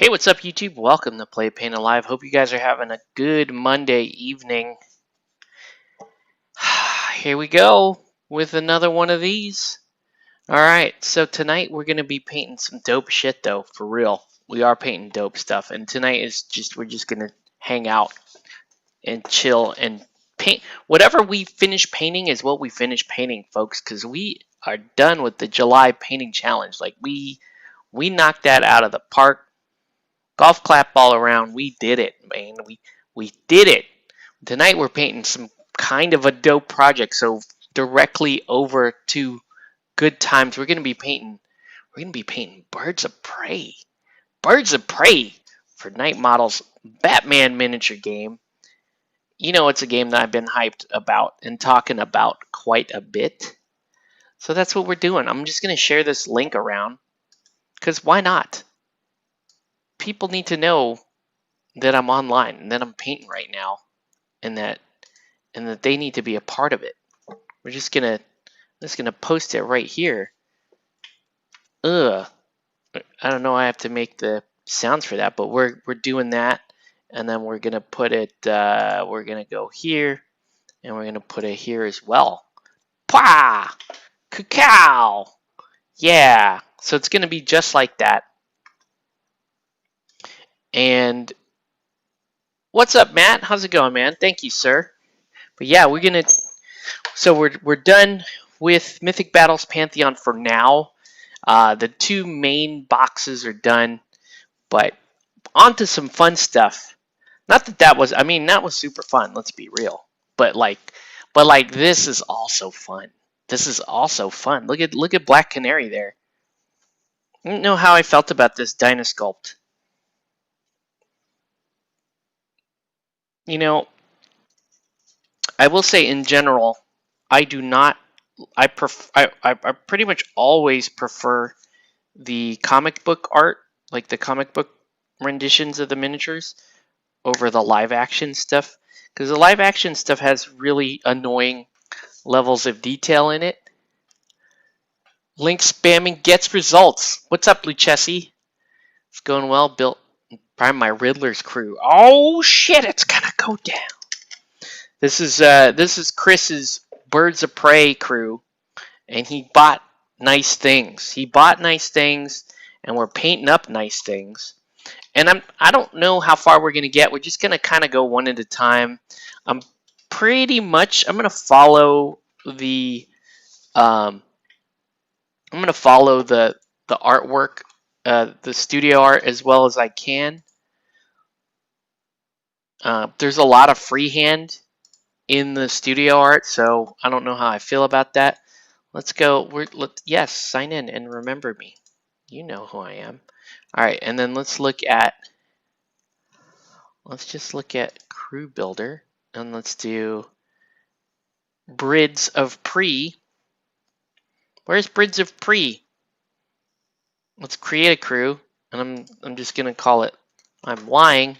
Hey, what's up, YouTube? Welcome to Play Paint Alive. Hope you guys are having a good Monday evening. Here we go with another one of these. Alright, so tonight we're going to be painting some dope shit, though, for real. We are painting dope stuff, and tonight we're just going to hang out and chill and paint. Whatever we finish painting is what we finish painting, folks, because we are done with the July painting challenge. Like, we knocked that out of the park. Golf clap all around. We did it, man. We did it. Tonight we're painting some kind of a dope project. So directly over to Good Times, we're gonna be painting Birds of Prey. Birds of Prey for Night Model's Batman miniature game. You know, it's a game that I've been hyped about and talking about quite a bit. So that's what we're doing. I'm just gonna share this link around, because why not? People need to know that I'm online and that I'm painting right now, and that they need to be a part of it. We're just gonna post it right here. I don't know. I have to make the sounds for that, but we're doing that, and then we're gonna put it. We're gonna go here, and we're gonna put it here as well. Pah! Cacao! Yeah. So it's gonna be just like that. And what's up, Matt? How's it going, man? Thank you, sir. But yeah, so we're done with Mythic Battles Pantheon for now. The two main boxes are done, but on to some fun stuff. Not that was, I mean, that was super fun. Let's be real. But this is also fun. This is also fun. Look at Black Canary there. I don't know how I felt about this Dynasculpt. You know, I will say in general, I do not. I pretty much always prefer the comic book art, like the comic book renditions of the miniatures, over the live action stuff, because the live action stuff has really annoying levels of detail in it. Link spamming gets results. What's up, Lucchesi? It's going well. Built by my Riddler's crew. Oh shit! It's gonna go down. This is Chris's Birds of Prey crew, and he bought nice things. And we're painting up nice things. And I don't know how far we're gonna get. We're just gonna kind of go one at a time. I'm gonna follow the the artwork, the studio art, as well as I can. There's a lot of freehand in the studio art, so I don't know how I feel about that. Let's go. Yes, sign in and remember me. You know who I am. All right, and then let's just look at Crew Builder, and let's do Birds of Prey. Where's Birds of Prey? Let's create a crew, and I'm just gonna call it I'm Lying,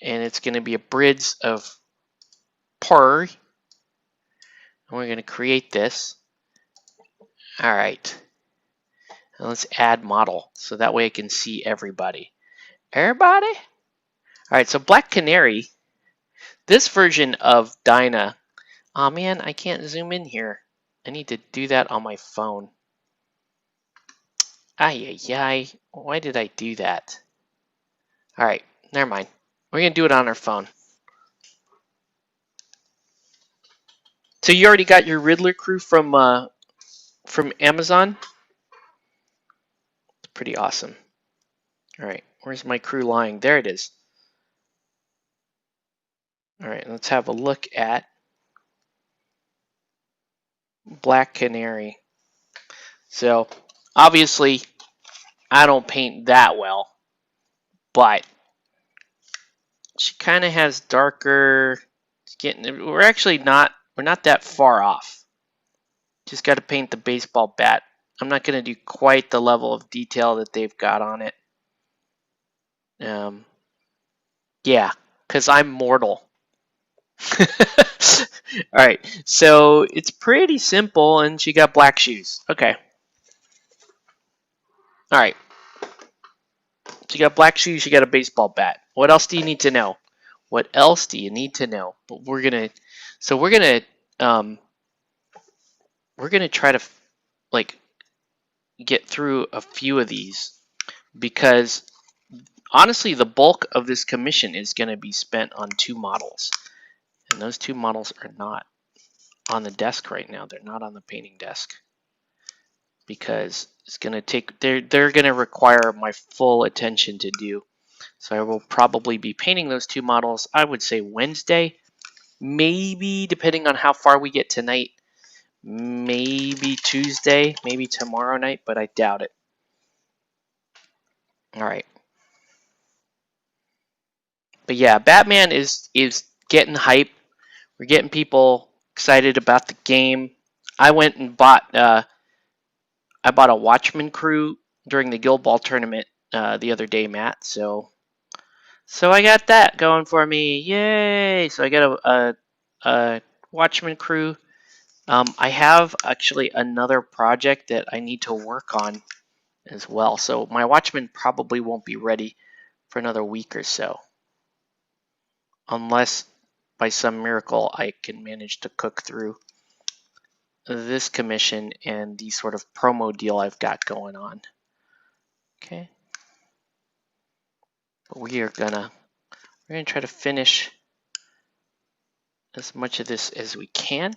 and it's gonna be a Birds of Prey, and we're gonna create this. All right, and let's add model so that way I can see everybody. Everybody? All right, so Black Canary, this version of Dyna. Oh man, I can't zoom in here. I need to do that on my phone. Ay, ay, ay. Why did I do that? All right, never mind. We're going to do it on our phone. So you already got your Riddler crew from Amazon? It's pretty awesome. All right, where's my crew lying? There it is. All right, let's have a look at Black Canary. So obviously I don't paint that well, but she kind of has darker. We're not that far off. Just got to paint the baseball bat. I'm not going to do quite the level of detail that they've got on it. Yeah, because I'm mortal. Alright, so it's pretty simple, and she got black shoes. Okay. Alright. So you got black shoes, you got a baseball bat. What else do you need to know? What else do you need to know? But we're gonna try to like get through a few of these because honestly the bulk of this commission is going to be spent on 2 models, and those 2 models are not on the desk right now. They're not on the painting desk because it's going to take they're going to require my full attention to do. So I will probably be painting those 2 models, I would say Wednesday, maybe depending on how far we get tonight, maybe Tuesday, maybe tomorrow night, but I doubt it. All right. But yeah, Batman is getting hype. We're getting people excited about the game. I went and bought I bought a Watchman crew during the Guild Ball tournament the other day, Matt. So I got that going for me. Yay! So I got a Watchman crew. I have actually another project that I need to work on as well. So my Watchman probably won't be ready for another week or so, unless by some miracle I can manage to cook through this commission and the sort of promo deal I've got going on. Okay. But we're gonna try to finish as much of this as we can.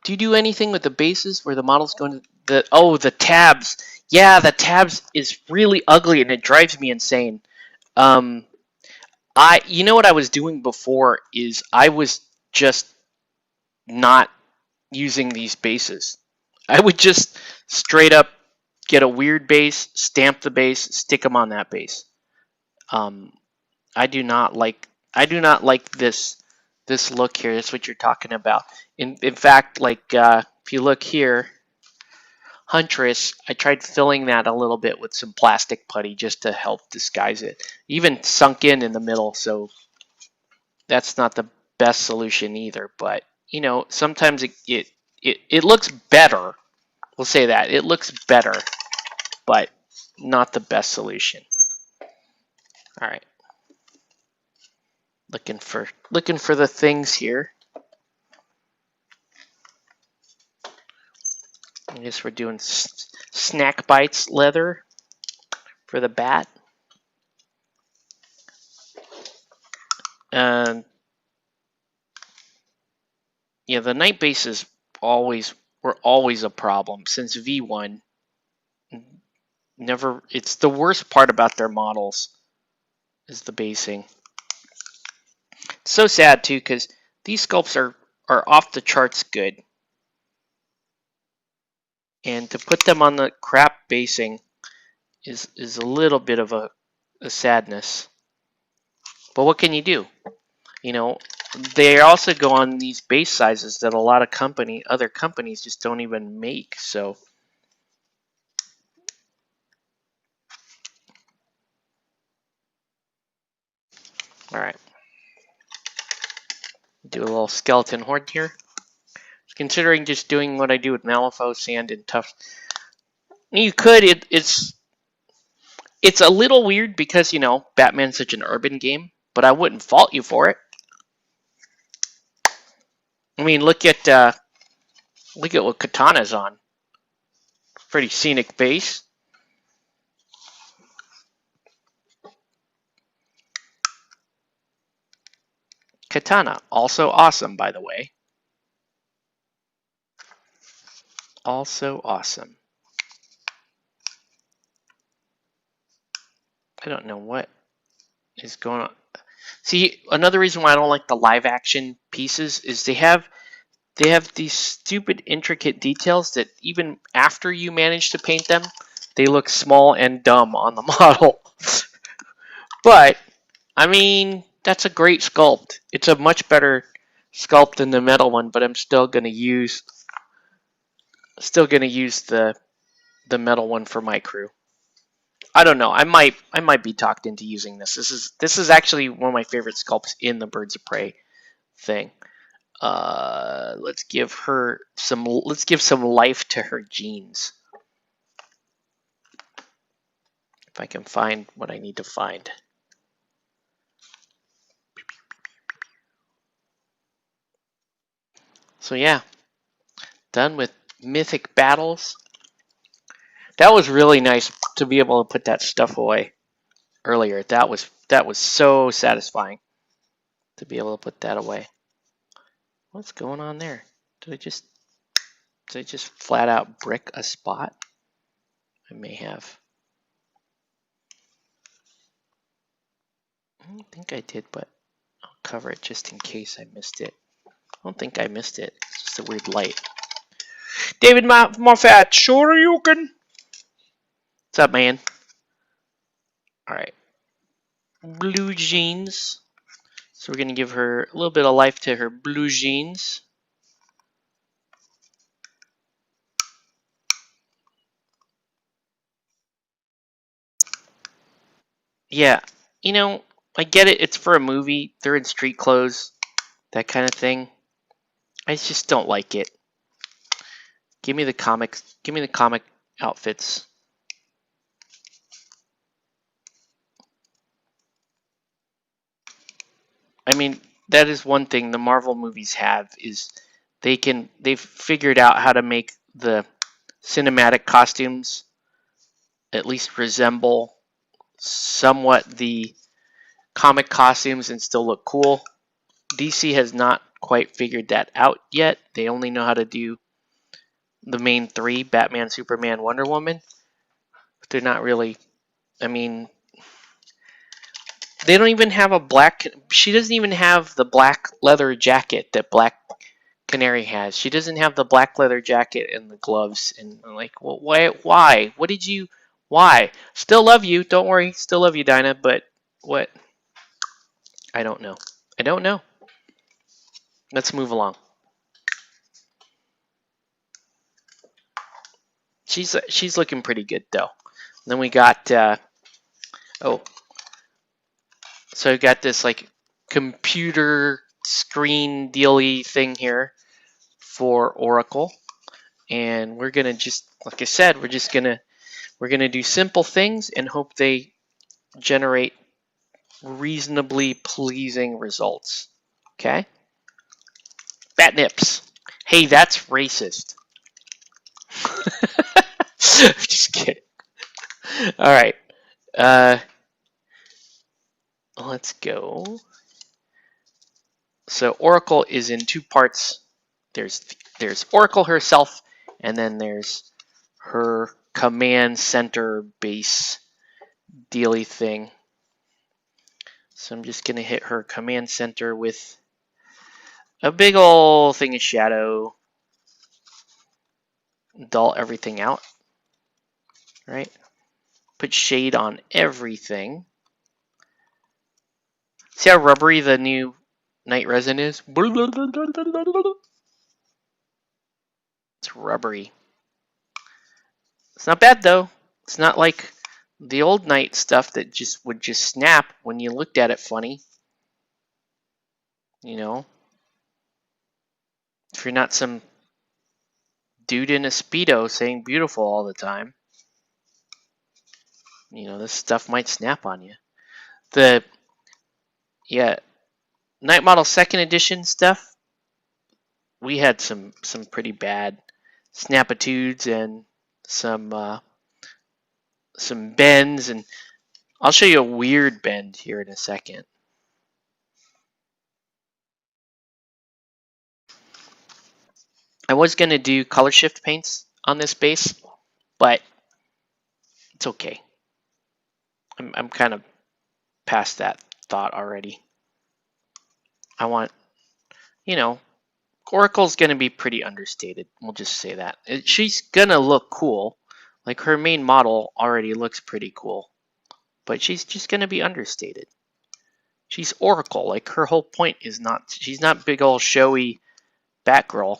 Do you do anything with the bases where the model's going to the tabs? Yeah, the tabs is really ugly and it drives me insane. You know what I was doing before is I was just not using these bases. I would just straight up get a weird base, stamp the base, stick them on that base. I do not like this look here. That's what you're talking about. In fact, like if you look here, Huntress, I tried filling that a little bit with some plastic putty just to help disguise it. Even sunk in the middle, so that's not the best solution either. But you know, sometimes it looks better. We'll say that it looks better, but not the best solution. All right, looking for the things here. I guess we're doing Snack Bites leather for the bat. And yeah, the night bases were always a problem since V1. It's the worst part about their models is the basing. It's so sad too because these sculpts are off the charts good. And to put them on the crap basing is a little bit of a sadness. But what can you do? You know, they also go on these base sizes that a lot of other companies just don't even make. So all right, do a little skeleton horde here. Considering just doing what I do with Malifaux, Sand, and Tuff. You could. It's a little weird because, you know, Batman's such an urban game, but I wouldn't fault you for it. I mean, look at what Katana's on. Pretty scenic base. Katana, also awesome, by the way. Also awesome. I don't know what is going on. See, another reason why I don't like the live action pieces is they have these stupid intricate details that even after you manage to paint them, they look small and dumb on the model. But I mean, that's a great sculpt. It's a much better sculpt than the metal one, but I'm still gonna use the metal one for my crew. I don't know. I might be talked into using this. This is actually one of my favorite sculpts in the Birds of Prey thing. Let's give some life to her jeans. I can find what I need to find. So yeah, done with Mythic Battles. That was really nice to be able to put that stuff away earlier. That was so satisfying to be able to put that away. What's going on there? Did I just flat out brick a spot? I may have. I don't think I did, but I'll cover it just in case I missed it. I don't think I missed it. It's just a weird light. David Moffat, sure you can. What's up, man? All right. Blue jeans. So we're going to give her a little bit of life to her blue jeans. Yeah, you know, I get it. It's for a movie. They're in street clothes, that kind of thing. I just don't like it. Give me the comics. Give me the comic outfits. I mean, that is one thing the Marvel movies have is they've figured out how to make the cinematic costumes at least resemble somewhat the comic costumes and still look cool. DC has not quite figured that out yet. They only know how to do the main three, Batman, Superman, Wonder Woman. But they're not really, I mean, they don't even have a black, she doesn't even have the black leather jacket that Black Canary has. She doesn't have the black leather jacket and the gloves. And I'm like, well, why? What did you, why? Still love you. Don't worry. Still love you, Dinah. But what? I don't know. I don't know. Let's move along. She's looking pretty good though. And then we got oh, so we got this like computer screen dealy thing here for Oracle, and we're gonna just, like I said, we're gonna do simple things and hope they generate reasonably pleasing results. Okay? Batnips. Hey, that's racist. Just kidding. All right. Let's go. So Oracle is in two parts. There's Oracle herself, and then there's her command center base dealy thing. So I'm just gonna hit her command center with a big ol' thing of shadow. Dull everything out. Right? Put shade on everything. See how rubbery the new night resin is? It's rubbery. It's not bad though. It's not like the old night stuff that would just snap when you looked at it funny. You know? If you're not some dude in a Speedo saying beautiful all the time, you know, this stuff might snap on you. Yeah, Night Model 2nd edition stuff, we had some pretty bad snapitudes and some bends, and I'll show you a weird bend here in a second. I was going to do color shift paints on this base, but it's okay. I'm kind of past that thought already. I want, you know, Oracle's going to be pretty understated. We'll just say that. She's going to look cool. Like her main model already looks pretty cool, but she's just going to be understated. She's Oracle. Like her whole point is not, she's not big old showy Batgirl.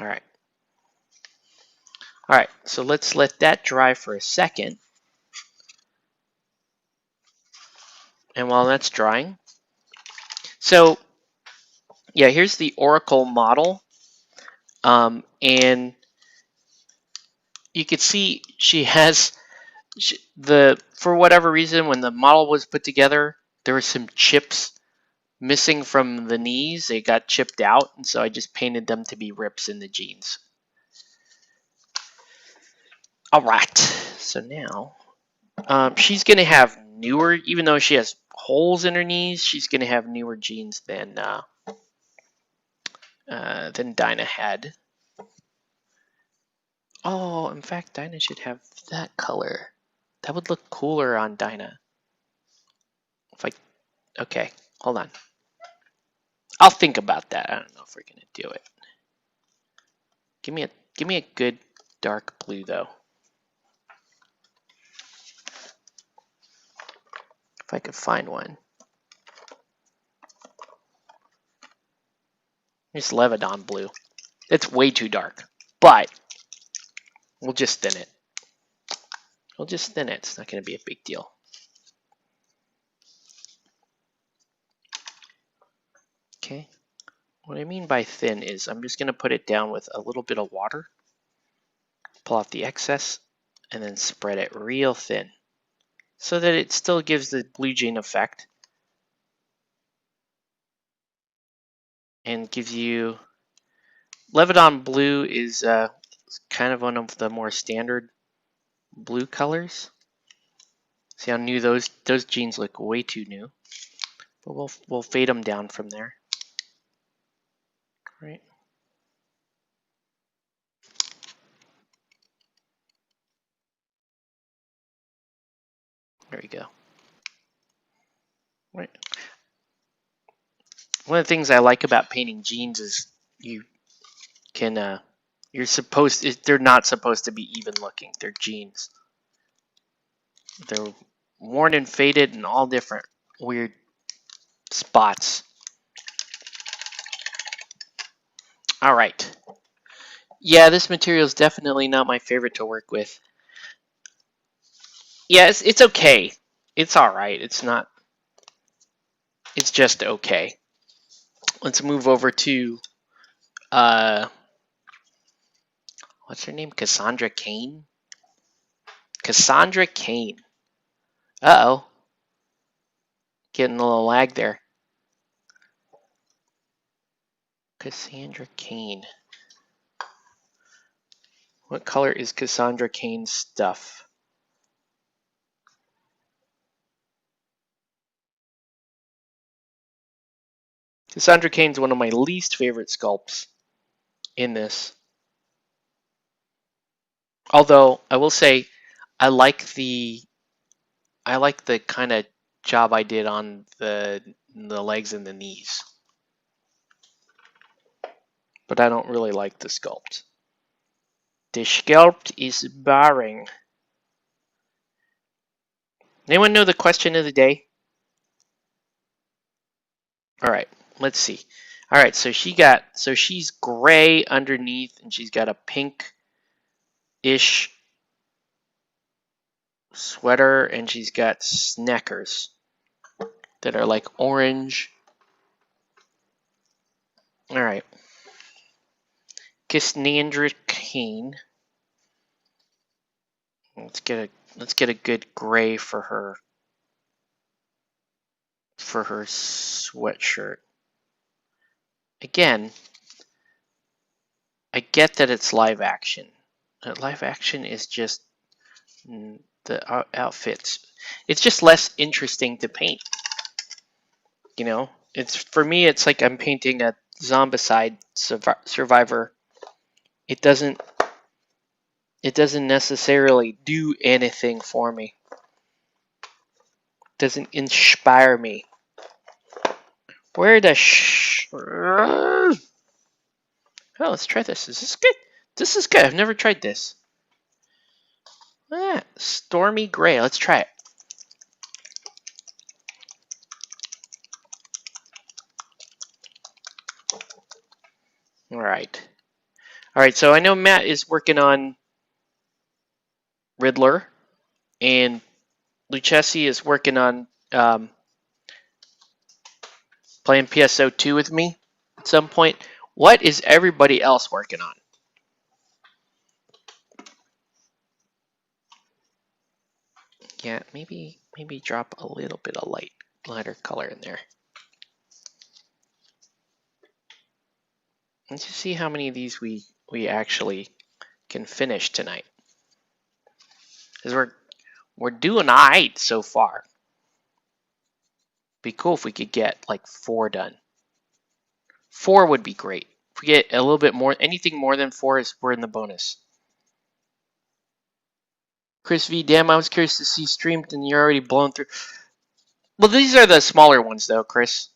All right. All right, so let's let that dry for a second. And while that's drying, so yeah, here's the Oracle model. And you could see she has for whatever reason, when the model was put together, there were some chips missing from the knees. They got chipped out, and so I just painted them to be rips in the jeans. All right, so now she's gonna have newer, even though she has holes in her knees, she's gonna have newer jeans than Dinah had. Oh, in fact, Dinah should have that color. That would look cooler on Dinah. Okay, hold on. I'll think about that. I don't know if we're gonna do it. Give me a good dark blue though. If I could find one. It's Lebanon blue. It's way too dark, but we'll just thin it. We'll just thin it. It's not going to be a big deal. Okay. What I mean by thin is I'm just going to put it down with a little bit of water, pull out the excess, and then spread it real thin so that it still gives the blue jean effect and gives you... Lebanon blue is kind of one of the more standard blue colors. See how new those jeans look? Way too new. But we'll fade them down from there. Right. There we go. Right. One of the things I like about painting jeans is you can they're not supposed to be even looking. They're jeans. They're worn and faded in all different weird spots. All right. Yeah, this material is definitely not my favorite to work with. Yeah, it's okay. It's all right. It's not. It's just okay. Let's move over to what's her name? Cassandra Cain. Cassandra Cain. Uh-oh. Getting a little lag there. Cassandra Cain. What color is Cassandra Cain's stuff? Cassandra Cain's one of my least favorite sculpts in this. Although I will say I like the kind of job I did on the legs and the knees. But I don't really like the sculpt. The sculpt is boring. Anyone know the question of the day? All right, let's see. All right, so she's gray underneath and she's got a pink-ish sweater and she's got snackers that are like orange. All right. Cassandra Cain. Let's get a good gray for her sweatshirt. Again, I get that it's live action. Live action is just the outfits. It's just less interesting to paint. You know, for me, it's like I'm painting a Zombicide survivor. It doesn't necessarily do anything for me. It doesn't inspire me. Where the Oh, let's try this. Is this good? This is good. I've never tried this. Stormy gray. Let's try it. All right. All right. So I know Matt is working on Riddler, and Lucchesi is working on playing PSO2 with me at some point. What is everybody else working on? Yeah, maybe drop a little bit of lighter color in there. Let's just see how many of these we actually can finish tonight. Because we're doing alright so far. Be cool if we could get like 4 done. 4 would be great. If we get a little bit more, anything more than 4 is we're in the bonus. Chris V, damn, I was curious to see streamed and you're already blown through. Well, these are the smaller ones though, Chris.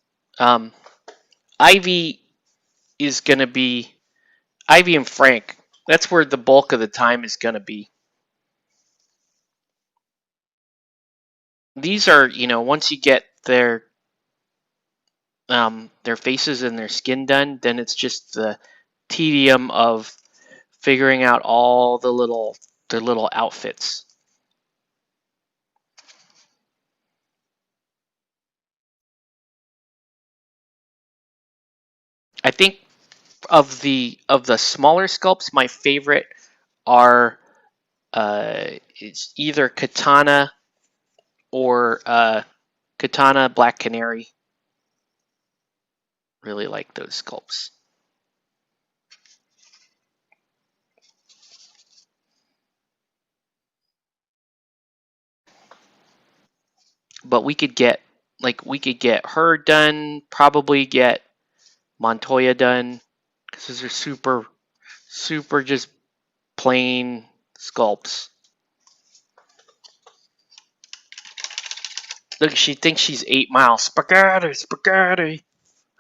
Ivy is gonna be Ivy and Frank. That's where the bulk of the time is gonna be. These are, once you get their faces and their skin done, then it's just the tedium of figuring out all their little outfits. I think of the smaller sculpts, my favorite are it's either Katana or Katana Black Canary. Really like those sculpts. But we could get her done, probably get Montoya done, because those are super just plain sculpts. Look, she thinks she's 8 Mile. Spaghetti.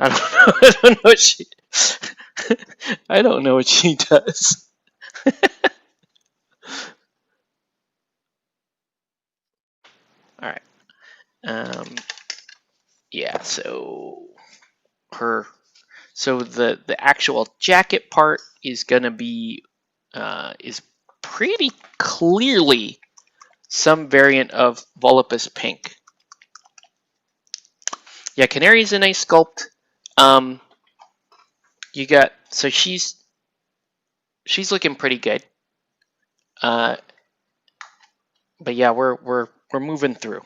I don't know what she. I don't know what she does. All right. Yeah. So the actual jacket part is gonna be is pretty clearly some variant of Volupus Pink. Yeah, Canary's a nice sculpt. You got she's looking pretty good. But yeah, we're moving through.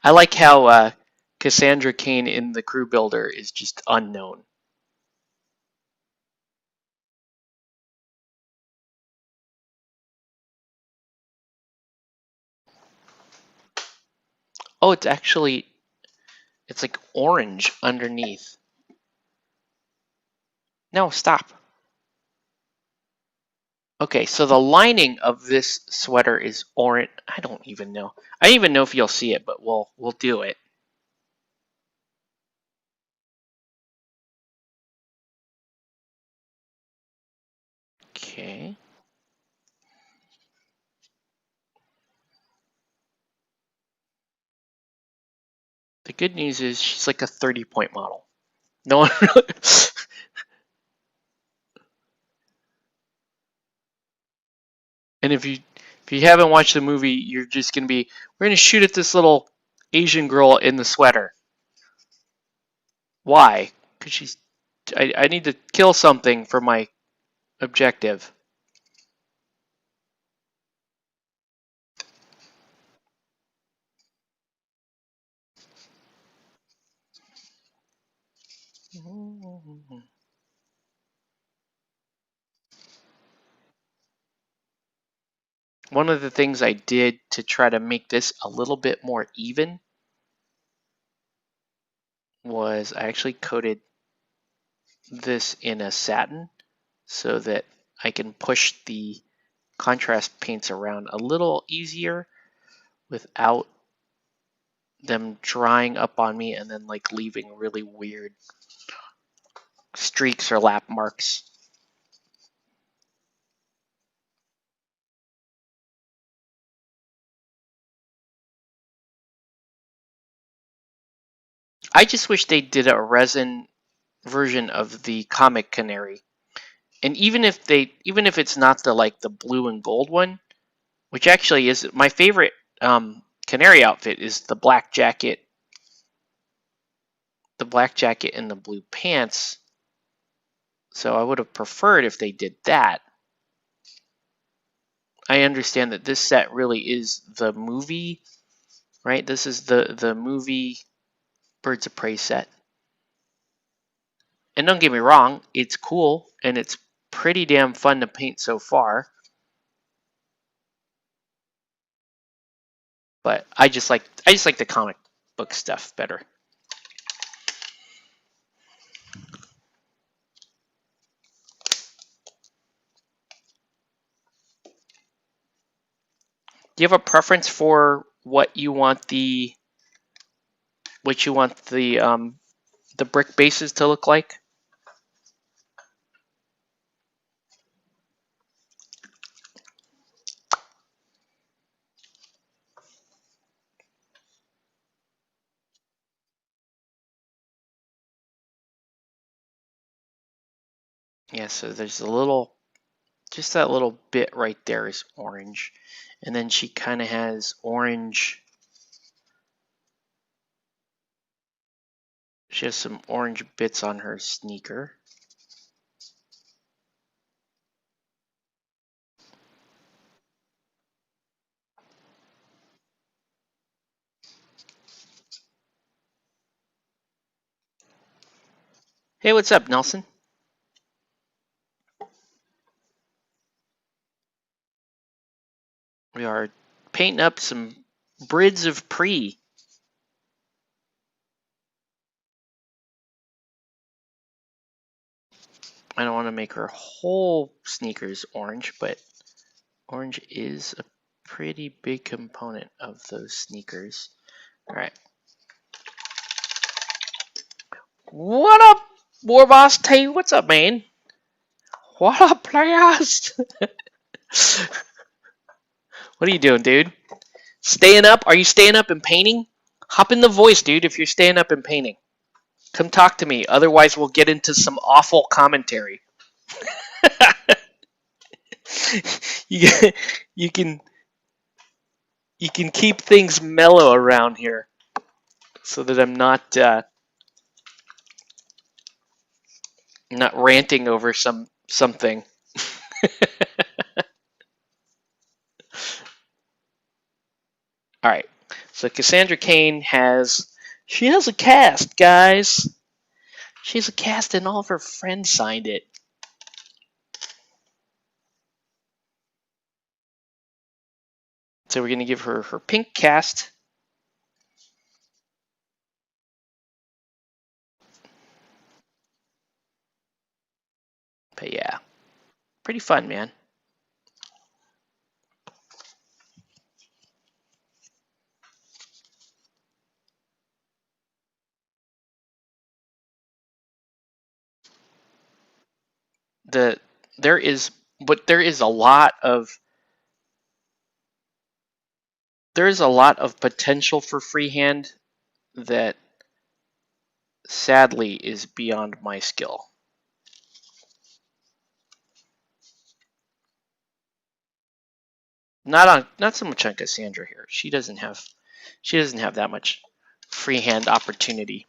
I like how Cassandra Cain in the crew builder is just unknown. Oh, it's like orange underneath. No, stop. Okay, so the lining of this sweater is orange. I don't even know. I don't even know if you'll see it, but we'll do it. Okay. The good news is she's like a 30-point model. No one really. And if you haven't watched the movie, you're just gonna be. We're gonna shoot at this little Asian girl in the sweater. Why? Because she's. I need to kill something for my objective. One of the things I did to try to make this a little bit more even was I actually coated this in a satin so that I can push the contrast paints around a little easier without them drying up on me and then like leaving really weird streaks or lap marks. I just wish they did a resin version of the comic canary. And even if it's not the blue and gold one, which actually is my favorite canary outfit, is the black jacket and the blue pants. So I would have preferred if they did that. I understand that this set really is the movie, right? This is the movie Birds of Prey set. And don't get me wrong, it's cool and it's pretty damn fun to paint so far. But I just like the comic book stuff better. Do you have a preference for what you want the brick bases to look like? Yeah, so there's just that little bit right there is orange. And then she kind of has orange. She has some orange bits on her sneaker. Hey, what's up, Nelson? We are painting up some Birds of Prey. I don't want to make her whole sneakers orange, but orange is a pretty big component of those sneakers. All right. What up, Warboss T? What's up, man? What up, players? What are you doing, dude? Staying up? Are you staying up and painting? Hop in the voice, dude, if you're staying up and painting. Come talk to me. Otherwise, we'll get into some awful commentary. you, you can keep things mellow around here, so that I'm not ranting over something. All right. So Cassandra Cain has a cast, guys. She has a cast, and all of her friends signed it. So we're going to give her her pink cast. But yeah, pretty fun, man. There is a lot of potential for freehand that sadly is beyond my skill. Not so much on Cassandra here. She doesn't have that much freehand opportunity.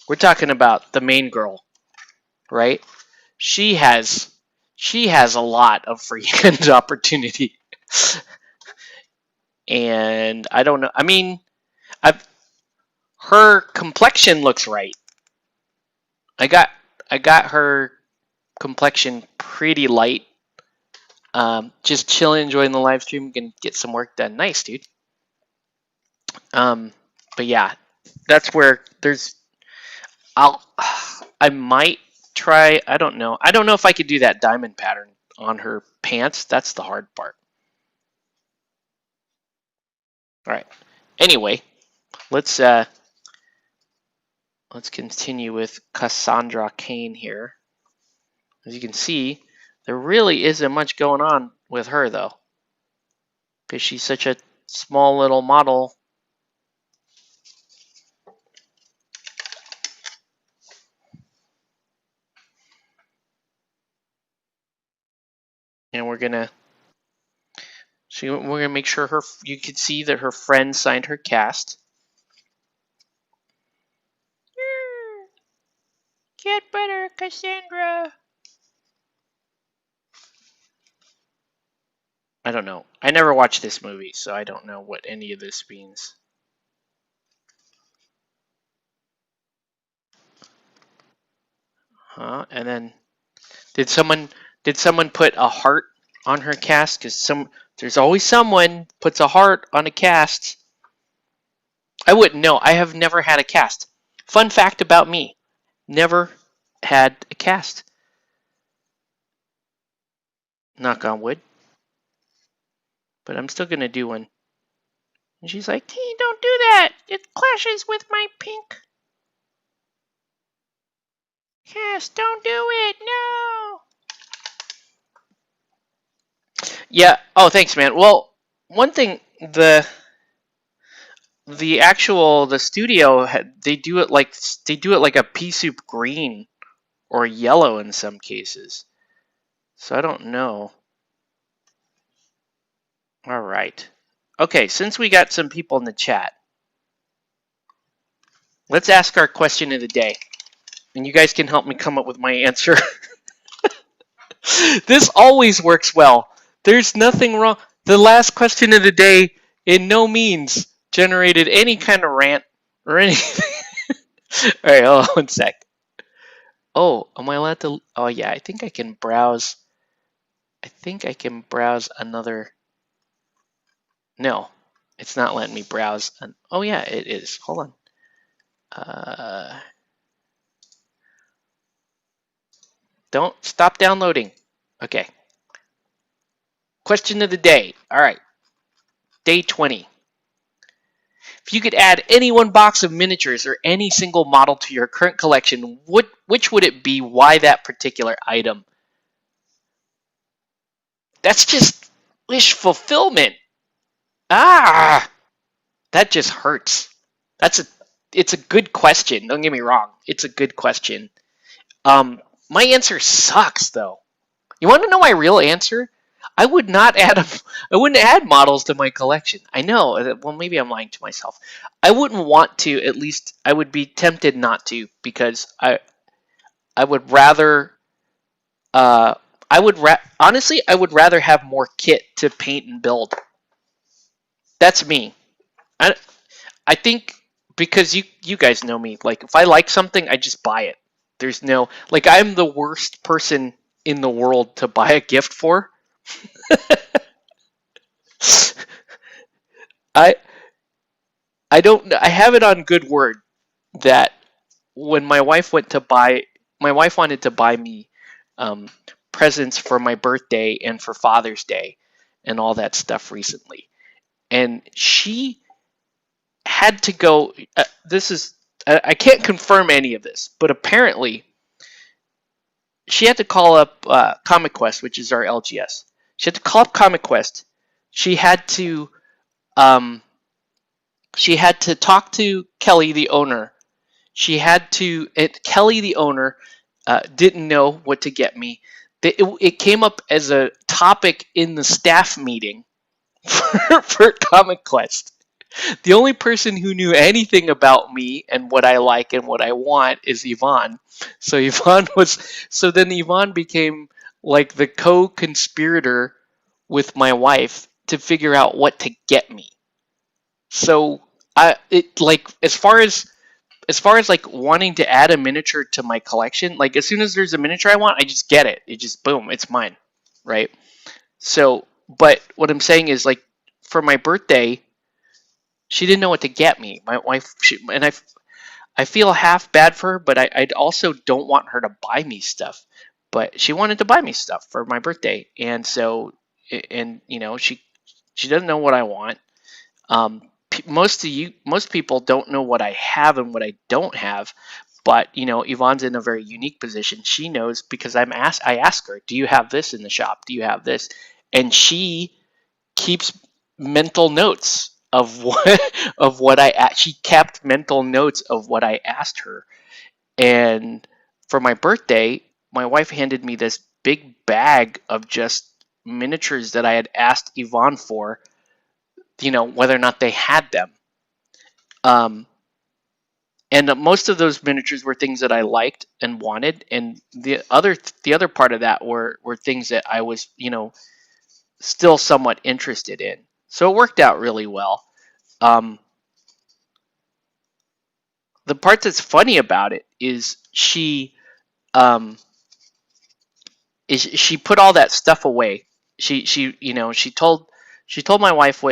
We're talking about the main girl, right? She has a lot of freehand opportunity. And I don't know. I mean, her complexion looks right. I got her complexion pretty light. Just chilling, enjoying the live stream, can get some work done. Nice, dude. But yeah, that's where I might try. I don't know. I don't know if I could do that diamond pattern on her pants. That's the hard part. All right. Anyway, let's continue with Cassandra Cain here. As you can see, there really isn't much going on with her though, because she's such a small little model. And we're gonna make sure you can see that her friend signed her cast. Get better, Cassandra. I don't know. I never watched this movie, so I don't know what any of this means. Huh? And then did someone put a heart on her cast? Because there's always someone puts a heart on a cast. I wouldn't know. I have never had a cast. Fun fact about me: never had a cast. Knock on wood. But I'm still gonna do one. And she's like, "Hey, don't do that. It clashes with my pink cast. Don't do it. No." Yeah. Oh, thanks, man. Well, one thing the studio they do it like a pea soup green or yellow in some cases. So I don't know. All right. Okay, since we got some people in the chat, let's ask our question of the day. And you guys can help me come up with my answer. This always works well. There's nothing wrong. The last question of the day in no means generated any kind of rant or anything. All right, hold on one sec. Oh, am I allowed to? Oh, yeah, I think I can browse. I think I can browse another. No, it's not letting me browse. Oh, yeah, it is. Hold on. Don't stop downloading. Okay. Question of the day. All right. Day 20. If you could add any one box of miniatures or any single model to your current collection, which would it be? Why that particular item? That's just wish fulfillment. Ah, that just hurts. It's a good question. Don't get me wrong. It's a good question. My answer sucks though. You want to know my real answer? I would not add I wouldn't add models to my collection. I know. Well, maybe I'm lying to myself. I wouldn't want to. At least I would be tempted not to because I would rather. Honestly, I would rather have more kit to paint and build. That's me. I think because you guys know me. Like if I like something, I just buy it. There's no like I'm the worst person in the world to buy a gift for. I I have it on good word that when my wife wanted to buy me um, presents for my birthday and for Father's Day and all that stuff recently, and she had to go. This is I can't confirm any of this, but apparently she had to call up Comic Quest, which is our LGS. She had to call up Comic Quest. She had to um, talk to Kelly, the owner. Kelly, the owner, didn't know what to get me. It came up as a topic in the staff meeting for Comic Quest. The only person who knew anything about me and what I like and what I want is Yvonne. So then Yvonne became like the co-conspirator with my wife to figure out what to get me. So as far as like wanting to add a miniature to my collection, like as soon as there's a miniature I want, I just get it. It just boom, it's mine, right? So, but what I'm saying is like for my birthday, she didn't know what to get me. My wife, and I feel half bad for her, but I also don't want her to buy me stuff. But she wanted to buy me stuff for my birthday, and so and you know she doesn't know what I want. Um, most people don't know what I have and what I don't have, but you know Yvonne's in a very unique position. She knows because I ask her, "Do you have this in the shop? Do you have this?" And she keeps mental notes of she kept mental notes of what I asked her. And for my birthday, my wife handed me this big bag of just miniatures that I had asked Yvonne for, you know, whether or not they had them. And most of those miniatures were things that I liked and wanted, and the other part of that were things that I was, you know, still somewhat interested in. So it worked out really well. Um, the part that's funny about it is um, she put all that stuff away. She told my wife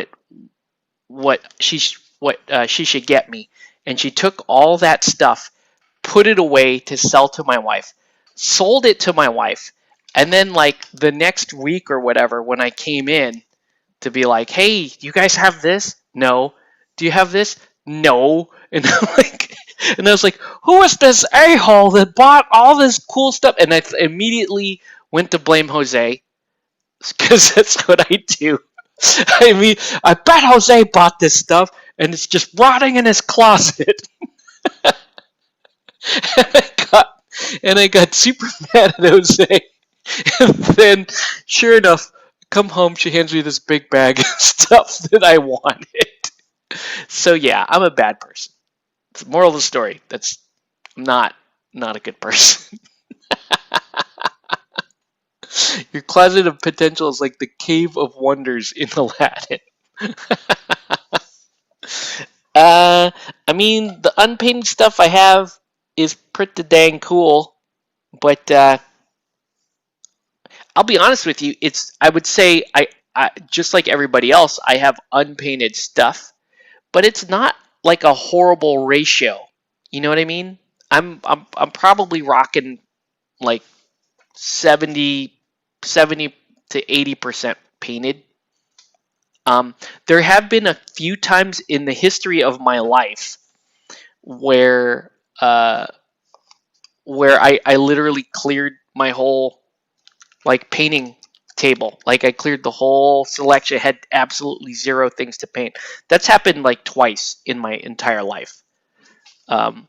what she should get me, and she took all that stuff, put it away to sell to my wife, sold it to my wife, and then like the next week or whatever, when I came in to be like, "Hey, you guys have this? No. Do you have this? No." And I'm like, and I was like, "Who is this a-hole that bought all this cool stuff?" And I immediately went to blame Jose because that's what I do. I mean, I bet Jose bought this stuff and it's just rotting in his closet. and, I got super mad at Jose. And then, sure enough, come home, she hands me this big bag of stuff that I wanted. So yeah, I'm a bad person. It's the moral of the story. That's not a good person. Your closet of potential is like the cave of wonders in Aladdin. I mean, the unpainted stuff I have is pretty dang cool, but I'll be honest with you. I would say I just like everybody else, I have unpainted stuff, but it's not like a horrible ratio. You know what I mean? I'm probably rocking like 70 to 80% painted. There have been a few times in the history of my life where I literally cleared my whole like painting table. Like I cleared the whole selection, had absolutely zero things to paint. That's happened like twice in my entire life. And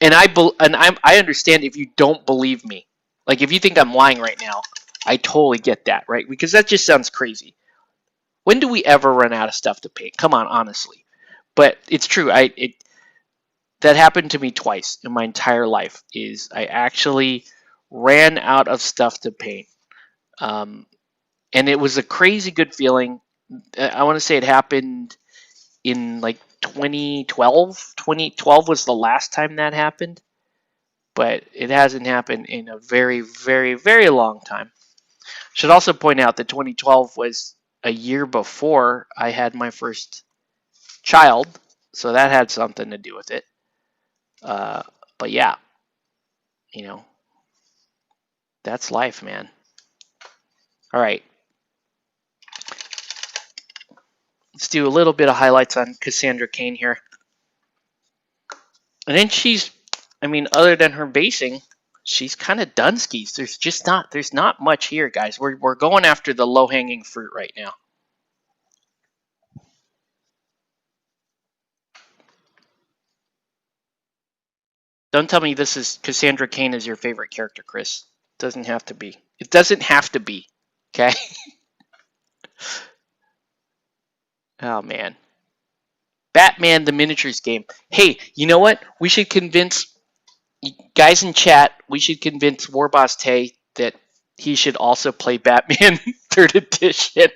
I understand if you don't believe me. Like if you think I'm lying right now, I totally get that, right? Because that just sounds crazy. When do we ever run out of stuff to paint? Come on, honestly. But it's true. That happened to me twice in my entire life. Is I actually ran out of stuff to paint, and it was a crazy good feeling. I want to say it happened in like 2012. 2012 was the last time that happened, but it hasn't happened in a very, very, very long time. Should also point out that 2012 was a year before I had my first child, so that had something to do with it. But yeah, you know, that's life, man. All right. Let's do a little bit of highlights on Cassandra Cain here. And then other than her basing, she's kind of done skis. There's not much here, guys. We're going after the low-hanging fruit right now. Don't tell me this is Cassandra Cain is your favorite character, Chris. It doesn't have to be. It doesn't have to be. Okay? Oh, man. Batman the Miniatures game. Hey, you know what? We should convince guys in chat, we should convince Warboss Tay that he should also play Batman 3rd edition.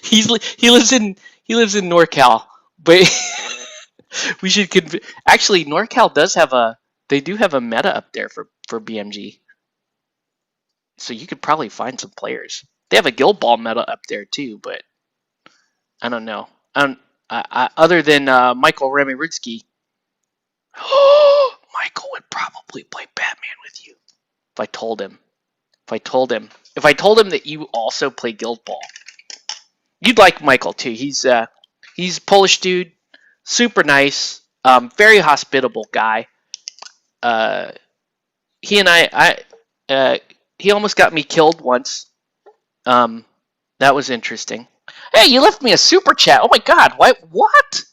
he lives in NorCal, but we should actually NorCal does have a meta up there for BMG. So you could probably find some players. They have a Guild Ball meta up there too, but I don't know. Other than Michael Remirutsky, Michael would probably play Batman with you if I told him. If I told him that you also play Guild Ball, you'd like Michael too. He's a Polish dude, super nice, very hospitable guy. He and he almost got me killed once. That was interesting. Hey, you left me a super chat. Oh my god, what?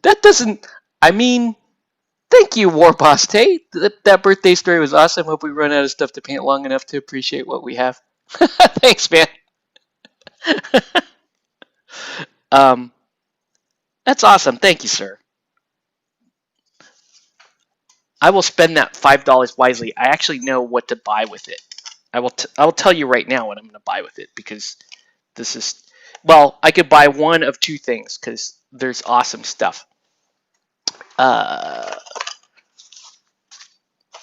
That doesn't. I mean, thank you, Warboss Tay. That birthday story was awesome. Hope we run out of stuff to paint long enough to appreciate what we have. Thanks, man. That's awesome. Thank you, sir. I will spend that $5 wisely. I actually know what to buy with it. I will tell you right now what I'm going to buy with it, because this is, well, I could buy one of two things because there's awesome stuff. Uh,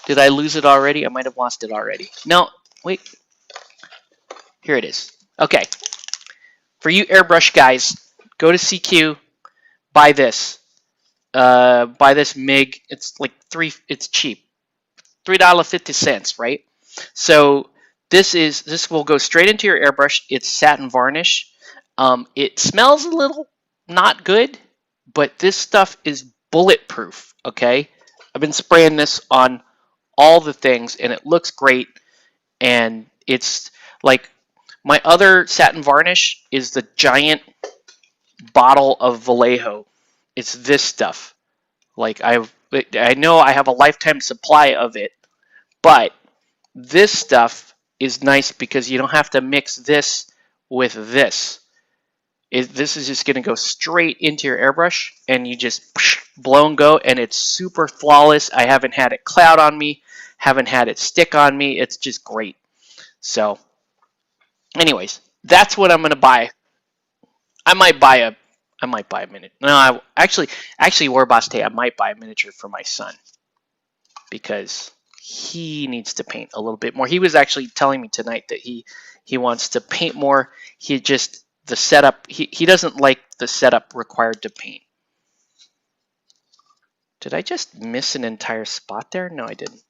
did I lose it already? I might have lost it already. No, wait. Here it is. Okay. For you airbrush guys, go to CQ, buy this. Buy this MIG. It's like it's cheap. $3.50, right? So this will go straight into your airbrush. It's satin varnish. It smells a little not good, but this stuff is bulletproof. Okay, I've been spraying this on all the things, and it looks great. And it's like my other satin varnish is the giant bottle of Vallejo. It's this stuff. Like I know I have a lifetime supply of it, but this stuff is nice because you don't have to mix this with this. This is just going to go straight into your airbrush, and you just blow and go, and it's super flawless. I haven't had it cloud on me, haven't had it stick on me. It's just great. So, anyways, that's what I'm going to buy. I might buy a miniature. No, actually, Warboss, I might buy a miniature for my son because he needs to paint a little bit more. He was actually telling me tonight that he wants to paint more. He just the setup. He doesn't like the setup required to paint. Did I just miss an entire spot there? No, I didn't.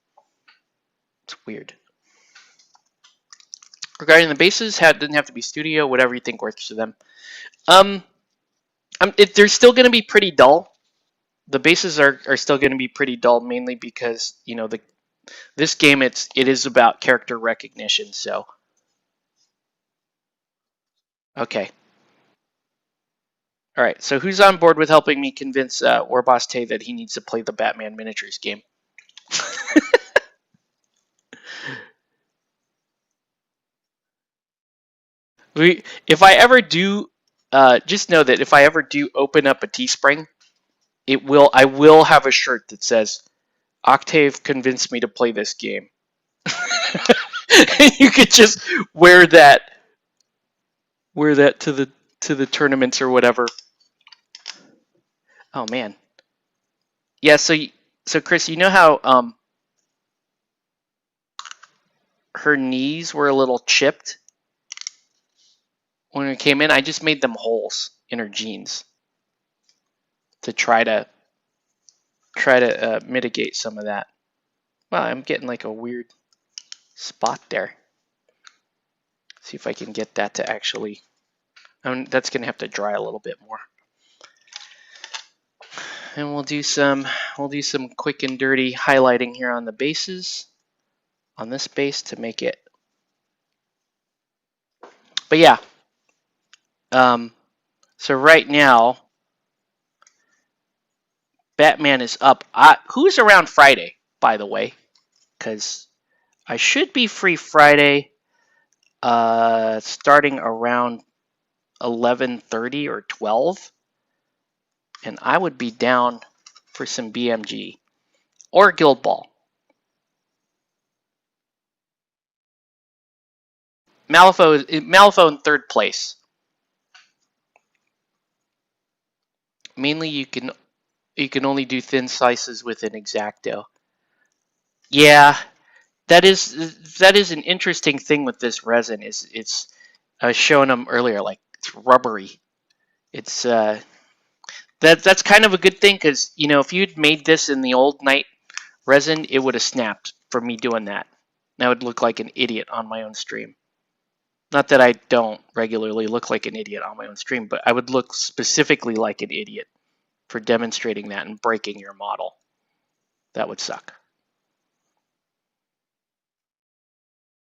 It's weird. Regarding the bases, didn't have to be studio. Whatever you think works for them. They're still going to be pretty dull. The bases are still going to be pretty dull, mainly because this game it is about character recognition. So okay. All right, so who's on board with helping me convince Warboss Tay that he needs to play the Batman miniatures game? If I ever do, just know that if I ever do open up a Teespring, I will have a shirt that says, "Octave convinced me to play this game." You could just wear that to the tournaments or whatever. Oh man. Yeah, so Chris, you know how her knees were a little chipped when we came in? I just made them holes in her jeans to try to mitigate some of that. Wow, I'm getting like a weird spot there. See if I can get that to actually. That's gonna have to dry a little bit more. And we'll do some quick and dirty highlighting here on the bases, on this base to make it. But yeah, so right now, Batman is up. Who's around Friday, by the way? Because I should be free Friday, starting around 11:30 or 12, and I would be down for some BMG or Guild Ball. Malifaux in third place. Mainly, you can only do thin slices with an X-Acto. Yeah, that is an interesting thing with this resin. I was showing them earlier, like it's rubbery. It's that's kind of a good thing because if you'd made this in the old Night resin, it would have snapped for me doing that. I would look like an idiot on my own stream. Not that I don't regularly look like an idiot on my own stream, but I would look specifically like an idiot for demonstrating that and breaking your model. That would suck.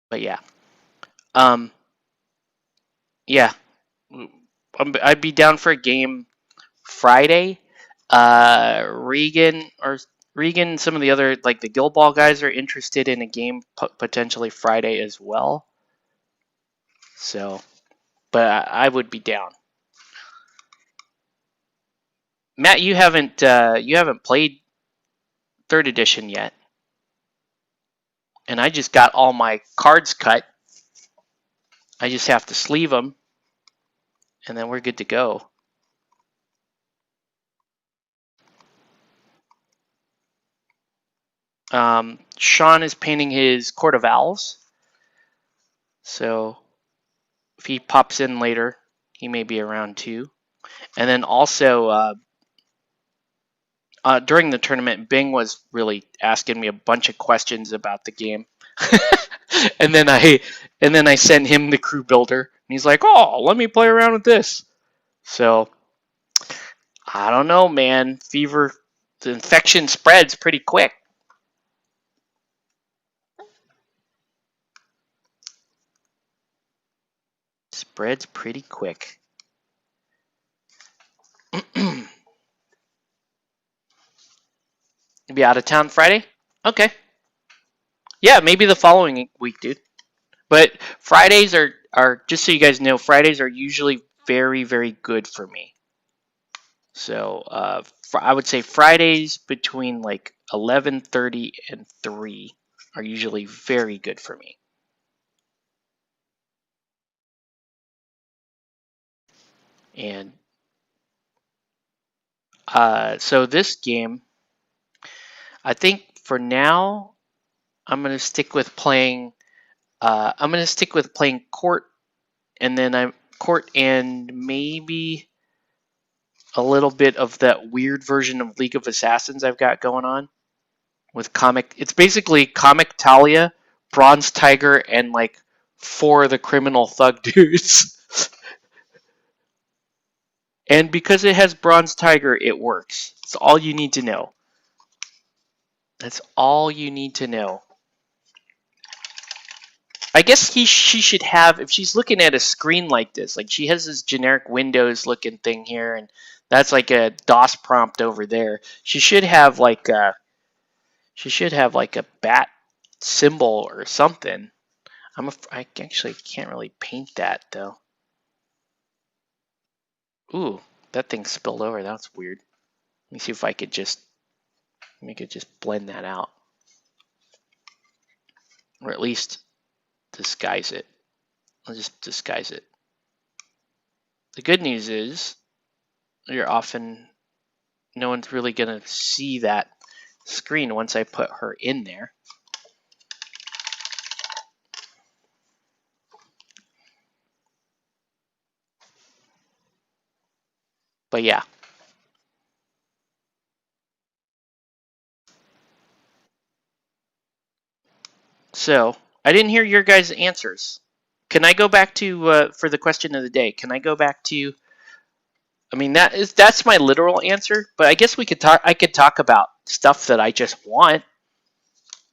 But yeah. Yeah. I'd be down for a game Friday. Regan, some of the other, like the Guild Ball guys, are interested in a game potentially Friday as well. So, but I would be down. Matt, you haven't played 3rd edition yet. And I just got all my cards cut. I just have to sleeve them, and then we're good to go. Sean is painting his Court of Owls. So if he pops in later, he may be around too. And then also during the tournament, Bing was really asking me a bunch of questions about the game. and then I sent him the crew builder, and he's like, "Oh, let me play around with this." So I don't know, man. The infection spreads pretty quick. Spreads pretty quick. You'll be out of town Friday? Okay. Yeah, maybe the following week, dude. But Fridays are just so you guys know, Fridays are usually very, very good for me. So I would say Fridays between like 11:30 and 3 are usually very good for me. And so this game, I think for now, I'm gonna stick with playing. I'm gonna stick with playing Court, and then I'm Court and maybe a little bit of that weird version of League of Assassins I've got going on with Comic. It's basically Comic Talia, Bronze Tiger, and like 4 of the criminal thug dudes. And because it has Bronze Tiger, it works. That's all you need to know. That's all you need to know. I guess she should have, if she's looking at a screen like this, like she has this generic Windows looking thing here, and that's like a DOS prompt over there. She should have like a bat symbol or something. I actually can't really paint that though. Ooh, that thing spilled over. That's weird. Let me see if I could just blend that out, or at least disguise it. I'll just disguise it. The good news is no one's really gonna see that screen once I put her in there. But yeah. So I didn't hear your guys' answers. Can I go back to for the question of the day? Can I go back to? I mean that's my literal answer, but I guess we could talk. I could talk about stuff that I just want,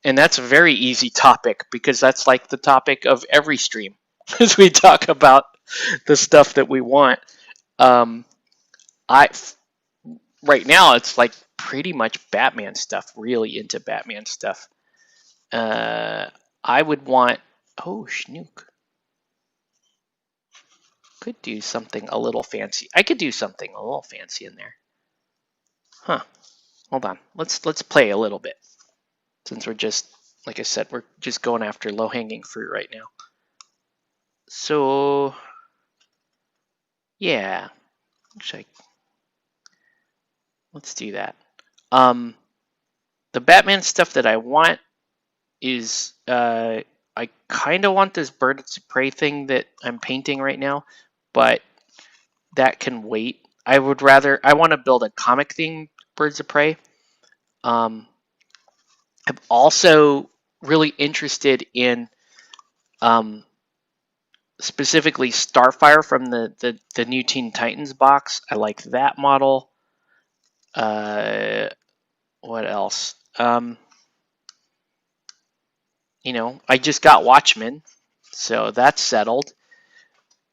and that's a very easy topic because that's like the topic of every stream, as we talk about the stuff that we want. Right now it's like pretty much Batman stuff. Really into Batman stuff. I would want. Oh, Schnook. Could do something a little fancy. I could do something a little fancy in there. Huh. Hold on. Let's play a little bit. Since we're just, like I said, we're just going after low-hanging fruit right now. So, yeah. Actually, let's do that. The Batman stuff that I want is, I kind of want this Birds of Prey thing that I'm painting right now, but that can wait. I want to build a comic themed Birds of Prey. I'm also really interested in specifically Starfire from the new Teen Titans box. I like that model. What else? I just got Watchmen, so that's settled.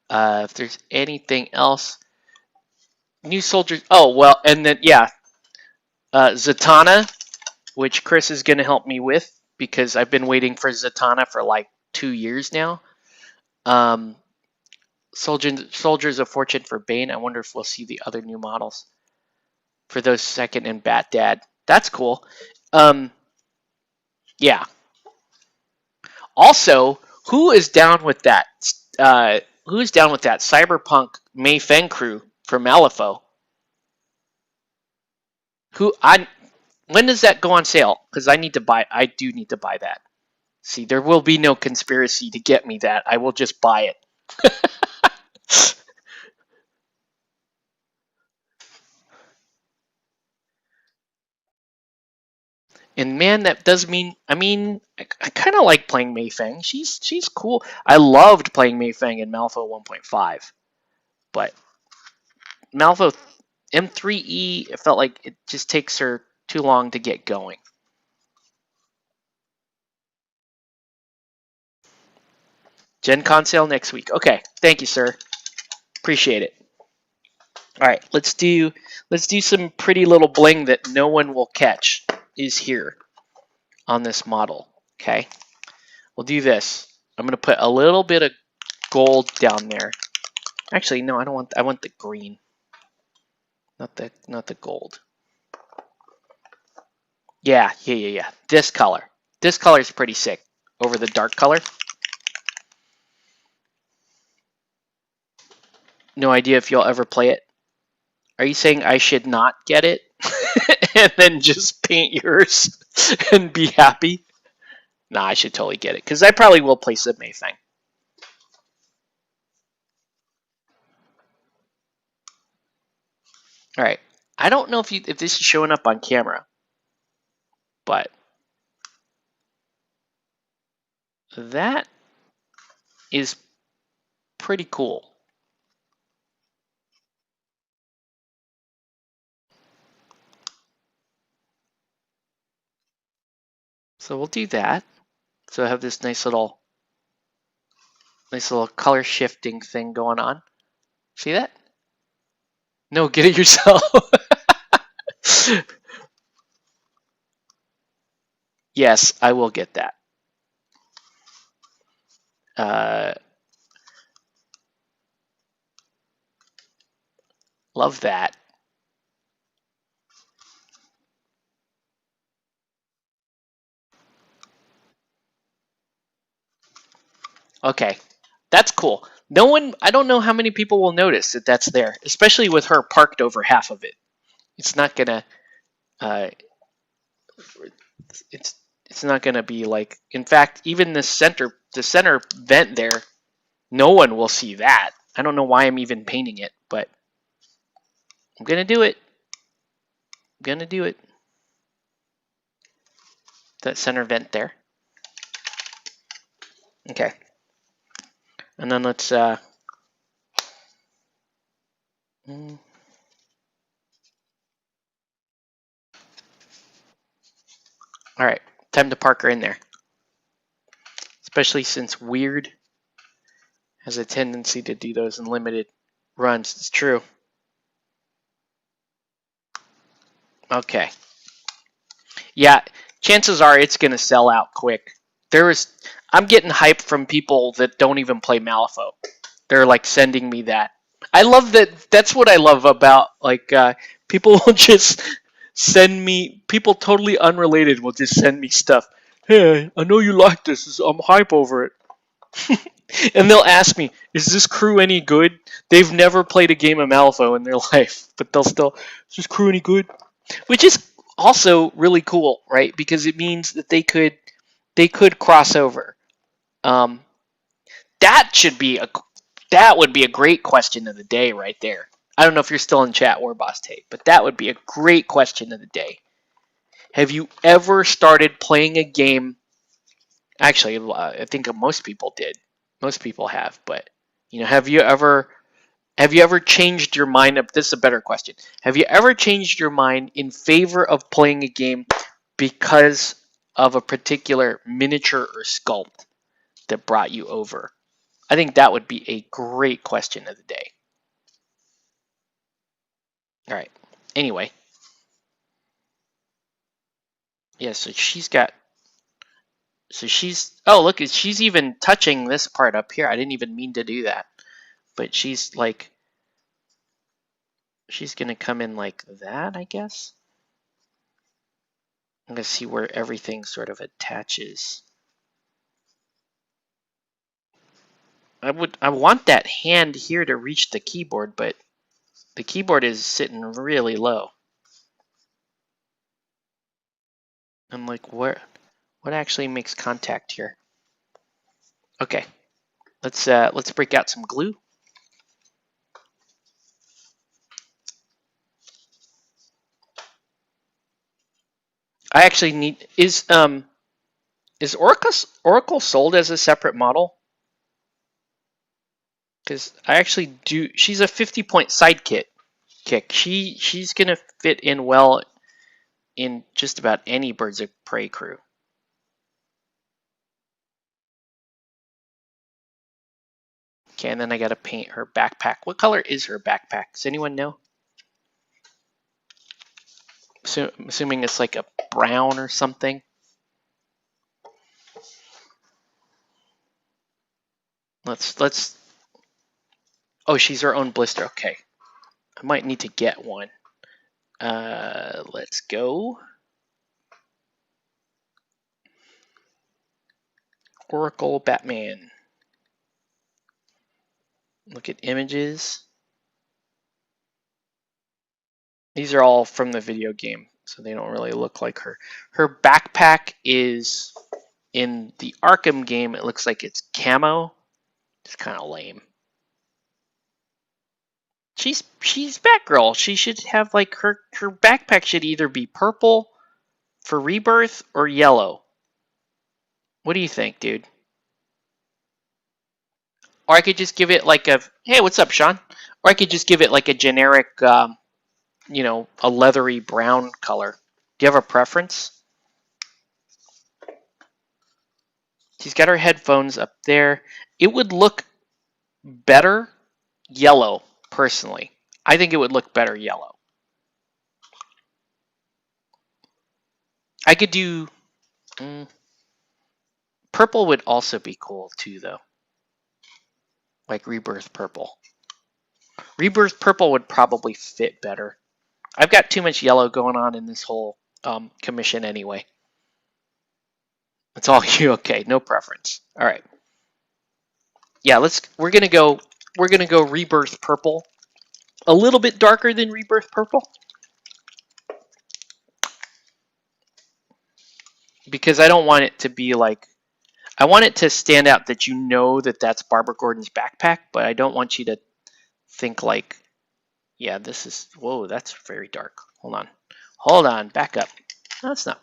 If there's anything else, new soldiers. Oh well, and then yeah, Zatanna, which Chris is going to help me with because I've been waiting for Zatanna for like 2 years now. Soldiers of Fortune for Bane. I wonder if we'll see the other new models for those second and Bat Dad. That's cool. Yeah. Also, who is down with that? Who is down with that Cyberpunk Mei Feng crew from Malifaux? Who I When does that go on sale? Because I need to buy. I do need to buy that. See, there will be no conspiracy to get me that. I will just buy it. And man, that does mean. I mean, I kind of like playing Mei Feng. She's cool. I loved playing Mei Feng in Malifaux 1.5, but Malifaux M3E, it felt like it just takes her too long to get going. Gen Con sale next week. Okay, thank you, sir. Appreciate it. All right, let's do some pretty little bling that no one will catch is here on this model. Okay, we'll do this. I'm gonna put a little bit of gold down there. Actually, no, I don't want. I want the green, not the gold. Yeah. This color. This color is pretty sick over the dark color. No idea if you'll ever play it. Are you saying I should not get it and then just paint yours and be happy? Nah, I should totally get it because I probably will play some Mei Feng. All right. I don't know if this is showing up on camera, but that is pretty cool. So we'll do that. So I have this nice little color shifting thing going on. See that? No, get it yourself. Yes, I will get that. Love that. Okay, that's cool. No one, I don't know how many people will notice that that's there, especially with her parked over half of it. It's not gonna, uh, it's not gonna be like. In fact, even the center vent there, no one will see that. I don't know why I'm even painting it, but I'm gonna do it. I'm gonna do it. That center vent there. Okay, and then let's. All right, time to park her in there. Especially since Weird has a tendency to do those in limited runs. It's true. Okay. Yeah, chances are it's going to sell out quick. I'm getting hype from people that don't even play Malifaux. They're like sending me that. I love that. That's what I love about people will just send me. People totally unrelated will just send me stuff. Hey, I know you like this. I'm hype over it. And they'll ask me, "Is this crew any good?" They've never played a game of Malifaux in their life, but they'll still, "Is this crew any good?" Which is also really cool, right? Because it means that they could cross over. Um, that would be a great question of the day right there. I don't know if you're still in chat, Warboss Tape, but that would be a great question of the day. Have you ever started playing a game? Actually, I think most people did. Most people have, but have you ever changed your mind? This is a better question. Have you ever changed your mind in favor of playing a game because of a particular miniature or sculpt that brought you over? I think that would be a great question of the day. All right. Anyway. Yeah, so oh, look, she's even touching this part up here. I didn't even mean to do that. But she's going to come in like that, I guess. I'm going to see where everything sort of attaches. I want that hand here to reach the keyboard, but the keyboard is sitting really low. I'm like, what actually makes contact here? Okay, let's break out some glue. I actually need is Oracle sold as a separate model? Because I actually do. She's a 50-point sidekick. She's gonna fit in well in just about any Birds of Prey crew. Okay, and then I gotta paint her backpack. What color is her backpack? Does anyone know? So, I'm assuming it's like a brown or something. Let's. Oh, she's her own blister. Okay, I might need to get one. Let's go. Oracle Batman. Look at images. These are all from the video game, so they don't really look like her. Her backpack is in the Arkham game. It looks like it's camo. It's kind of lame. She's Batgirl. She should have like her backpack should either be purple for Rebirth or yellow. What do you think, dude? Or I could just give it like a hey, what's up, Sean? Or I could just give it like a generic, you know, a leathery brown color. Do you have a preference? She's got her headphones up there. It would look better yellow, personally. I think it would look better yellow. I could do purple would also be cool too, though. Like Rebirth purple. Rebirth purple would probably fit better. I've got too much yellow going on in this whole commission anyway. It's all you. Okay, no preference. All right. Yeah, we're gonna go Rebirth purple. A little bit darker than Rebirth purple. Because I don't want it to be like, I want it to stand out that you know that that's Barbara Gordon's backpack, but I don't want you to think like, yeah, this is, whoa, that's very dark. Hold on, back up. No, it's not.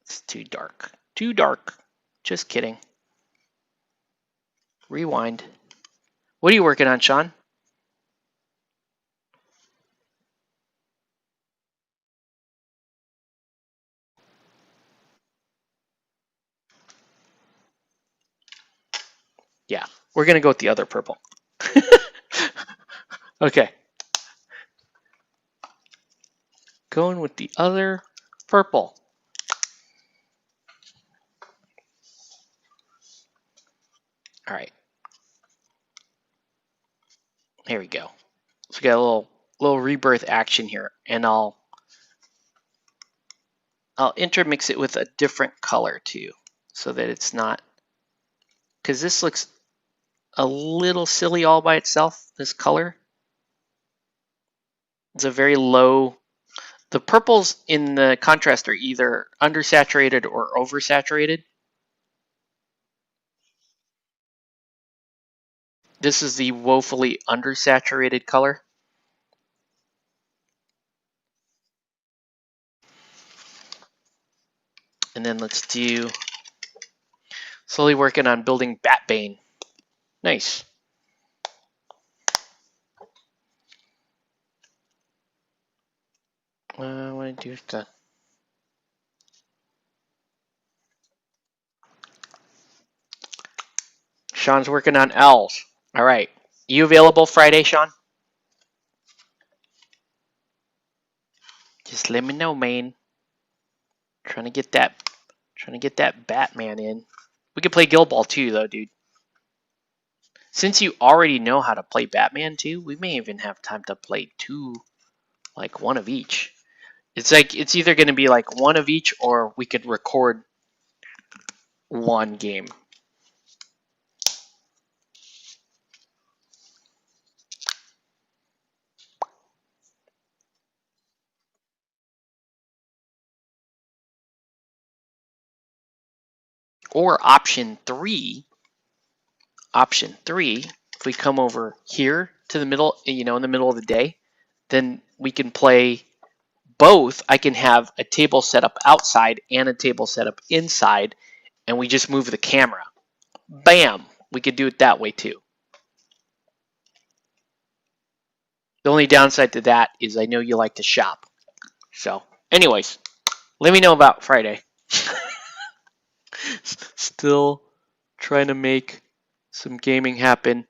It's too dark. Too dark. Just kidding. Rewind. What are you working on, Sean? Yeah, we're gonna go with the other purple. Okay. Going with the other purple. All right. Here we go. So we got a little rebirth action here, and I'll intermix it with a different color too, so that it's not, because this looks a little silly all by itself, this color. It's a very low, the purples in the contrast are either undersaturated or oversaturated. This is the woefully undersaturated color. And then let's do, slowly working on building Batbane. Nice. I want to do the, Sean's working on owls. All right. You available Friday, Sean? Just let me know, man. Trying to get that Batman in. We could play Guild Ball too, though, dude. Since you already know how to play Batman too, we may even have time to play two, like one of each. It's like, it's either going to be like one of each, or we could record one game. Or option three, if we come over here to the middle, in the middle of the day, then we can play both. I can have a table set up outside and a table set up inside, and we just move the camera. Bam! We could do it that way too. The only downside to that is I know you like to shop. So, anyways, let me know about Friday. Still trying to make some gaming happen.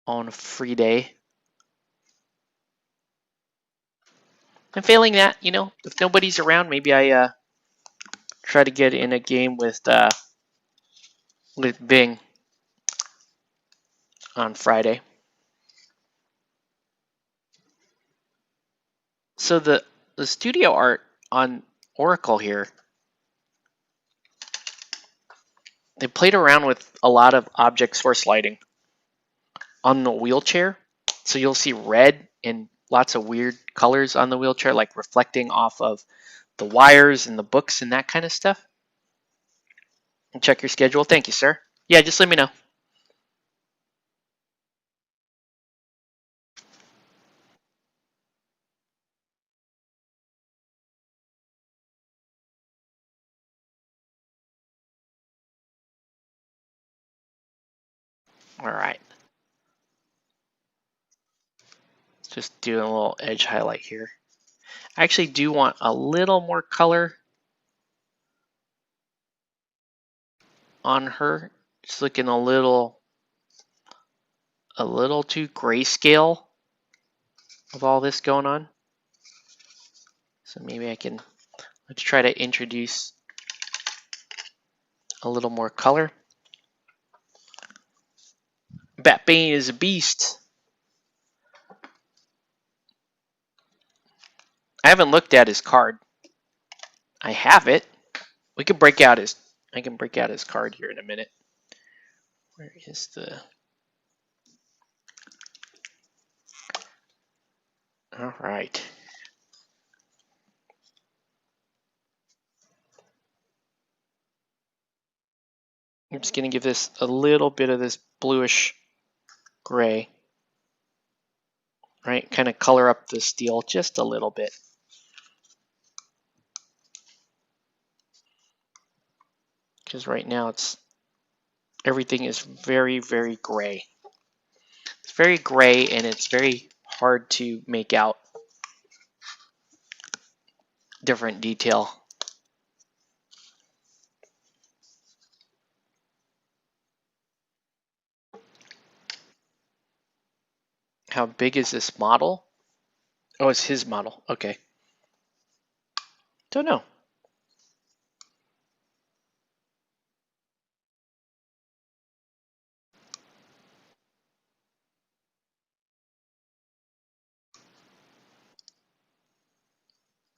On a free day. And failing that, if nobody's around, maybe I try to get in a game with Bing on Friday. So the studio art on Oracle here, they played around with a lot of object source lighting on the wheelchair. So you'll see red and lots of weird colors on the wheelchair, like reflecting off of the wires and the books and that kind of stuff. And check your schedule. Thank you, sir. Yeah, just let me know. All right. Just doing a little edge highlight here. I actually do want a little more color on her. Just looking a little too grayscale of all this going on. So maybe let's try to introduce a little more color. Batbane is a beast. I haven't looked at his card. I have it. I can break out his card here in a minute. Where is the... All right. I'm just going to give this a little bit of this bluish gray. Right? Kind of color up the steel just a little bit. Because right now everything is very, very gray. It's very gray and it's very hard to make out different detail. How big is this model? Oh, it's his model. Okay. Don't know.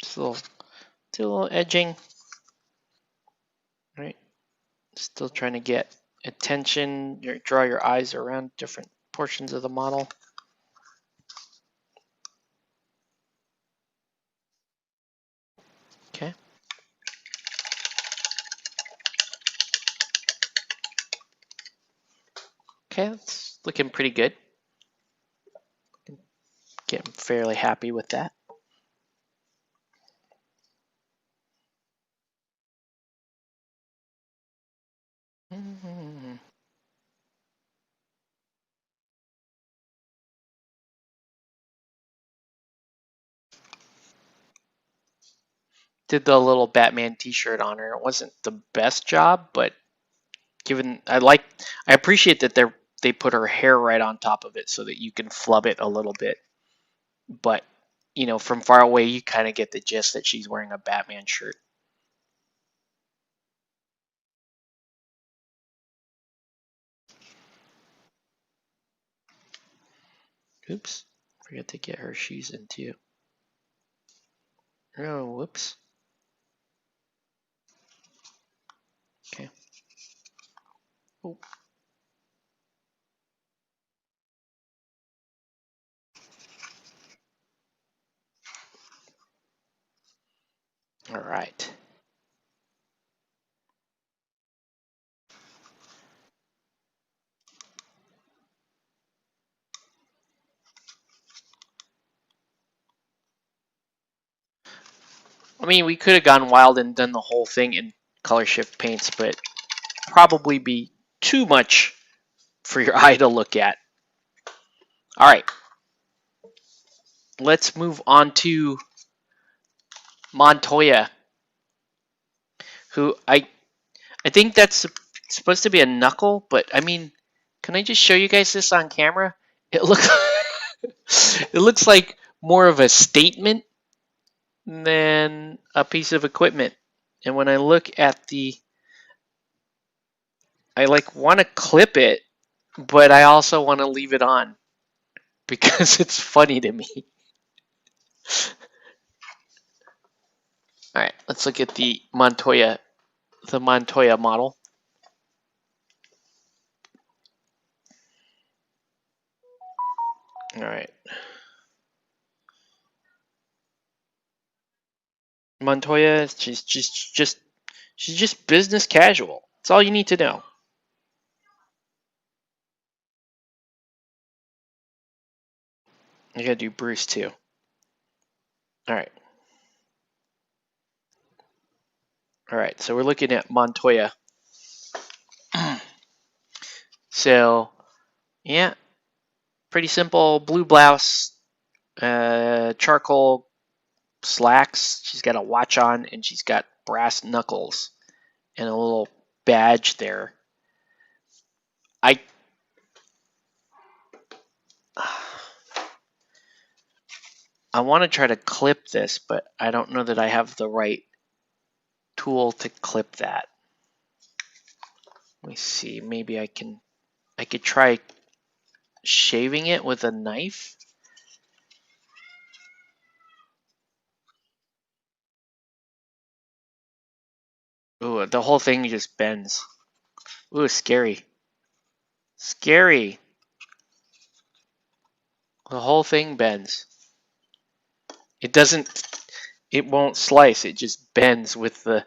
Just do a little edging. Right. Still trying to get attention. Draw your eyes around different portions of the model. Okay. Okay, that's looking pretty good. Getting fairly happy with that. Did the little Batman t-shirt on her. It wasn't the best job, but I appreciate that they put her hair right on top of it so that you can flub it a little bit. But, from far away you kind of get the gist that she's wearing a Batman shirt. Oops. Forgot to get her shoes in too. Oh, whoops. Okay. Oh. All right. I mean, we could have gone wild and done the whole thing in color shift paints, but probably be too much for your eye to look at. All right. Let's move on to Montoya, who I think that's supposed to be a knuckle, but I mean, can I just show you guys this on camera? It looks it looks like more of a statement than a piece of equipment. And when I look at I like want to clip it, but I also want to leave it on because it's funny to me. All right, let's look at the Montoya model. All right. Montoya, she's just business casual. That's all you need to know. You gotta do Bruce too. All right. All right. So we're looking at Montoya. So, yeah, pretty simple. Blue blouse, charcoal slacks. She's got a watch on, and she's got brass knuckles and a little badge there. I want to try to clip this, but I don't know that I have the right tool to clip that. Let me see. Maybe I could try shaving it with a knife. Ooh, the whole thing just bends. Ooh, scary. Scary. The whole thing bends. It won't slice. It just bends with the...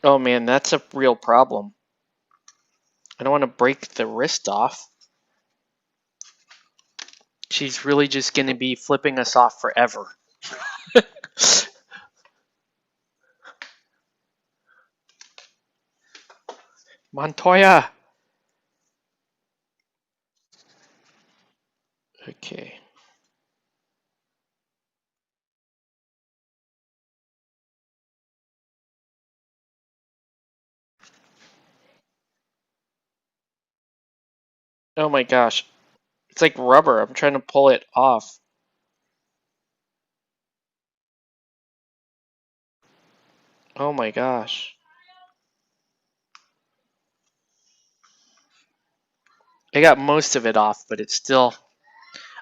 Oh man, that's a real problem. I don't want to break the wrist off. She's really just going to be flipping us off forever. Montoya! Okay. Oh my gosh. It's like rubber. I'm trying to pull it off. Oh my gosh. I got most of it off, but it's still...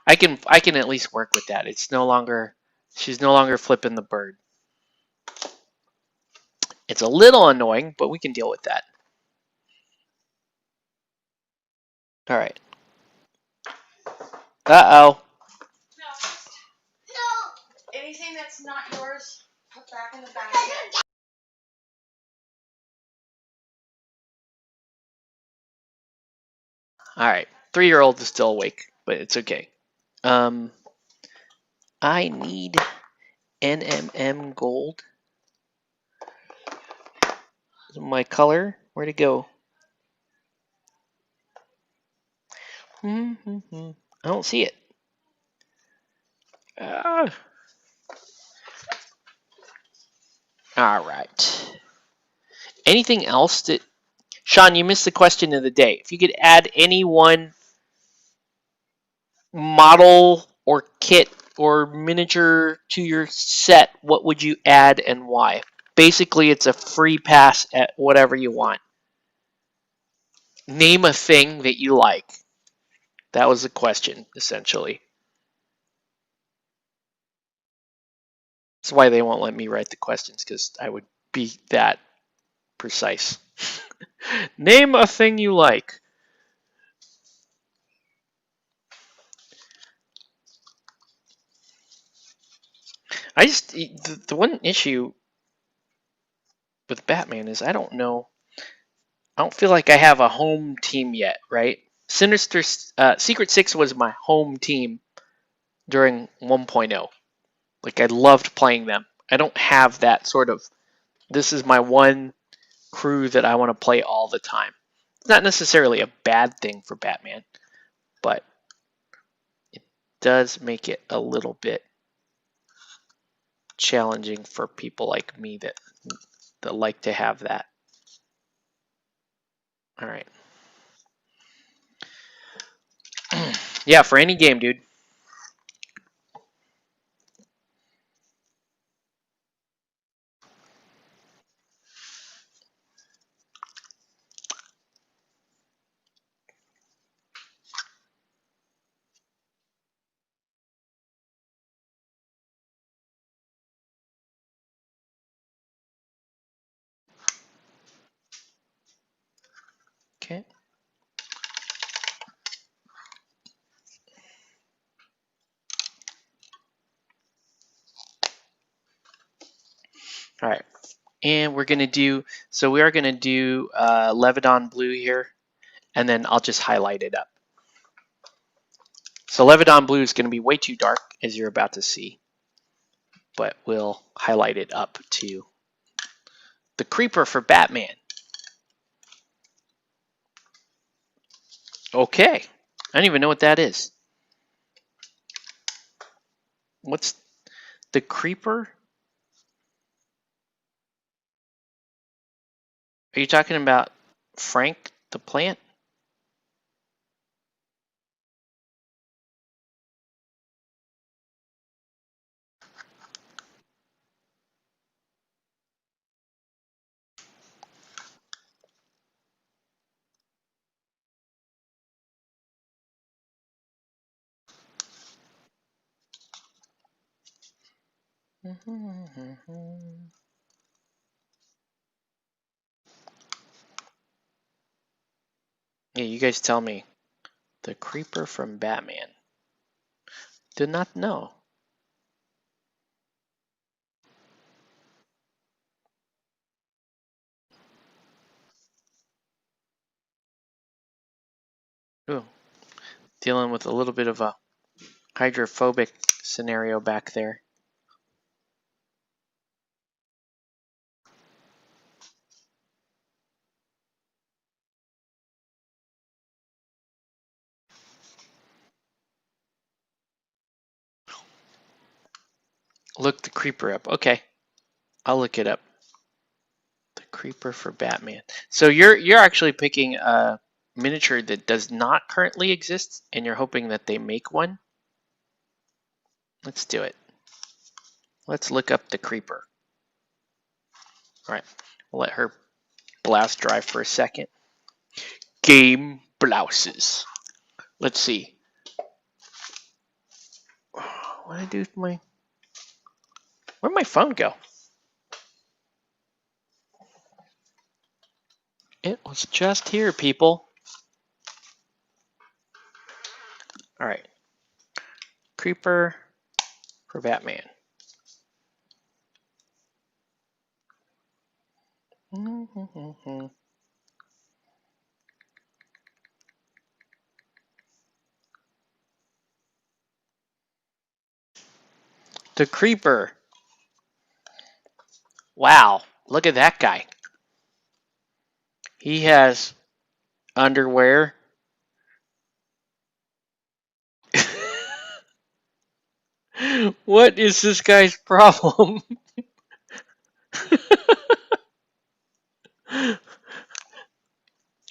I can at least work with that. It's no longer... She's no longer flipping the bird. It's a little annoying, but we can deal with that. Alright. Uh-oh. No! Anything that's not yours, put back in the basket. Alright. 3-year-old is still awake, but it's okay. I need NMM gold. My color, where'd it go? I don't see it. All right. Anything else that... Sean, you missed the question of the day. If you could add any one model or kit or miniature to your set, what would you add and why? Basically, it's a free pass at whatever you want. Name a thing that you like. That was the question, essentially. That's why they won't let me write the questions, because I would be that precise. Name a thing you like. I just the one issue with Batman is I don't know. I don't feel like I have a home team yet, right? Sinister Secret Six was my home team during 1.0. Like I loved playing them. I don't have that sort of. This is my one crew that I want to play all the time. It's not necessarily a bad thing for Batman, but it does make it a little bit challenging for people like me that like to have that. All right. Yeah, for any game, dude. Okay. All right. And we're going to do, so we are going to do Levedon Blue here, and then I'll just highlight it up. So Levedon Blue is going to be way too dark, as you're about to see, but we'll highlight it up to the Creeper for Batman. Okay. I don't even know what that is. What's the Creeper? Are you talking about Frank the plant? Yeah, you guys tell me. The Creeper from Batman. Did not know. Ooh, dealing with a little bit of a hydrophobic scenario back there. Look the Creeper up. Okay, I'll look it up. The Creeper for Batman. So you're actually picking a miniature that does not currently exist, and you're hoping that they make one. Let's do it. Let's look up the Creeper. All right, we'll let her blast dry for a second. Game blouses. Let's see. What did I do with my? Where'd my phone go? It was just here, people. All right. Creeper for Batman. The Creeper. Wow, look at that guy. He has underwear. What is this guy's problem?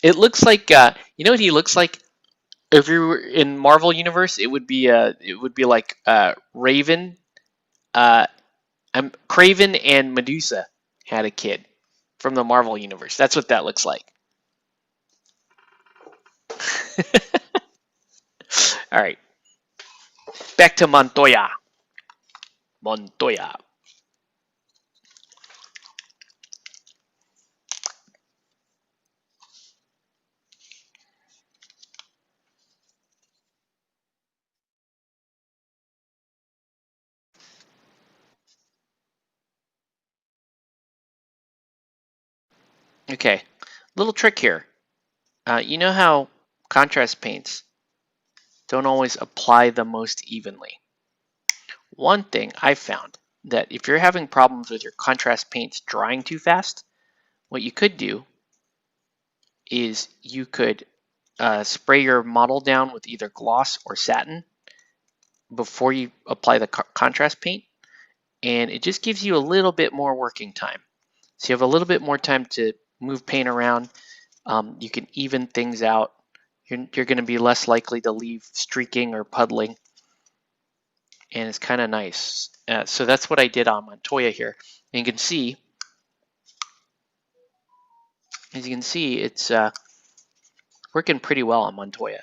It looks like you know what he looks like? If you were in Marvel Universe, it would be like Raven, Craven and Medusa had a kid from the Marvel Universe. That's what that looks like. All right, back to Montoya. Montoya. Okay, little trick here. You know how contrast paints don't always apply the most evenly. One thing I found that if you're having problems with your contrast paints drying too fast, what you could do is you could spray your model down with either gloss or satin before you apply the contrast paint, and it just gives you a little bit more working time. So you have a little bit more time to move paint around. You can even things out. You're going to be less likely to leave streaking or puddling, and it's kind of nice. So that's what I did on Montoya here. And you can see, as you can see, it's working pretty well on Montoya.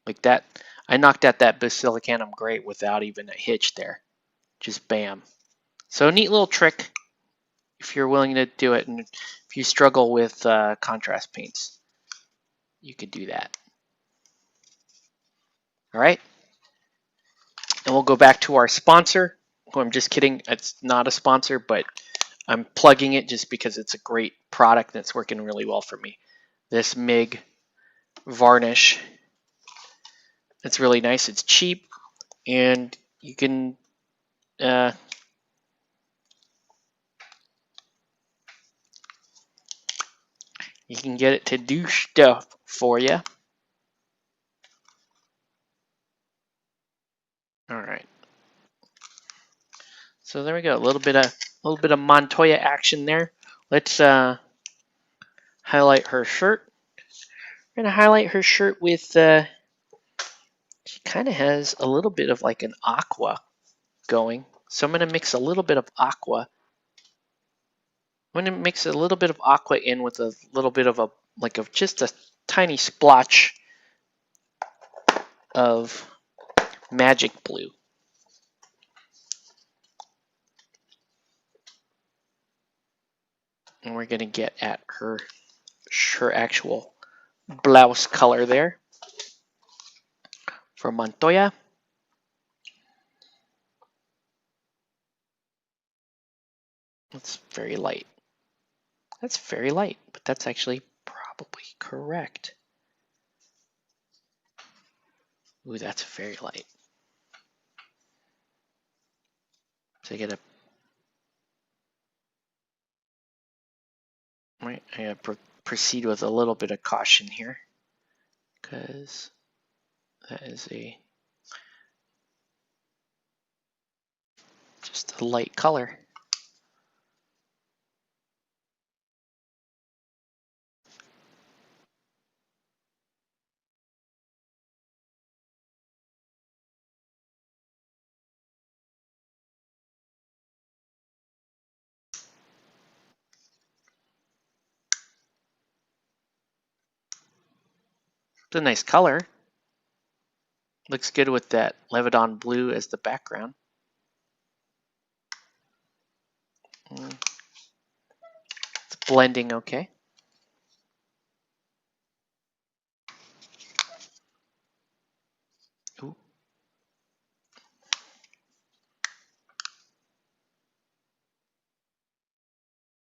Like that, I knocked out that Basilicanum Gray without even a hitch there. Just bam. So a neat little trick if you're willing to do it, and if you struggle with contrast paints, you could do that. All right. And we'll go back to our sponsor. Oh, I'm just kidding. It's not a sponsor, but I'm plugging it just because it's a great product and it's working really well for me. This MIG varnish. It's really nice. It's cheap, and you can get it to do stuff for you. All right. So there we go. A little bit of Montoya action there. Let's highlight her shirt. We're gonna highlight her shirt with. She kind of has a little bit of like an aqua going. So I'm gonna mix a little bit of aqua. I'm gonna mix a little bit of aqua in with a little bit of just a tiny splotch of magic blue. And we're gonna get at her actual blouse color there for Montoya. That's very light. That's very light, but that's actually probably correct. Ooh, that's very light. So I gotta proceed with a little bit of caution here, because that is just a light color. It's a nice color. Looks good with that Levedon blue as the background. It's blending okay. Ooh.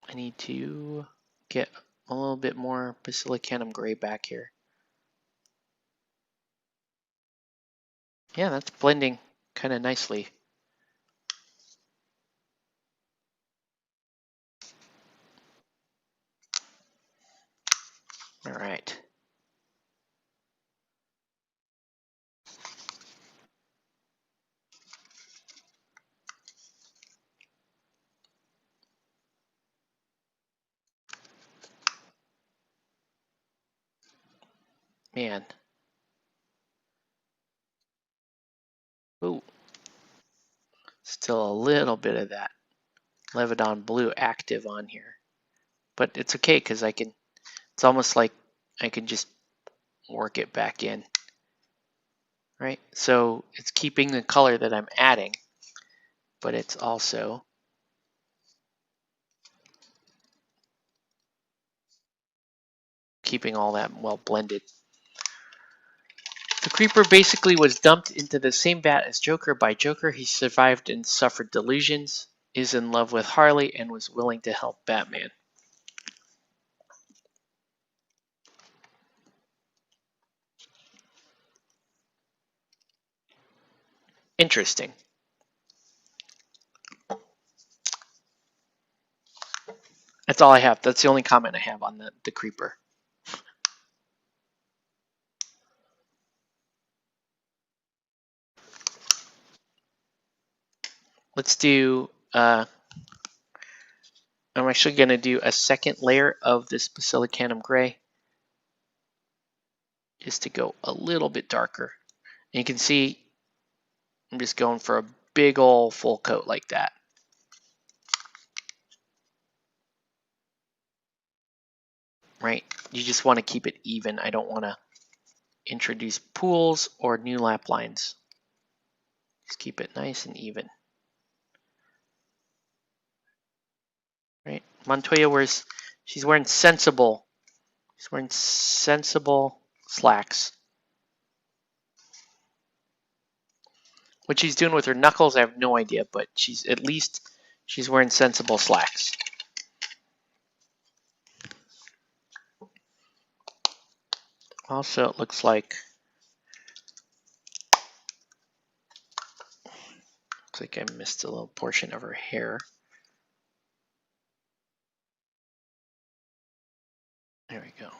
I need to get a little bit more Basilicanum Gray back here. Yeah, that's blending kind of nicely. All right. Man. Ooh. Still a little bit of that Levedon blue active on here. But it's okay because it's almost like I can just work it back in. Right? So it's keeping the color that I'm adding, but it's also keeping all that well blended. The Creeper basically was dumped into the same vat as Joker by Joker. He survived and suffered delusions, is in love with Harley, and was willing to help Batman. Interesting. That's all I have. That's the only comment I have on the creeper. Let's do, I'm actually going to do a second layer of this Basilicanum Gray, just to go a little bit darker. And you can see I'm just going for a big old full coat like that. Right? You just want to keep it even. I don't want to introduce pools or new lap lines. Just keep it nice and even. Right? Montoya she's wearing sensible. She's wearing sensible slacks. What she's doing with her knuckles, I have no idea, but at least she's wearing sensible slacks. Also, it looks like I missed a little portion of her hair. There we go.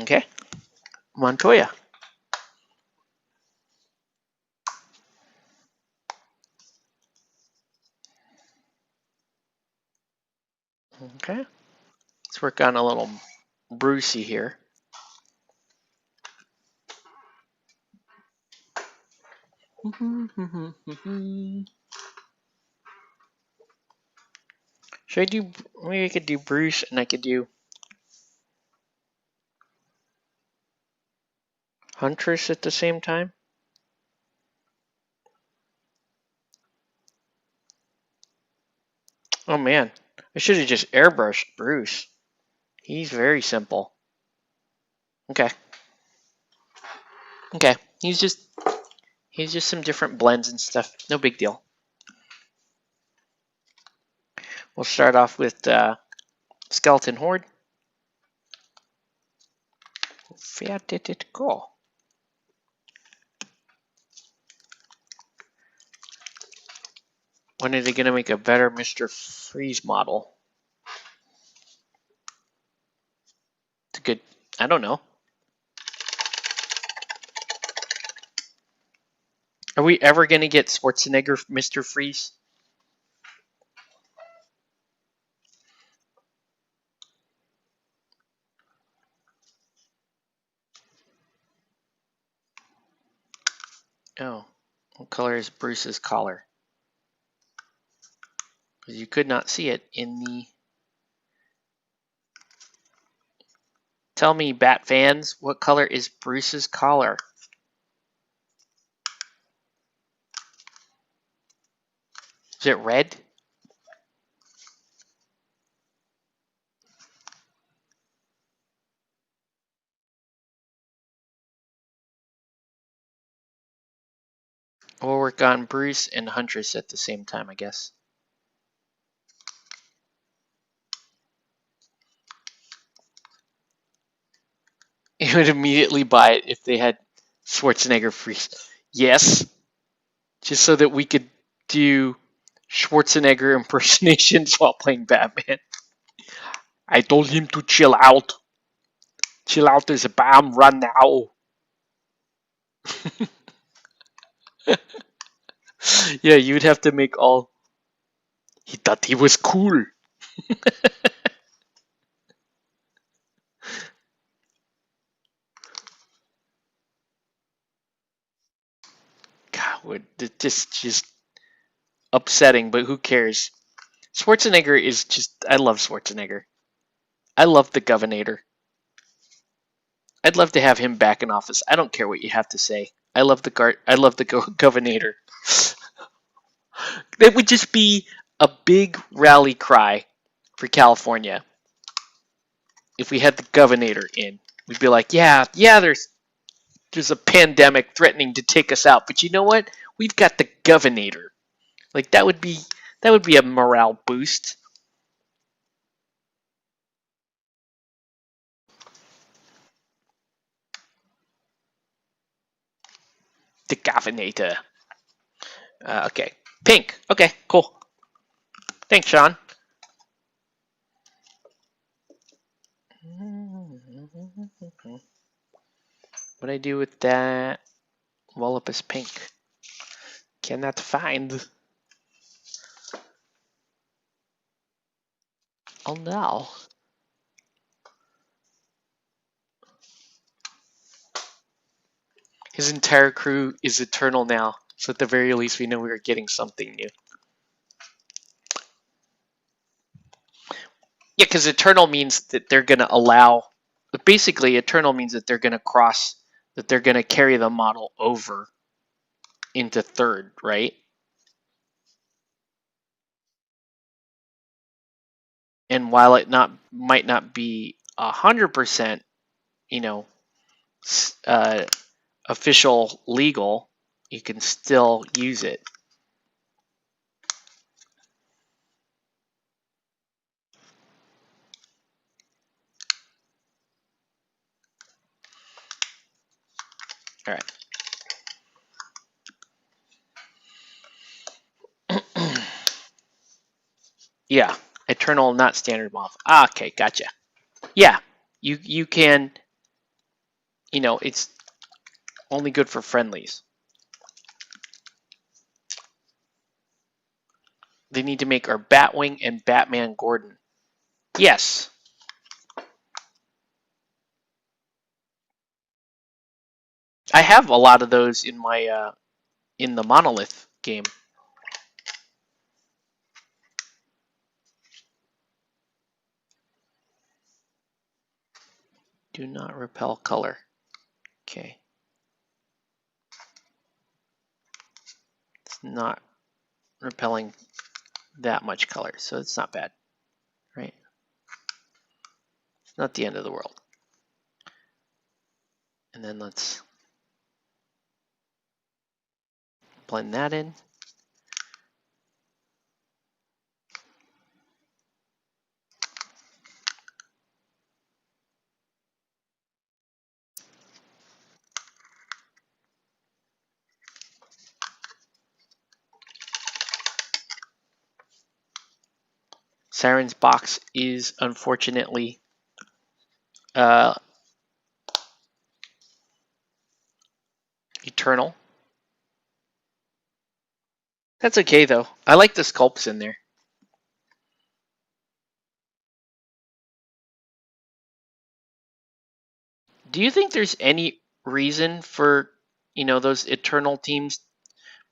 Okay, Montoya. Okay, let's work on a little Brucey here. Should I do, maybe I could do Bruce and I could do Huntress at the same time? Oh man, I should have just airbrushed Bruce. He's very simple. Okay. Okay, he's just some different blends and stuff. No big deal. We'll start off with Skeleton Horde. Where did it go? When are they going to make a better Mr. Freeze model? It's a good, I don't know. Are we ever going to get Schwarzenegger Mr. Freeze? Oh, what color is Bruce's collar? Because you could not see it in the... Tell me, Bat fans, what color is Bruce's collar? Is it red? We'll work on Bruce and Huntress at the same time, I guess. You would immediately buy it if they had Schwarzenegger Freeze. Yes. Just so that we could do Schwarzenegger impersonations while playing Batman. I told him to chill out. Chill out, there's a bomb, run now. Yeah, you would have to make all... He thought he was cool. God, just upsetting, but who cares? Schwarzenegger is just... I love Schwarzenegger. I love the Governor. I'd love to have him back in office. I don't care what you have to say. I love the Governor. It would just be a big rally cry for California if we had the Governor in. We'd be like, yeah, there's a pandemic threatening to take us out, but you know what? We've got the Governor. Like that would be a morale boost. Decaffeinator. Okay. Pink. Okay, cool. Thanks, Sean. What do I do with that? Wallopus pink. Cannot find. Oh no. His entire crew is eternal now, so at the very least we know we are getting something new. Yeah, because eternal means that they're going to allow. Basically, eternal means that they're going to cross, that they're going to carry the model over into third, right? And while it might not be 100%, you know, official legal, you can still use it. All right. Yeah, eternal, not standard moth. Ah, okay, gotcha. Yeah, you can, you know, it's only good for friendlies. They need to make our Batwing and Batman Gordon. Yes. I have a lot of those in my in the Monolith game. Do not repel color. Okay. It's not repelling that much color, so it's not bad, right? It's not the end of the world. And then let's blend that in. Siren's box is unfortunately eternal. That's okay though. I like the sculpts in there. Do you think there's any reason for, you know, those eternal teams,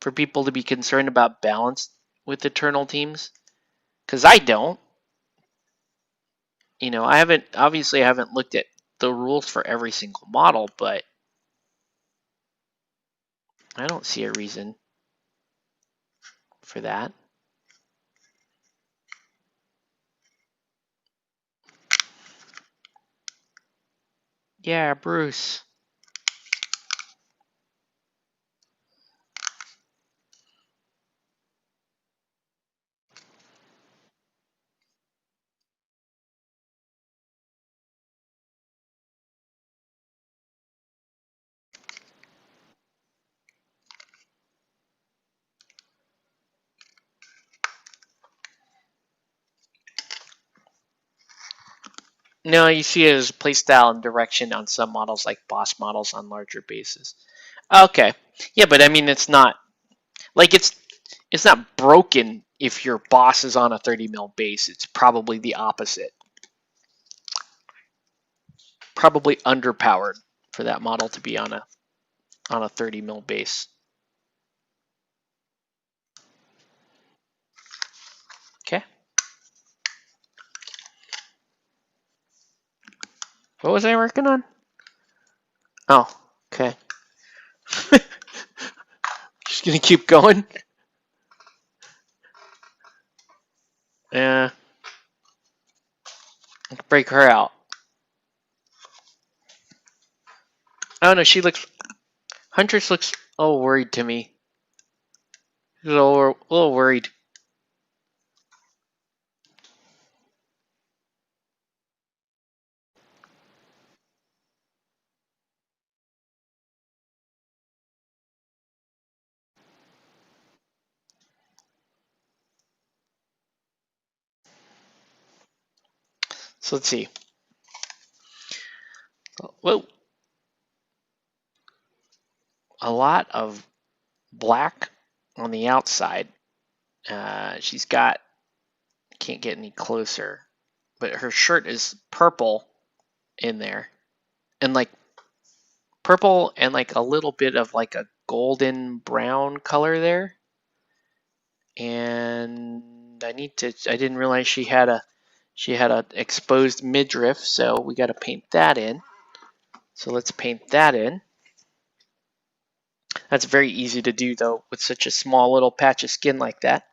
for people to be concerned about balance with eternal teams? Because I don't. You know, I haven't looked at the rules for every single model, but I don't see a reason for that. Yeah, Bruce. No, you see it as playstyle and direction on some models, like boss models on larger bases. Okay. Yeah, but I mean, it's not like it's not broken if your boss is on a 30 mil base. It's probably the opposite. Probably underpowered for that model to be on a 30 mil base. Okay. What was I working on? Oh, okay. Just gonna keep going. Yeah. Break her out. Oh no, she looks. Huntress looks a little worried to me. She's a little worried. So let's see. Whoa. A lot of black on the outside. She's got, can't get any closer, but her shirt is purple in there. And like purple and like a little bit of like a golden brown color there. And I didn't realize she had a exposed midriff, so we got to paint that in. So let's paint that in. That's very easy to do though with such a small little patch of skin like that.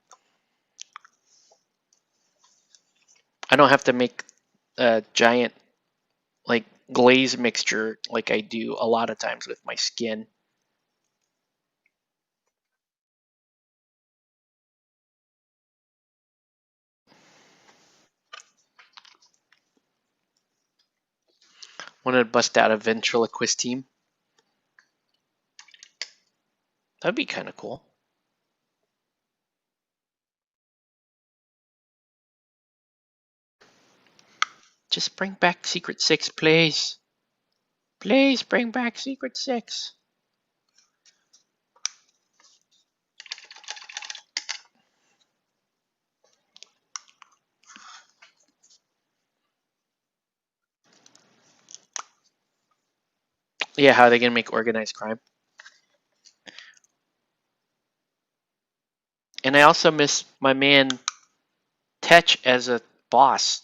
I don't have to make a giant like glaze mixture like I do a lot of times with my skin. Want to bust out a ventriloquist team? That'd be kind of cool. Just bring back Secret 6, please. Please bring back Secret 6. Yeah, how are they going to make organized crime? And I also miss my man Tetch as a boss.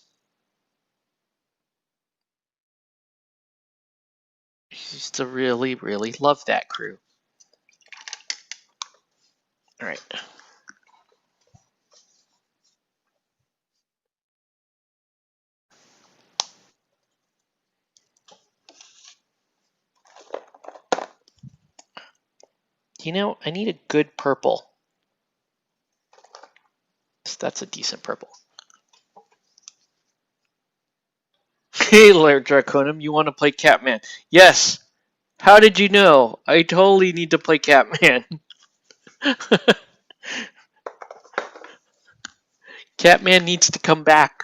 I used to really, really love that crew. All right. You know, I need a good purple. So that's a decent purple. Hey, Lord Draconum, you want to play Catman? Yes. How did you know? I totally need to play Catman. Catman needs to come back.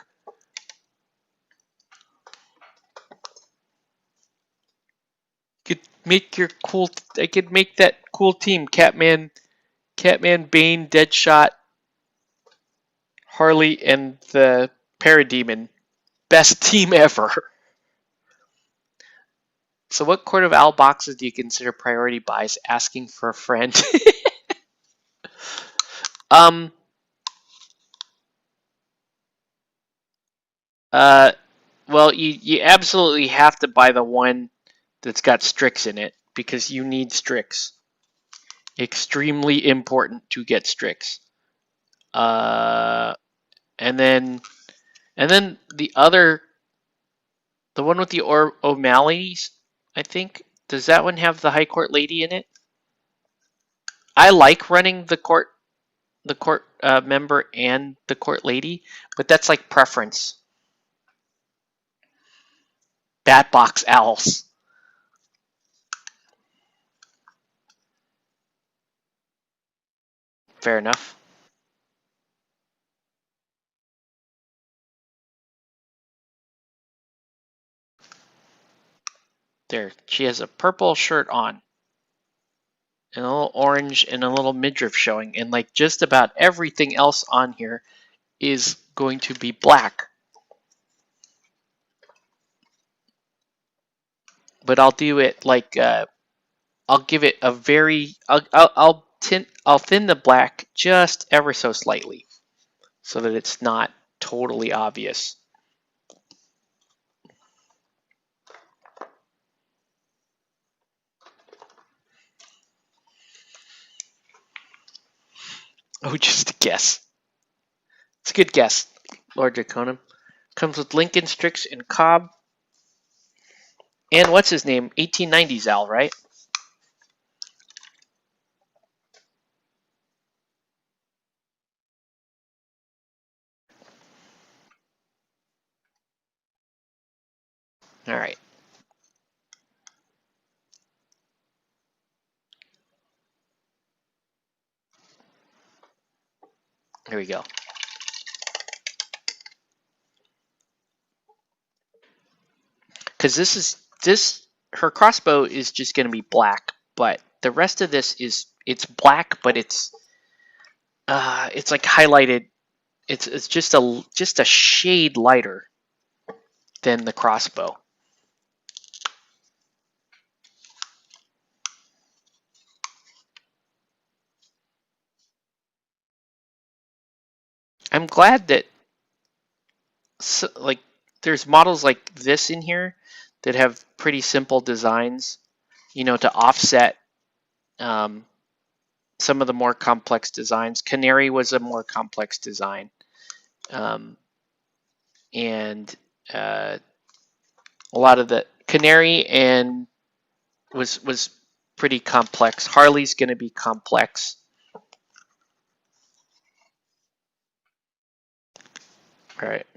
Could make your cool. I could make that cool team: Catman, Bane, Deadshot, Harley, and the Parademon. Best team ever. So, what Court of Owl boxes do you consider priority buys? Asking for a friend. um. Well, you absolutely have to buy the one that's got Strix in it because you need Strix. Extremely important to get Strix. And then the other, the one with the O'Malley's, I think. Does that one have the High Court Lady in it? I like running the court member and the court lady, but that's like preference. Batbox Owls. Fair enough. There, she has a purple shirt on, and a little orange, and a little midriff showing, and like just about everything else on here is going to be black. But I'll do it like I'll give it a very I'll thin the black just ever so slightly, so that it's not totally obvious. Oh, just a guess. It's a good guess, Lord Draconum. Comes with Lincoln, Strix, and Cobb. And what's his name? 1890s Al, right? All right. Here we go. because her crossbow is just going to be black, but the rest of this it's black, but it's like highlighted. It's just a shade lighter than the crossbow. I'm glad that like there's models like this in here that have pretty simple designs, you know, to offset some of the more complex designs. Canary was a more complex design, and a lot of the Canary and was pretty complex. Harley's going to be complex. All right.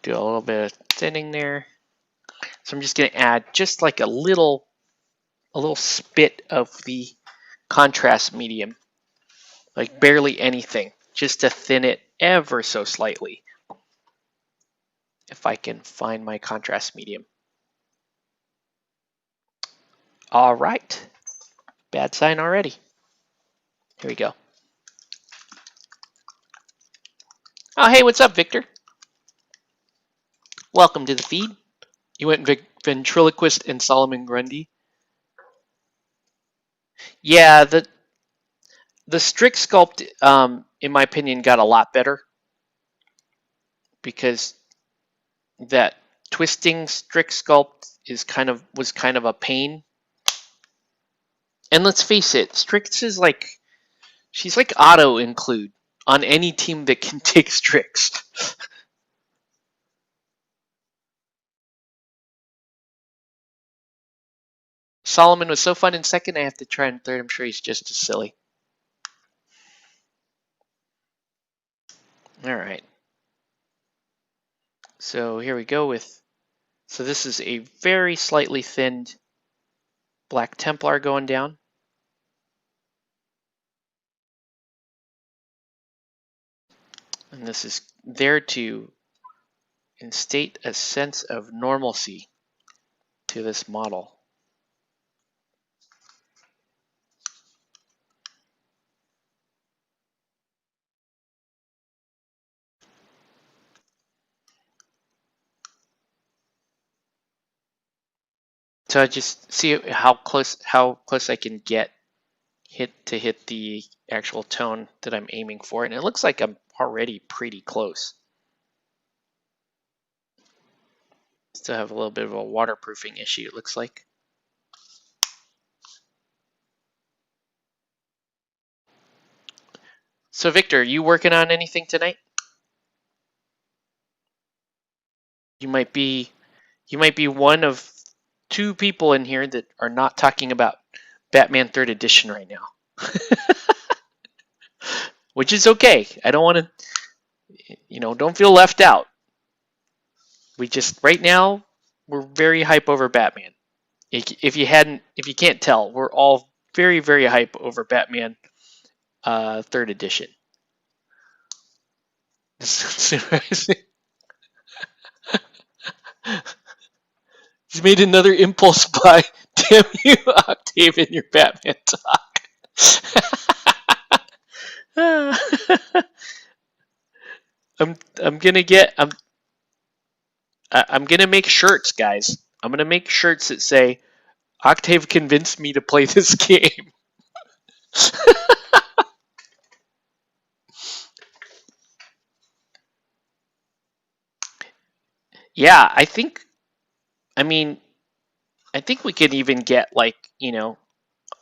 Do a little bit of thinning there. So I'm just going to add just like a little spit of the contrast medium, like barely anything, just to thin it ever so slightly. If I can find my contrast medium. All right. Bad sign already. Here we go. Oh, hey, what's up, Victor? Welcome to the feed. You went ventriloquist and Solomon Grundy. Yeah, the strict sculpt, in my opinion, got a lot better because that twisting strict sculpt was kind of a pain. And let's face it, Strix is like, she's like auto include on any team that can take Strix. Solomon was so fun in second, I have to try in third. I'm sure he's just as silly. All right. So here we go with, so this is a very slightly thinned Black Templar going down. And this is there to instate a sense of normalcy to this model. So I just see how close I can get hit the actual tone that I'm aiming for, and it looks like I'm already pretty close. Still have a little bit of a waterproofing issue, it looks like. So Victor, you working on anything tonight? You might be one of 2 people in here that are not talking about Batman 3rd edition right now. Which is okay. I don't want to, don't feel left out. We just, right now, we're very hype over Batman. If you can't tell, we're all very, very hype over Batman 3rd edition. He's made another impulse buy. Damn you, Octave, in your Batman talk. I'm gonna make shirts, guys. I'm gonna make shirts that say Octave convinced me to play this game. Yeah, I think we could even get like,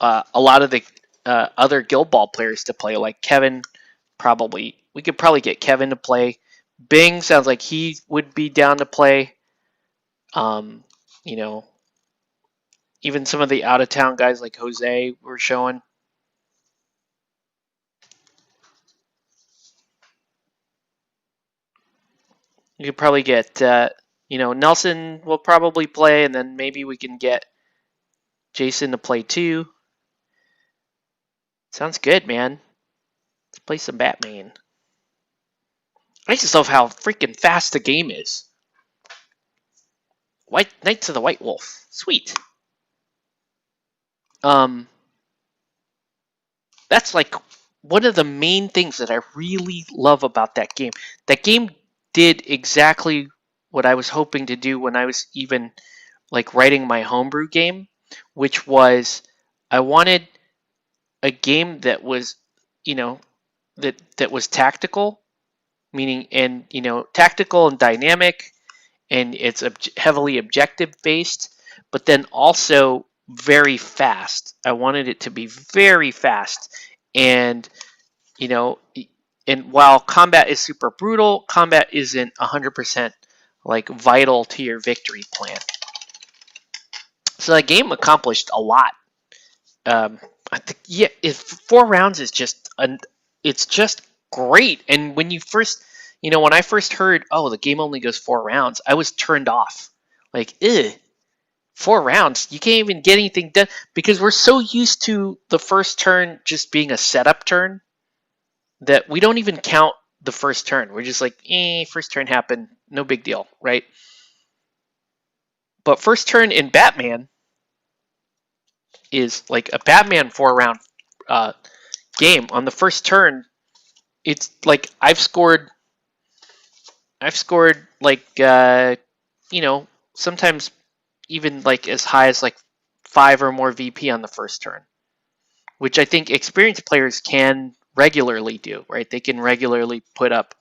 a lot of the other Guild Ball players to play, like Kevin. We could probably get Kevin to play. Bing sounds like he would be down to play. Even some of the out of town guys like Jose were showing. You could probably get, Nelson will probably play, and then maybe we can get Jason to play too. Sounds good, man. Let's play some Batman. I just love how freaking fast the game is. White Knights of the White Wolf. Sweet. That's like one of the main things that I really love about that game. That game did exactly what I was hoping to do when I was even like writing my homebrew game, which was I wanted a game that was, you know, that was tactical, meaning and tactical and dynamic, and it's heavily objective based, but then also very fast. I wanted it to be very fast, and you know, and while combat is super brutal, combat isn't 100% like vital to your victory plan. So that game accomplished a lot. I think, yeah, 4 rounds is it's just great. And when you first, when I first heard, oh, the game only goes 4 rounds, I was turned off. Like, 4 rounds, you can't even get anything done because we're so used to the first turn just being a setup turn that we don't even count the first turn. We're just like, first turn happened, no big deal, right? But first turn in Batman is like a Batman 4 round game. On the first turn, it's like I've scored like sometimes even like as high as like 5 or more VP on the first turn, which I think experienced players can regularly do, right? They can regularly put up.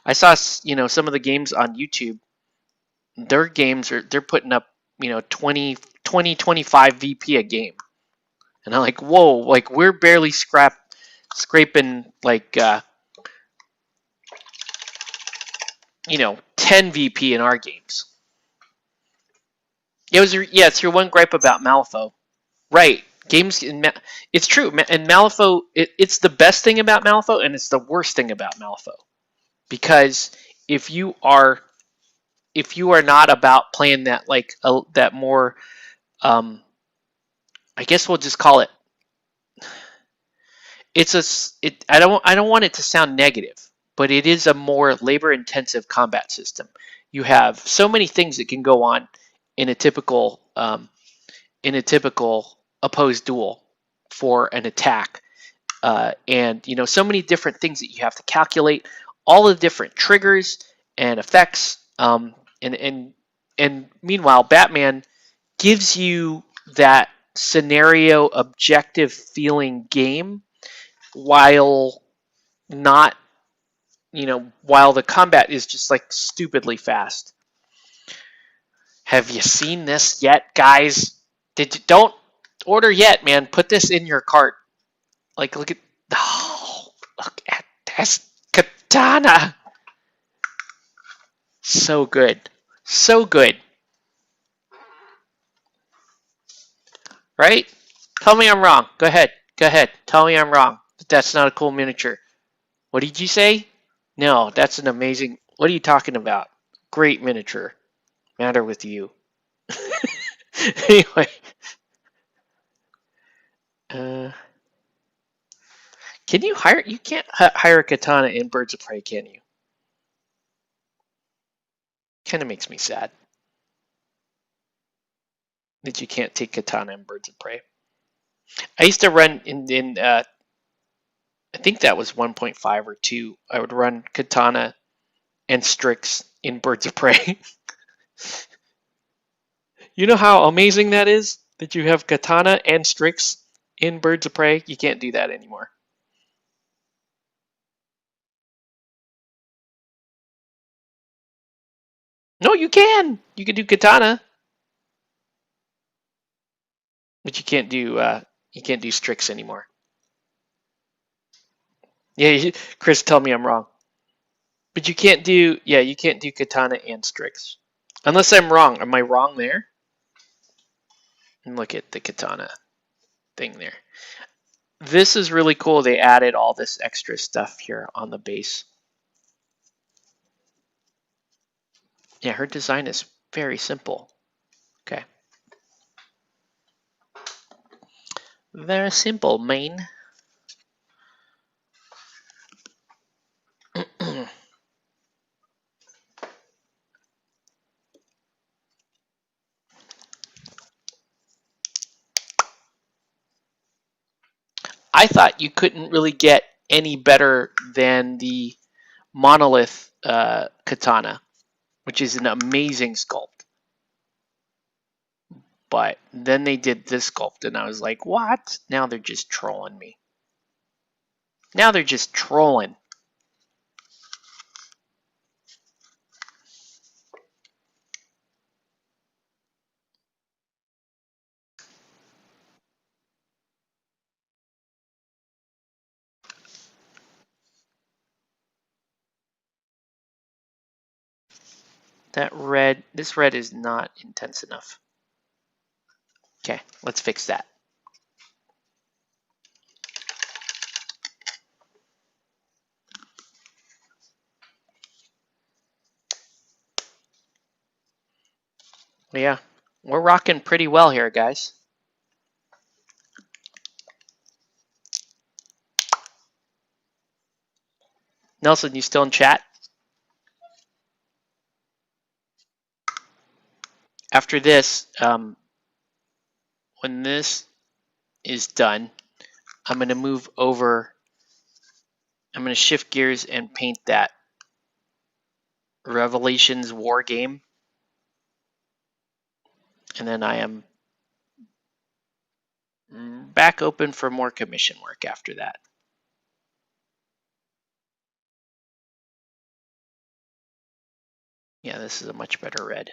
I saw some of the games on YouTube. Their games they're putting up 20 25 VP a game, and I'm like, whoa, like we're barely scraping like 10 VP in our games. It's your one gripe about Malifaux, right? Games it's true, and Malifaux it's the best thing about Malifaux, and it's the worst thing about Malifaux, because if you are not about playing that like that more, I guess we'll just call it. I don't want it to sound negative, but it is a more labor intensive combat system. You have so many things that can go on in a typical opposed duel for an attack, and so many different things that you have to calculate, all the different triggers and effects, and meanwhile Batman gives you that scenario objective feeling game while not while the combat is just like stupidly fast. Have you seen this yet, guys? Don't order yet, man. Put this in your cart. Like, look at this katana. So good. So good. Right? Tell me I'm wrong. Go ahead. Tell me I'm wrong. That's not a cool miniature. What did you say? No, that's an amazing. What are you talking about? Great miniature. Matter with you. Anyway. Can you hire? You can't hire a katana in Birds of Prey, can you? Kind of makes me sad that you can't take katana in Birds of Prey. I used to run in I think that was 1.5 or 2. I would run katana and Strix in Birds of Prey. You know how amazing that is? That you have katana and Strix in Birds of Prey? You can't do that anymore. No, you can. You can do katana, but you can't do Strix anymore. Yeah, Chris, tell me I'm wrong. But you can't do katana and Strix. Unless I'm wrong. Am I wrong there? And look at the katana thing there. This is really cool. They added all this extra stuff here on the base. Yeah, her design is very simple. Okay. Very simple, main. I thought you couldn't really get any better than the Monolith katana, which is an amazing sculpt. But then they did this sculpt, and I was like, what? Now they're just trolling me. Now they're just trolling. That red, this red is not intense enough. Okay, let's fix that. Yeah, we're rocking pretty well here, guys. Nelson, you still in chat? After this, when this is done, I'm going to move over. I'm going to shift gears and paint that Revelations War game. And then I am back open for more commission work after that. Yeah, this is a much better red.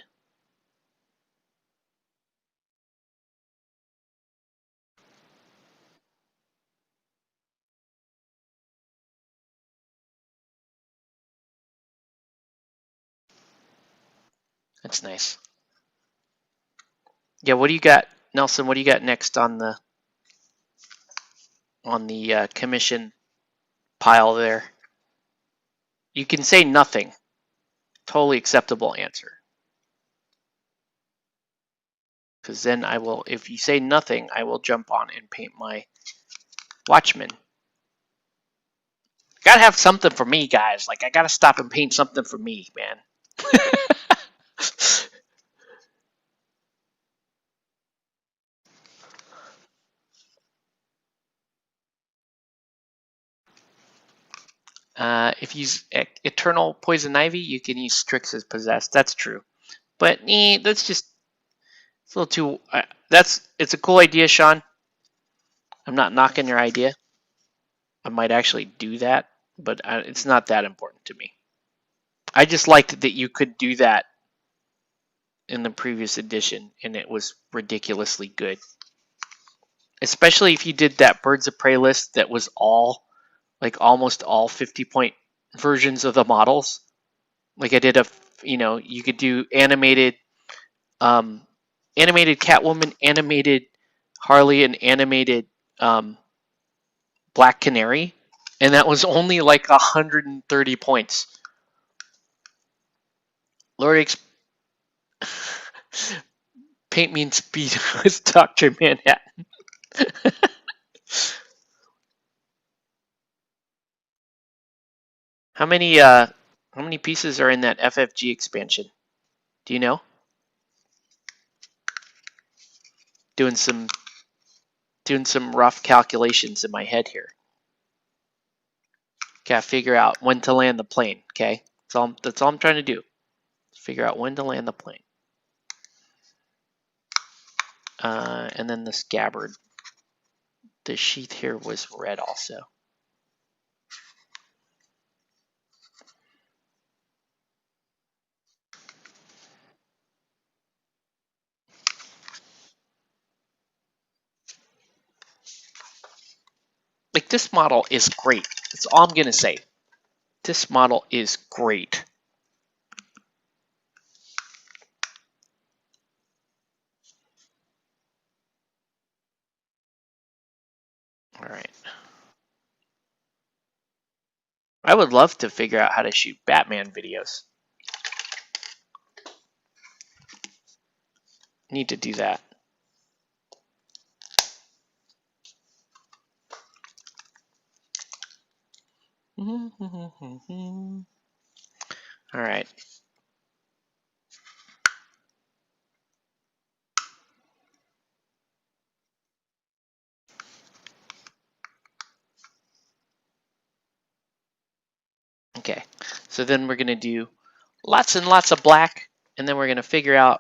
That's nice. Yeah, what do you got, Nelson? What do you got next on the commission pile there? You can say nothing. Totally acceptable answer. Because then I will, if you say nothing, I will jump on and paint my Watchmen. Gotta have something for me, guys. Like, I gotta stop and paint something for me, man. If you use Eternal Poison Ivy, you can use Strix as Possessed. That's true. But that's just, it's a little too, it's a cool idea, Sean. I'm not knocking your idea. I might actually do that, but it's not that important to me. I just liked that you could do that in the previous edition, and it was ridiculously good. Especially if you did that Birds of Prey list that was all, like almost all 50-point versions of the models. Like I did you could do animated Catwoman, animated Harley, and animated Black Canary, and that was only like 130 points. Lord X Paint Me in Speed with Dr. Manhattan. How many pieces are in that FFG expansion? Do you know? Doing some rough calculations in my head here. Gotta figure out when to land the plane, okay? That's all I'm trying to do. Figure out when to land the plane. And then the scabbard. The sheath here was red also. Like, this model is great. That's all I'm gonna say. This model is great. All right. I would love to figure out how to shoot Batman videos. Need to do that. All right. Okay, so then we're going to do lots and lots of black, and then we're going to figure out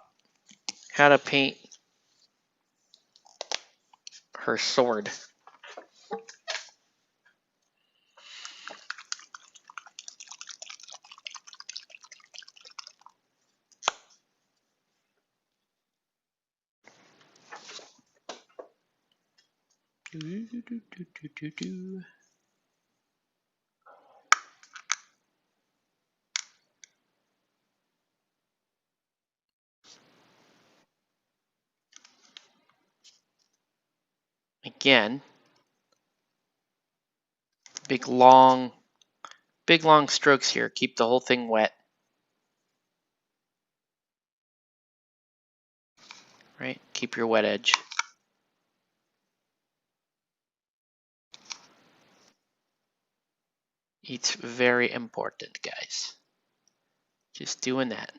how to paint her sword. Again, big long strokes here. Keep the whole thing wet. Right? Keep your wet edge. It's very important, guys. Just doing that.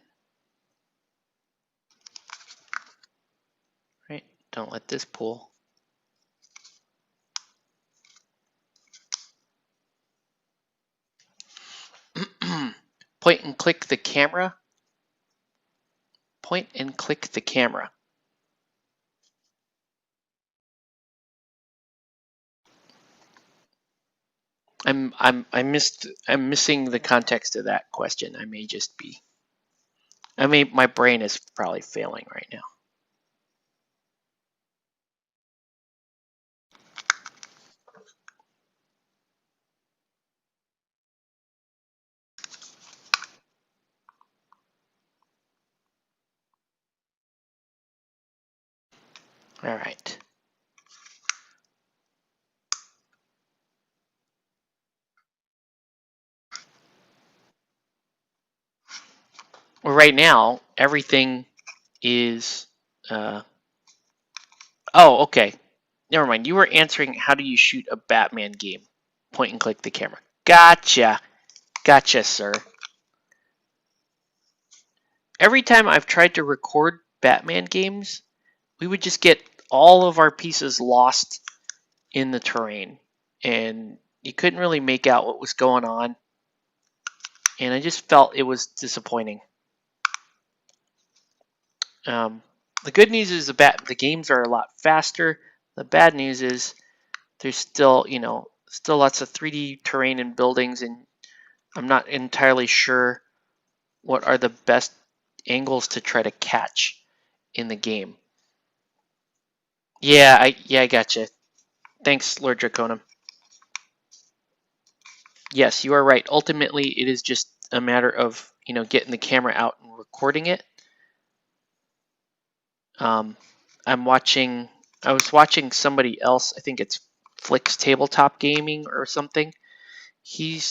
Right? Don't let this pool. Point and click the camera. Point and click the camera. I'm missing the context of that question. My brain is probably failing right now. All right. Well, right now everything is. Oh, okay. Never mind. You were answering how do you shoot a Batman game? Point and click the camera. Gotcha. Gotcha, sir. Every time I've tried to record Batman games, we would just get all of our pieces lost in the terrain, and you couldn't really make out what was going on, and I just felt it was disappointing. The good news is the games are a lot faster. The bad news is there's still lots of 3D terrain and buildings, and I'm not entirely sure what are the best angles to try to catch in the game. Yeah, I gotcha. Thanks, Lord Draconum. Yes, you are right. Ultimately, it is just a matter of getting the camera out and recording it. I was watching somebody else. I think it's Flicks Tabletop Gaming or something. He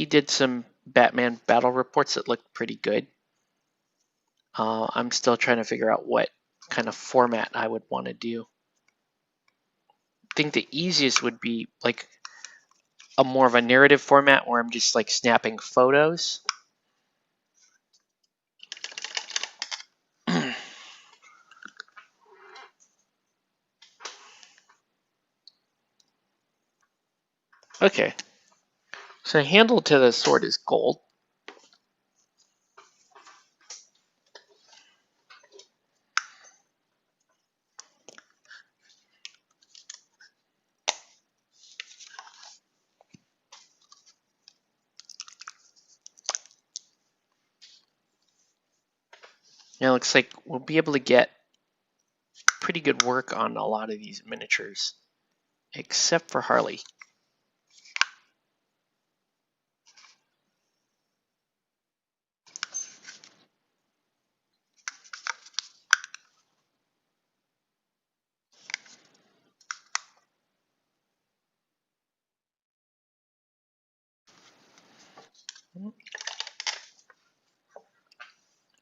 did some Batman battle reports that looked pretty good. I'm still trying to figure out what kind of format I would want to do. I think the easiest would be like a more of a narrative format where I'm just like snapping photos. Okay. So handle to the sword is gold. Now it looks like we'll be able to get pretty good work on a lot of these miniatures, except for Harley.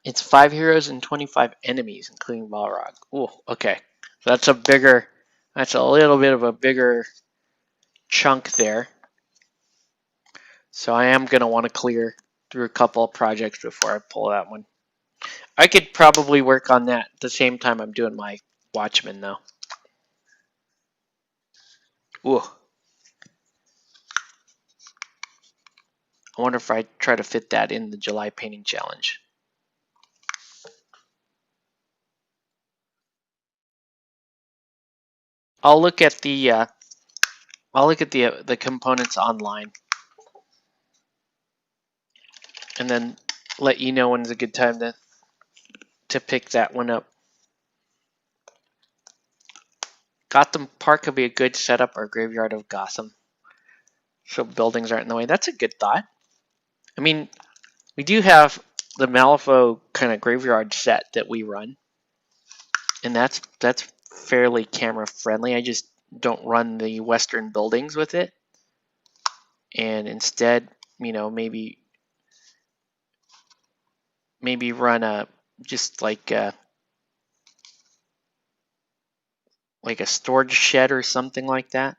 It's 5 heroes and 25 enemies, including Balrog. Ooh, okay. So that's a little bit of a bigger chunk there. So I am going to want to clear through a couple of projects before I pull that one. I could probably work on that at the same time I'm doing my Watchmen, though. Ooh. I wonder if I try to fit that in the July painting challenge. I'll look at the components online, and then let you know when's a good time to pick that one up. Gotham Park could be a good setup, or Graveyard of Gotham, so buildings aren't in the way. That's a good thought. I mean, we do have the Malifaux kind of graveyard set that we run, and that's fairly camera friendly. I just don't run the Western buildings with it, and instead, you know, maybe run just like a storage shed or something like that.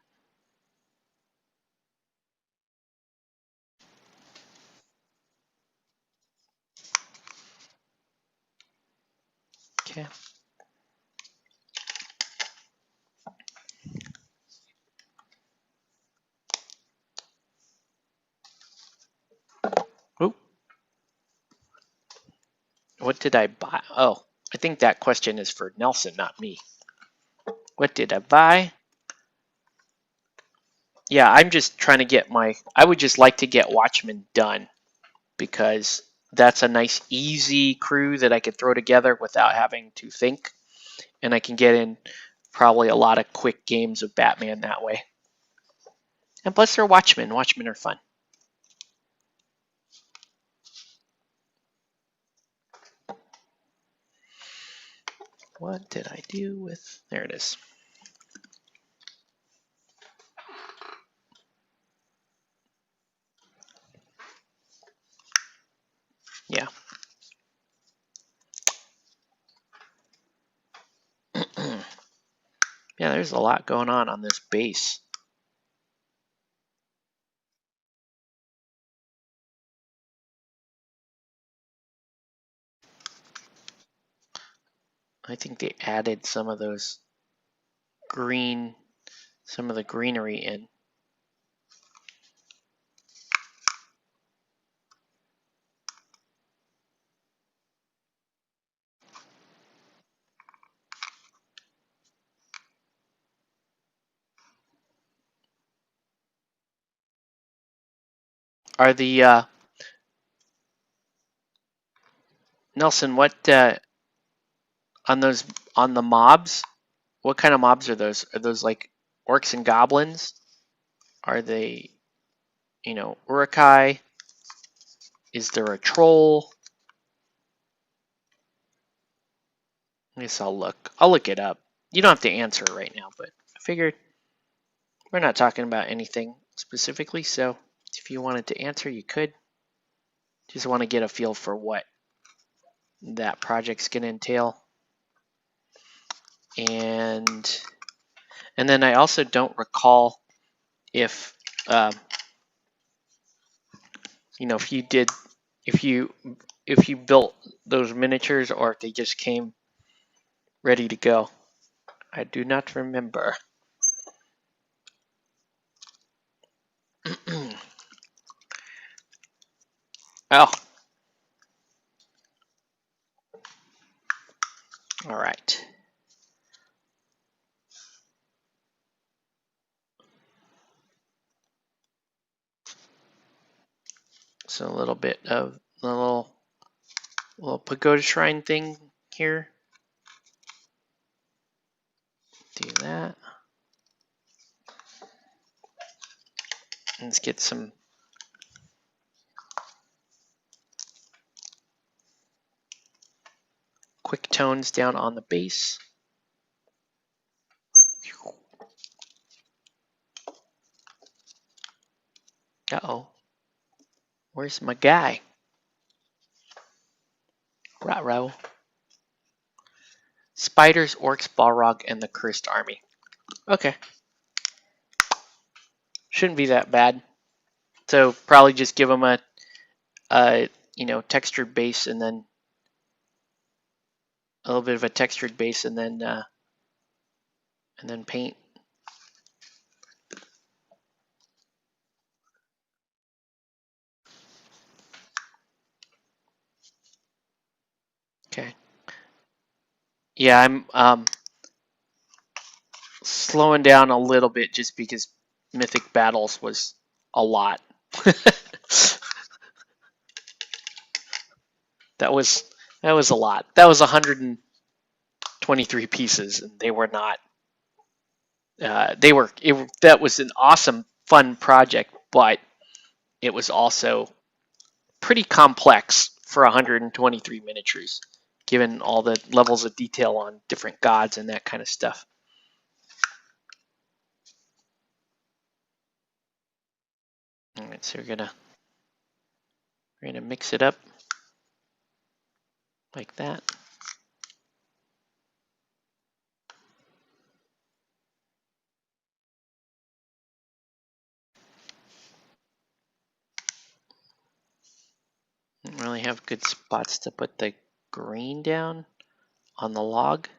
Okay. Oop. What did I buy? Oh, I think that question is for Nelson, not me. What did I buy? Yeah, I'm just trying to get I would just like to get Watchmen done, because that's a nice, easy crew that I could throw together without having to think. And I can get in probably a lot of quick games of Batman that way. And plus they're Watchmen. Watchmen are fun. What did I do with... There it is. Yeah. Yeah, there's a lot going on this base. I think they added some of those some of the greenery in. Are the Nelson, what on the mobs? What kind of mobs are those? Are those like orcs and goblins? Are they, you know, Urukai? Is there a troll? I guess I'll look. I'll look it up. You don't have to answer it right now, but I figured we're not talking about anything specifically, so if you wanted to answer, you could. Just want to get a feel for what that project's going to entail. And then I also don't recall if you know, if you built those miniatures or if they just came ready to go. I do not remember. Oh. All right. So a little bit of the little pagoda shrine thing here. Do that. Let's get some quick tones down on the base. Uh-oh. Where's my guy? Ruh-roh. Spiders, orcs, Balrog, and the cursed army. Okay. Shouldn't be that bad. So probably just give them a you know, textured base, and then a little bit of a textured base, and then paint. Okay. Yeah, I'm slowing down a little bit just because Mythic Battles was a lot. That was a lot. That was 123 pieces, and they were not. That was an awesome, fun project, but it was also pretty complex for 123 miniatures, given all the levels of detail on different gods and that kind of stuff. All right, so we're gonna mix it up like that. Don't really have good spots to put the green down on the log.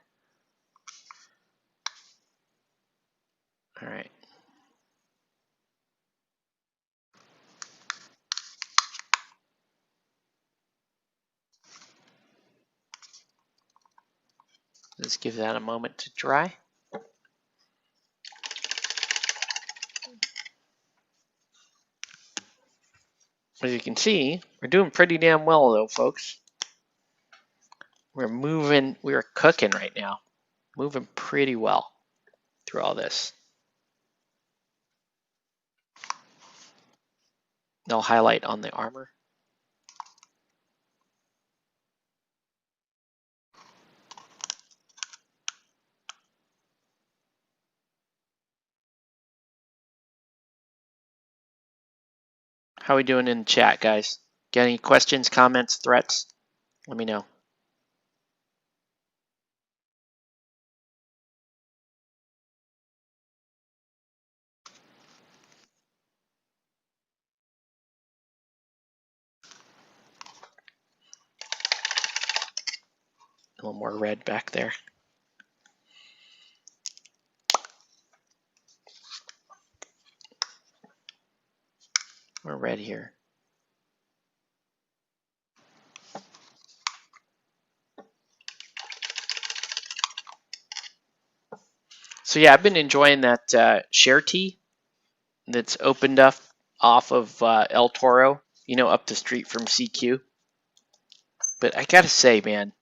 All right. Let's give that a moment to dry. As you can see, we're doing pretty damn well though, folks. We're moving, we're cooking right now. Moving pretty well through all this. No highlight on the armor. How are we doing in chat, guys? Got any questions, comments, threats? Let me know. A little more red back there. We're red here. So yeah, I've been enjoying that share tea that's opened up off of El Toro, you know, up the street from CQ. But I gotta say, man,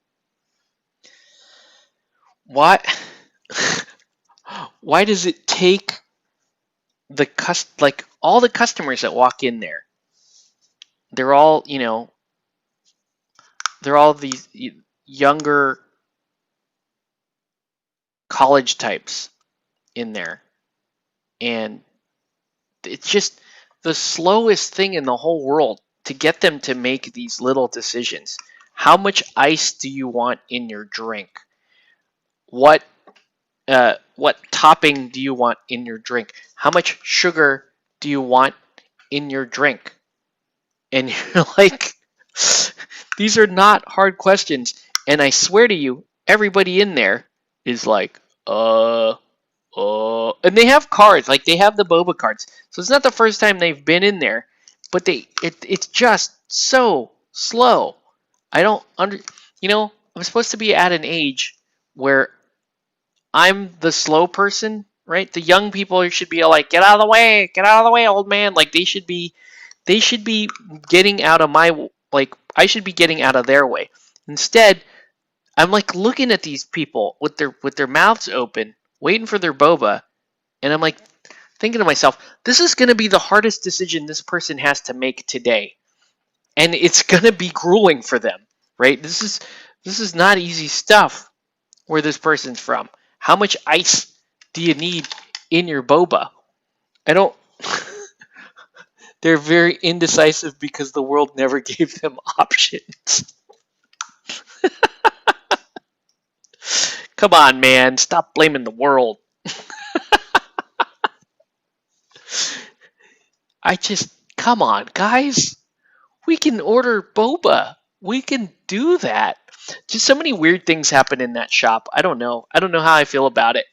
why does it take all the customers that walk in there? They're all, you know, they're all these younger college types in there, and it's just the slowest thing in the whole world to get them to make these little decisions. How much ice do you want in your drink? What topping do you want in your drink? How much sugar do you want in your drink? And you're like, these are not hard questions. And I swear to you, everybody in there is like, and they have cards, like they have the boba cards. So it's not the first time they've been in there, but it's just so slow. I don't you know, I'm supposed to be at an age where I'm the slow person, right? The young people should be like, get out of the way, old man. Like they should be getting out of my, like I should be getting out of their way. Instead, I'm like looking at these people with their mouths open, waiting for their boba, and I'm like thinking to myself, this is going to be the hardest decision this person has to make today. And it's going to be grueling for them, right? This is not easy stuff where this person's from. How much ice do you need in your boba? I don't They're very indecisive because the world never gave them options. Come on, man. Stop blaming the world. Come on, guys. We can order boba. We can do that. Just so many weird things happen in that shop. I don't know. I don't know how I feel about it.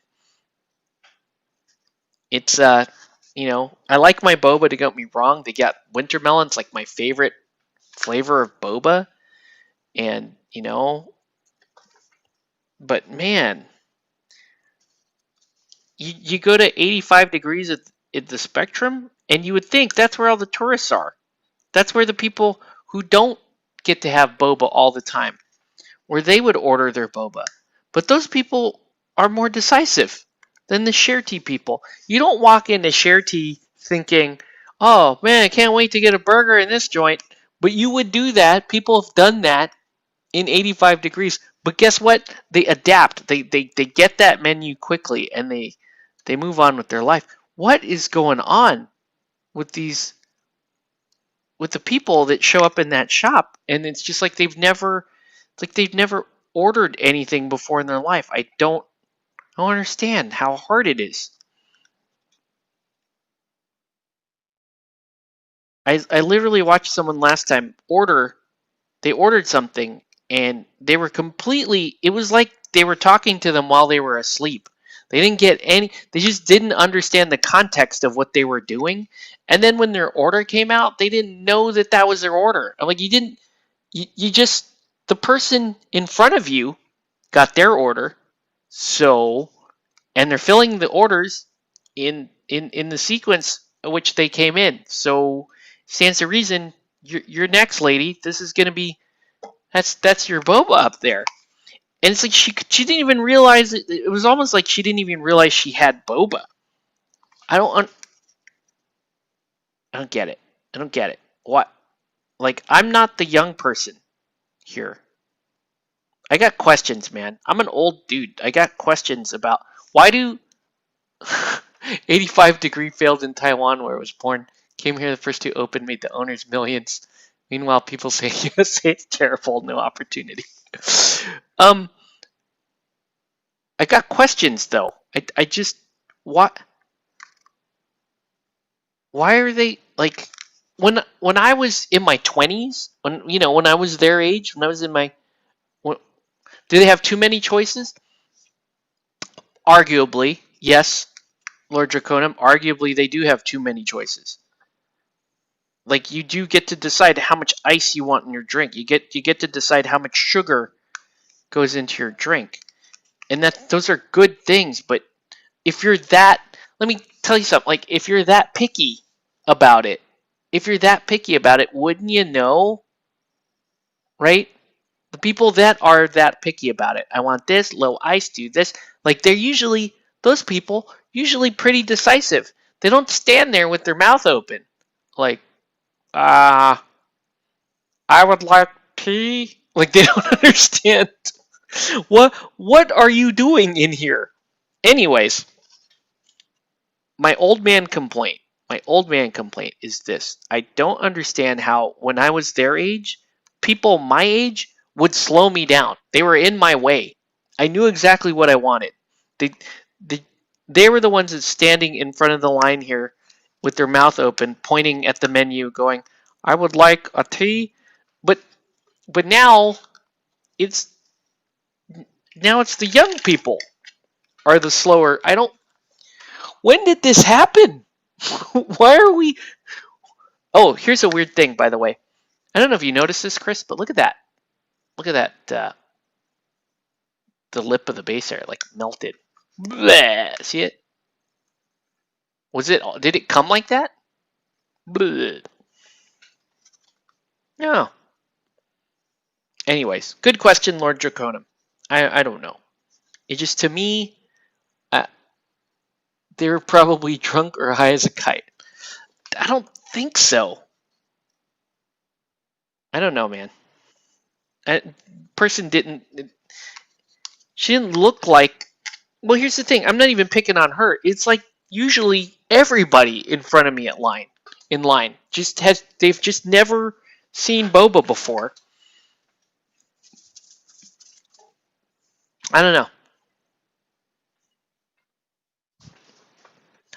It's, you know, I like my boba, to get me wrong. They got winter melons, like my favorite flavor of boba. And, you know, But man, you go to 85 degrees at the spectrum, and you would think that's where all the tourists are. That's where the people who don't get to have boba all the time, where they would order their boba. But those people are more decisive than the share tea people. You don't walk into share tea thinking, oh man, I can't wait to get a burger in this joint. But you would do that. People have done that in 85 degrees. But guess what? They adapt. They get that menu quickly and they move on with their life. What is going on with the people that show up in that shop? And it's just like they've never ordered anything before in their life. I don't understand how hard it is. I literally watched someone last time they ordered something and they were completely, it was like they were talking to them while they were asleep. They didn't get they just didn't understand the context of what they were doing. And then when their order came out, they didn't know that that was their order. I'm like, you just, the person in front of you got their order. So, and they're filling the orders in the sequence in which they came in. So, stands to reason you're next, lady. This is gonna be that's your boba up there. And it's like she didn't even realize it. It was almost like she didn't even realize she had boba. I don't get it. I don't get it. What? Like, I'm not the young person here. I got questions, man. I'm an old dude. I got questions about why do 85 degree failed in Taiwan where it was born. Came here the first to open, made the owners millions. Meanwhile, people say USA is terrible, no opportunity. I got questions though. I just what? Why are they like when I was in my 20s? When I was their age, when I was in my, do they have too many choices? Arguably, yes, Lord Draconum. Arguably, they do have too many choices. Like, you do get to decide how much ice you want in your drink. You get to decide how much sugar goes into your drink, and those are good things. But if you're that, let me tell you something. Like, if you're that picky about it, wouldn't you know? Right? The people that are that picky about it. I want this low ice. Do this. Like, those people usually pretty decisive. They don't stand there with their mouth open, like, I would like tea. Like, they don't understand. What are you doing in here? Anyways, my old man complaint. My old man complaint is this. I don't understand how when I was their age, people my age would slow me down. They were in my way. I knew exactly what I wanted. They they, they were the ones that standing in front of the line here with their mouth open, pointing at the menu, going, I would like a tea. But now it's the young people are the slower. I don't. When did this happen? Why are we? Oh, here's a weird thing, by the way. I don't know if you noticed this, Chris, but look at that. Look at that. The lip of the base there, like, melted. Bleh. See it? Did it come like that? Bleh. No. Anyways, good question, Lord Draconum. I don't know. It just, to me, they were probably drunk or high as a kite. I don't think so. I don't know, man. Person didn't. She didn't look like. Well, here's the thing. I'm not even picking on her. It's like usually everybody in front of me in line they've just never seen boba before. I don't know.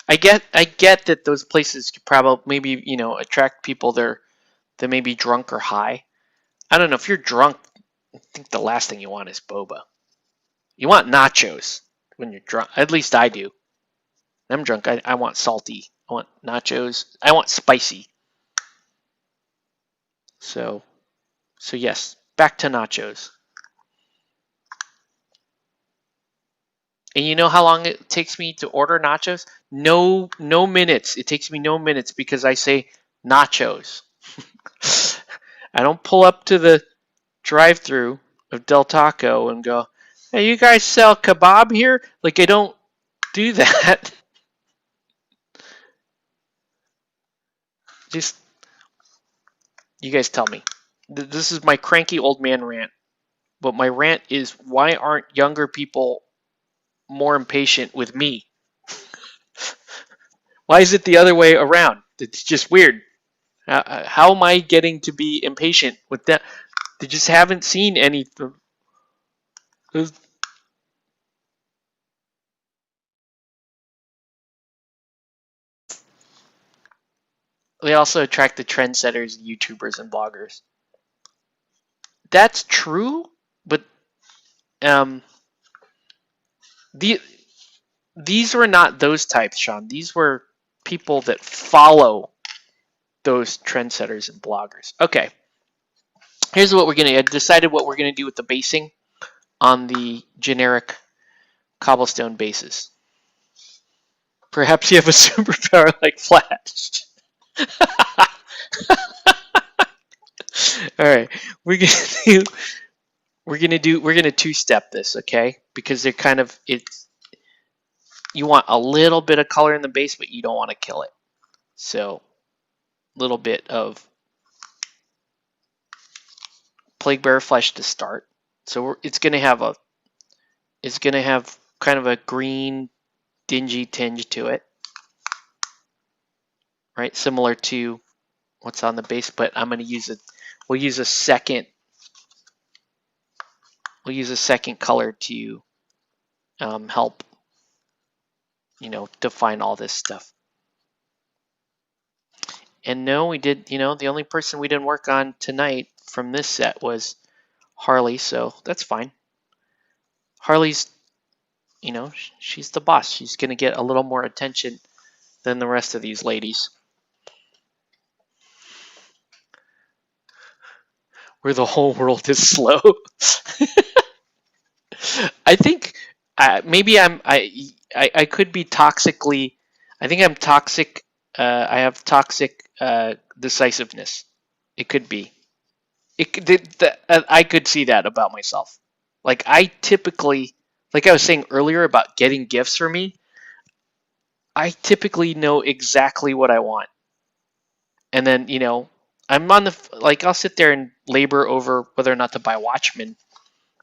I get that those places could probably maybe attract people that may be drunk or high. I don't know, if you're drunk, I think the last thing you want is boba. You want nachos when you're drunk. At least I do. When I'm drunk. I want salty. I want nachos. I want spicy. So yes, back to nachos. And you know how long it takes me to order nachos? No minutes. It takes me no minutes because I say nachos. I don't pull up to the drive-through of Del Taco and go, "Hey, you guys sell kebab here?" Like, I don't do that. Just, you guys tell me. This is my cranky old man rant. But my rant is, why aren't younger people more impatient with me? Why is it the other way around? It's just weird. How am I getting to be impatient with that? They just haven't seen anything. They also attract the trendsetters, YouTubers, and bloggers. That's true, but these were not those types, Sean. These were people that follow those trendsetters and bloggers. Okay, here's what we're gonna. I decided what we're gonna do with the basing on the generic cobblestone bases. Perhaps you have a superpower like Flash. All right, we're gonna two-step this, okay? Because they're kind of you want a little bit of color in the base, but you don't want to kill it. So, a little bit of Plague Bearer Flesh to start. So it's gonna have kind of a green, dingy tinge to it, right? Similar to what's on the base, but I'm gonna use it. We'll use a second color to help, define all this stuff. And no, we did, the only person we didn't work on tonight from this set was Harley, so that's fine. Harley's, she's the boss. She's going to get a little more attention than the rest of these ladies. Where the whole world is slow. I think maybe I could be toxically, I think I'm toxic. I have toxic decisiveness. It could be. I could see that about myself. Like, I typically, like I was saying earlier about getting gifts for me, I typically know exactly what I want. And then, I'm on I'll sit there and labor over whether or not to buy Watchmen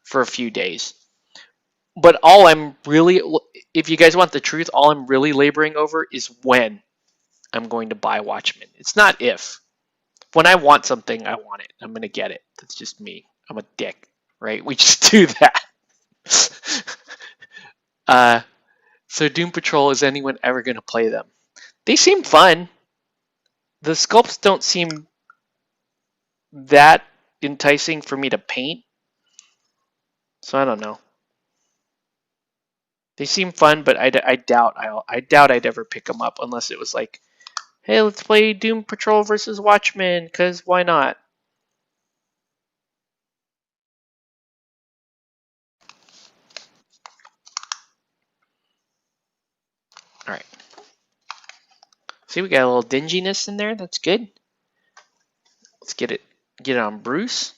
for a few days. But all I'm really, if you guys want the truth, all I'm really laboring over is when I'm going to buy Watchmen. It's not if. When I want something, I want it. I'm going to get it. That's just me. I'm a dick, right? We just do that. So Doom Patrol, is anyone ever going to play them? They seem fun. The sculpts don't seem that enticing for me to paint. So I don't know. They seem fun, but I doubt I'd ever pick them up unless it was like, hey, let's play Doom Patrol versus Watchmen, because why not? All right. See, we got a little dinginess in there. That's good. Let's get it on Bruce.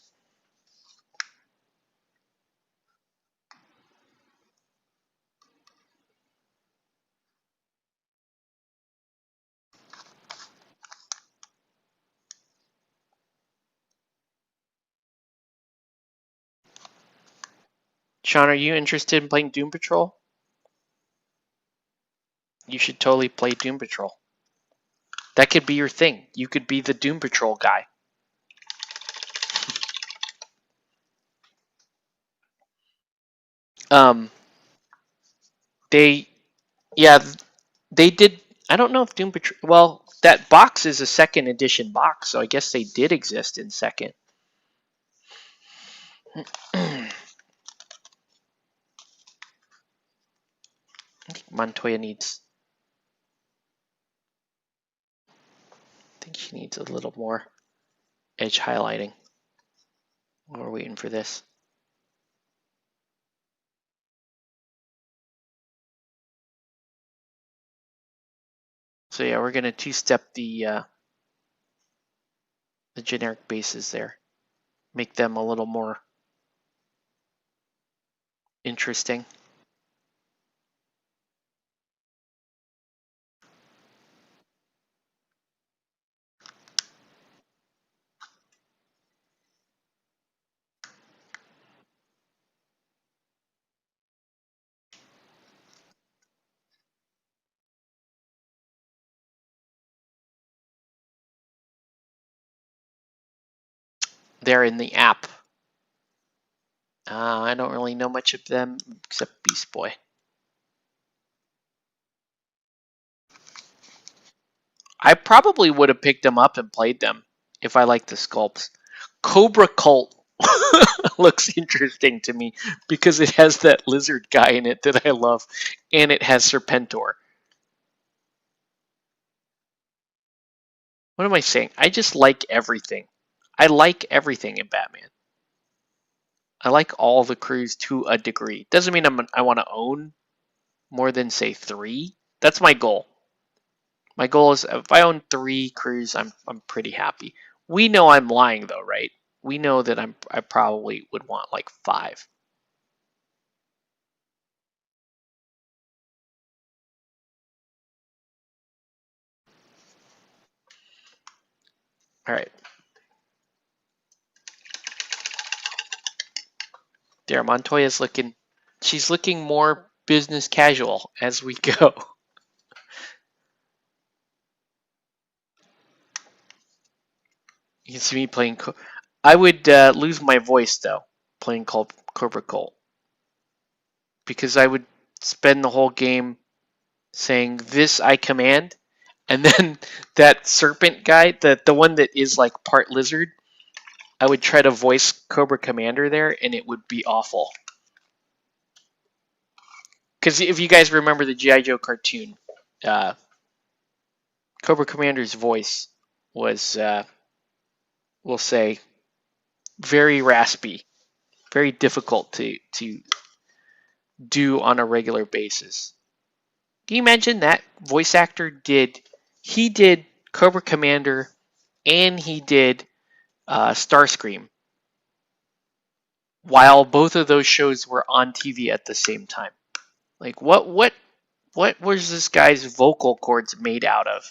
Sean, are you interested in playing Doom Patrol? You should totally play Doom Patrol. That could be your thing. You could be the Doom Patrol guy. They did. I don't know if Doom Patrol. Well, that box is a second edition box, so I guess they did exist in second. I think Montoya needs. I think she needs a little more edge highlighting. We're waiting for this. So yeah, we're gonna two-step the generic bases there, make them a little more interesting. They're in the app. I don't really know much of them except Beast Boy. I probably would have picked them up and played them if I liked the sculpts. Cobra Cult looks interesting to me because it has that lizard guy in it that I love, and it has Serpentor. What am I saying? I just like everything. I like everything in Batman. I like all the crews to a degree. Doesn't mean I want to own more than, say, 3. That's my goal. My goal is if I own 3 crews, I'm pretty happy. We know I'm lying though, right? We know that I probably would want like 5. All right. There, Montoya's looking. She's looking more business casual as we go. You can see me playing. I would lose my voice though playing Cobra Cult because I would spend the whole game saying this I command, and then that serpent guy, the one that is like part lizard, I would try to voice Cobra Commander there, and it would be awful. Because if you guys remember the G.I. Joe cartoon, Cobra Commander's voice was, we'll say, very raspy, very difficult to do on a regular basis. Can you imagine that voice actor he did Cobra Commander and he did Starscream while both of those shows were on TV at the same time? Like what was this guy's vocal cords made out of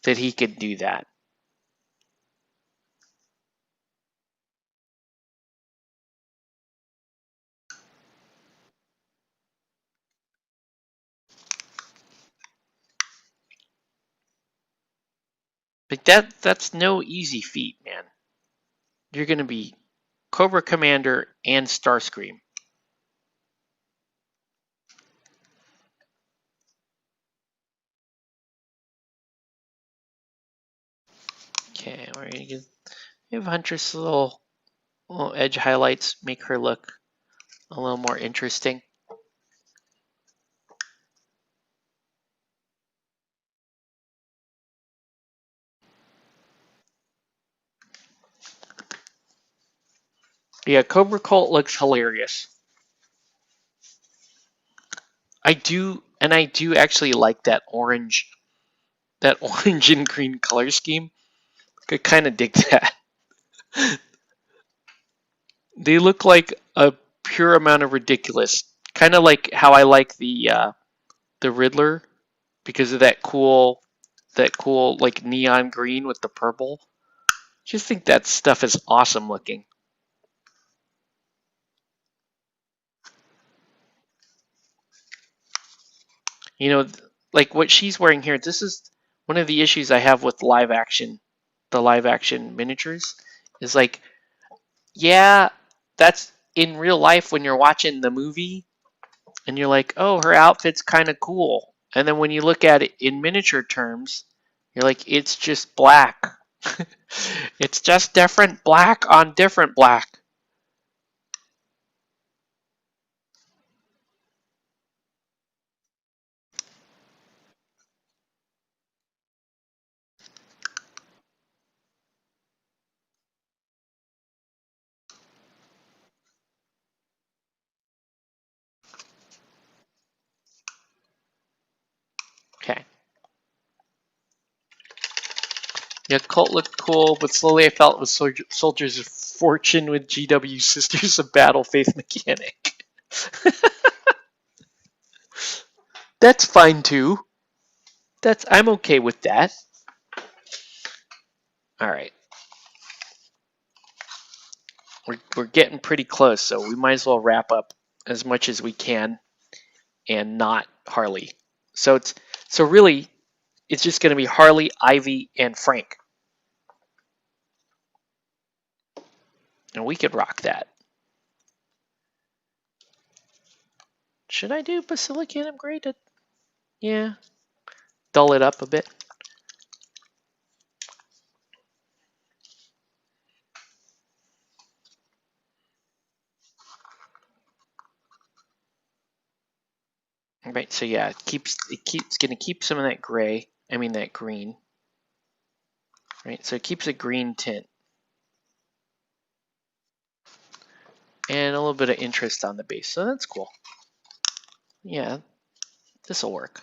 that he could do that? Like that's no easy feat, man. You're gonna be Cobra Commander and Starscream. Okay, we're gonna give Huntress a little edge highlights, make her look a little more interesting. Yeah, Cobra Cult looks hilarious. I do actually like that orange and green color scheme. I kind of dig that. They look like a pure amount of ridiculous. Kind of like how I like the Riddler because of that cool like neon green with the purple. Just think that stuff is awesome looking. You know, like what she's wearing here. This is one of the issues I have with the live action miniatures. Is like, yeah, that's in real life when you're watching the movie and you're like, oh, her outfit's kind of cool. And then when you look at it in miniature terms, you're like, it's just black. It's just different black on different black. Okay. Yeah, Cult looked cool, but slowly I felt it was Soldiers of Fortune with GW Sisters of Battle Faith Mechanic. That's fine too. I'm okay with that. All right. We're getting pretty close, so we might as well wrap up as much as we can and not Harley. So really it's just going to be Harley, Ivy, and Frank. And we could rock that. Should I do Basilican upgraded? Yeah. Dull it up a bit. Right, so yeah, it's gonna keep some of that gray. I mean that green. Right, so it keeps a green tint. And a little bit of interest on the base, so that's cool. Yeah, this'll work.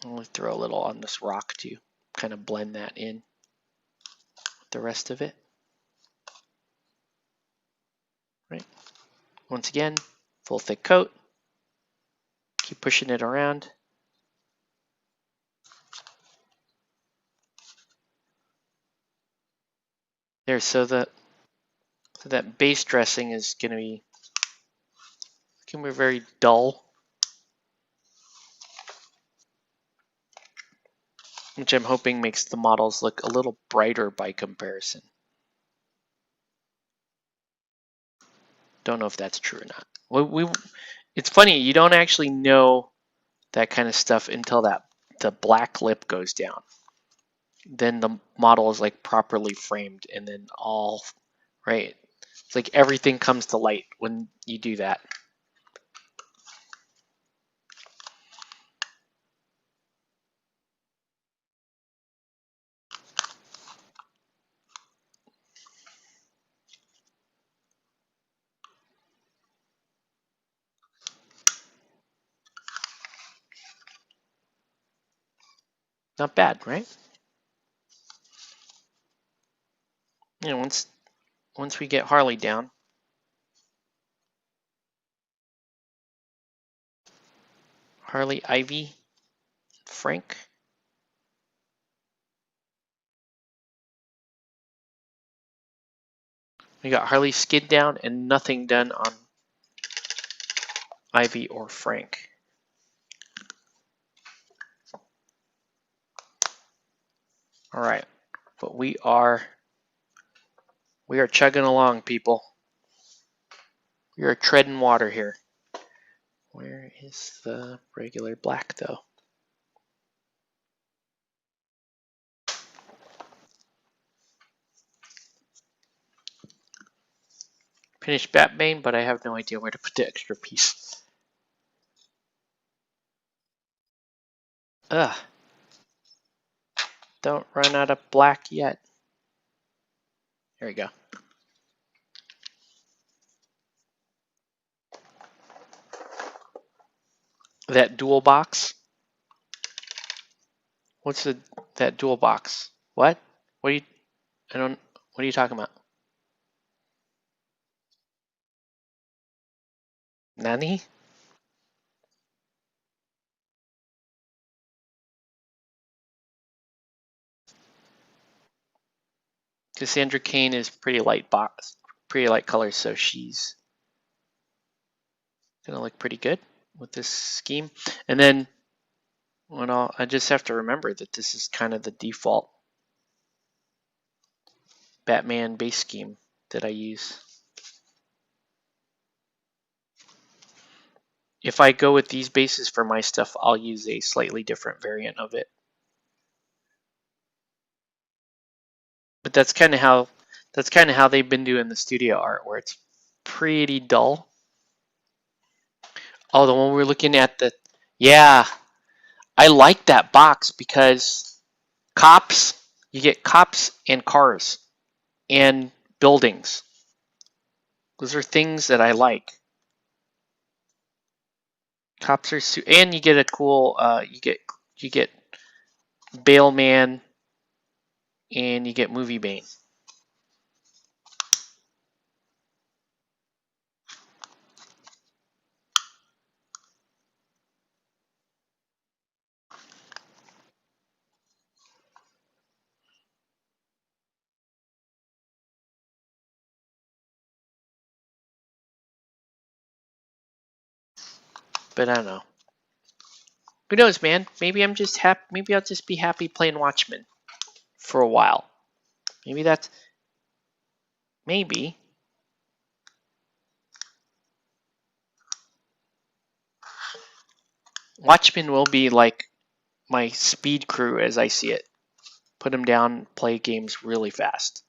I'll throw a little on this rock to kind of blend that in with the rest of it. Right. Once again, full thick coat. Keep pushing it around. There, so that base dressing is gonna be very dull, which I'm hoping makes the models look a little brighter by comparison. Don't know if that's true or not. It's funny, you don't actually know that kind of stuff until the black lip goes down. Then the model is like properly framed, and then all right. It's like everything comes to light when you do that. Not bad, right? You know, once we get Harley down, Harley, Ivy, Frank. We got Harley skid down and nothing done on Ivy or Frank. All right, but we are chugging along, people. We are treading water here. Where is the regular black though? Finished Batbane, but I have no idea where to put the extra piece. Ugh. Don't run out of black yet. There we go. That dual box. What's that dual box? What? What are you talking about? Nani? Cassandra Cain is pretty light colors, so she's gonna look pretty good with this scheme. And then I just have to remember that this is kind of the default Batman base scheme that I use. If I go with these bases for my stuff, I'll use a slightly different variant of it. But that's kind of how they've been doing the studio art, where it's pretty dull. Oh, the one we're looking at, yeah, I like that box because you get cops and cars and buildings. Those are things that I like. Cops are and you get a cool you get Bailman and you get Movie Bane. But I don't know. Who knows, man? Maybe I'm just happy. Maybe I'll just be happy playing Watchmen for a while. Maybe that's maybe. Watchmen will be like my speed crew as I see it. Put them down, play games really fast.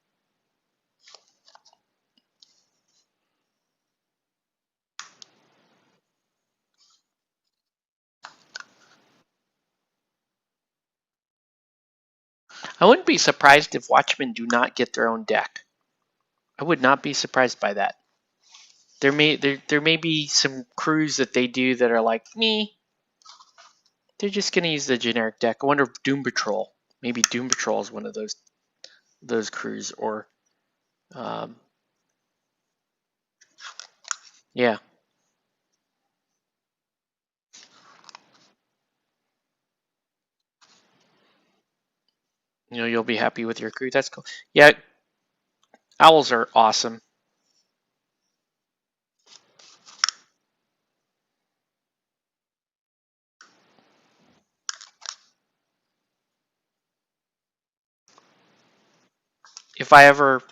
I wouldn't be surprised if Watchmen do not get their own deck. I would not be surprised by that. There may be some crews that they do that are like me. They're just gonna use the generic deck. I wonder if Doom Patrol. Maybe Doom Patrol is one of those crews, or yeah. You'll be happy with your crew. That's cool. Yeah, owls are awesome. If I ever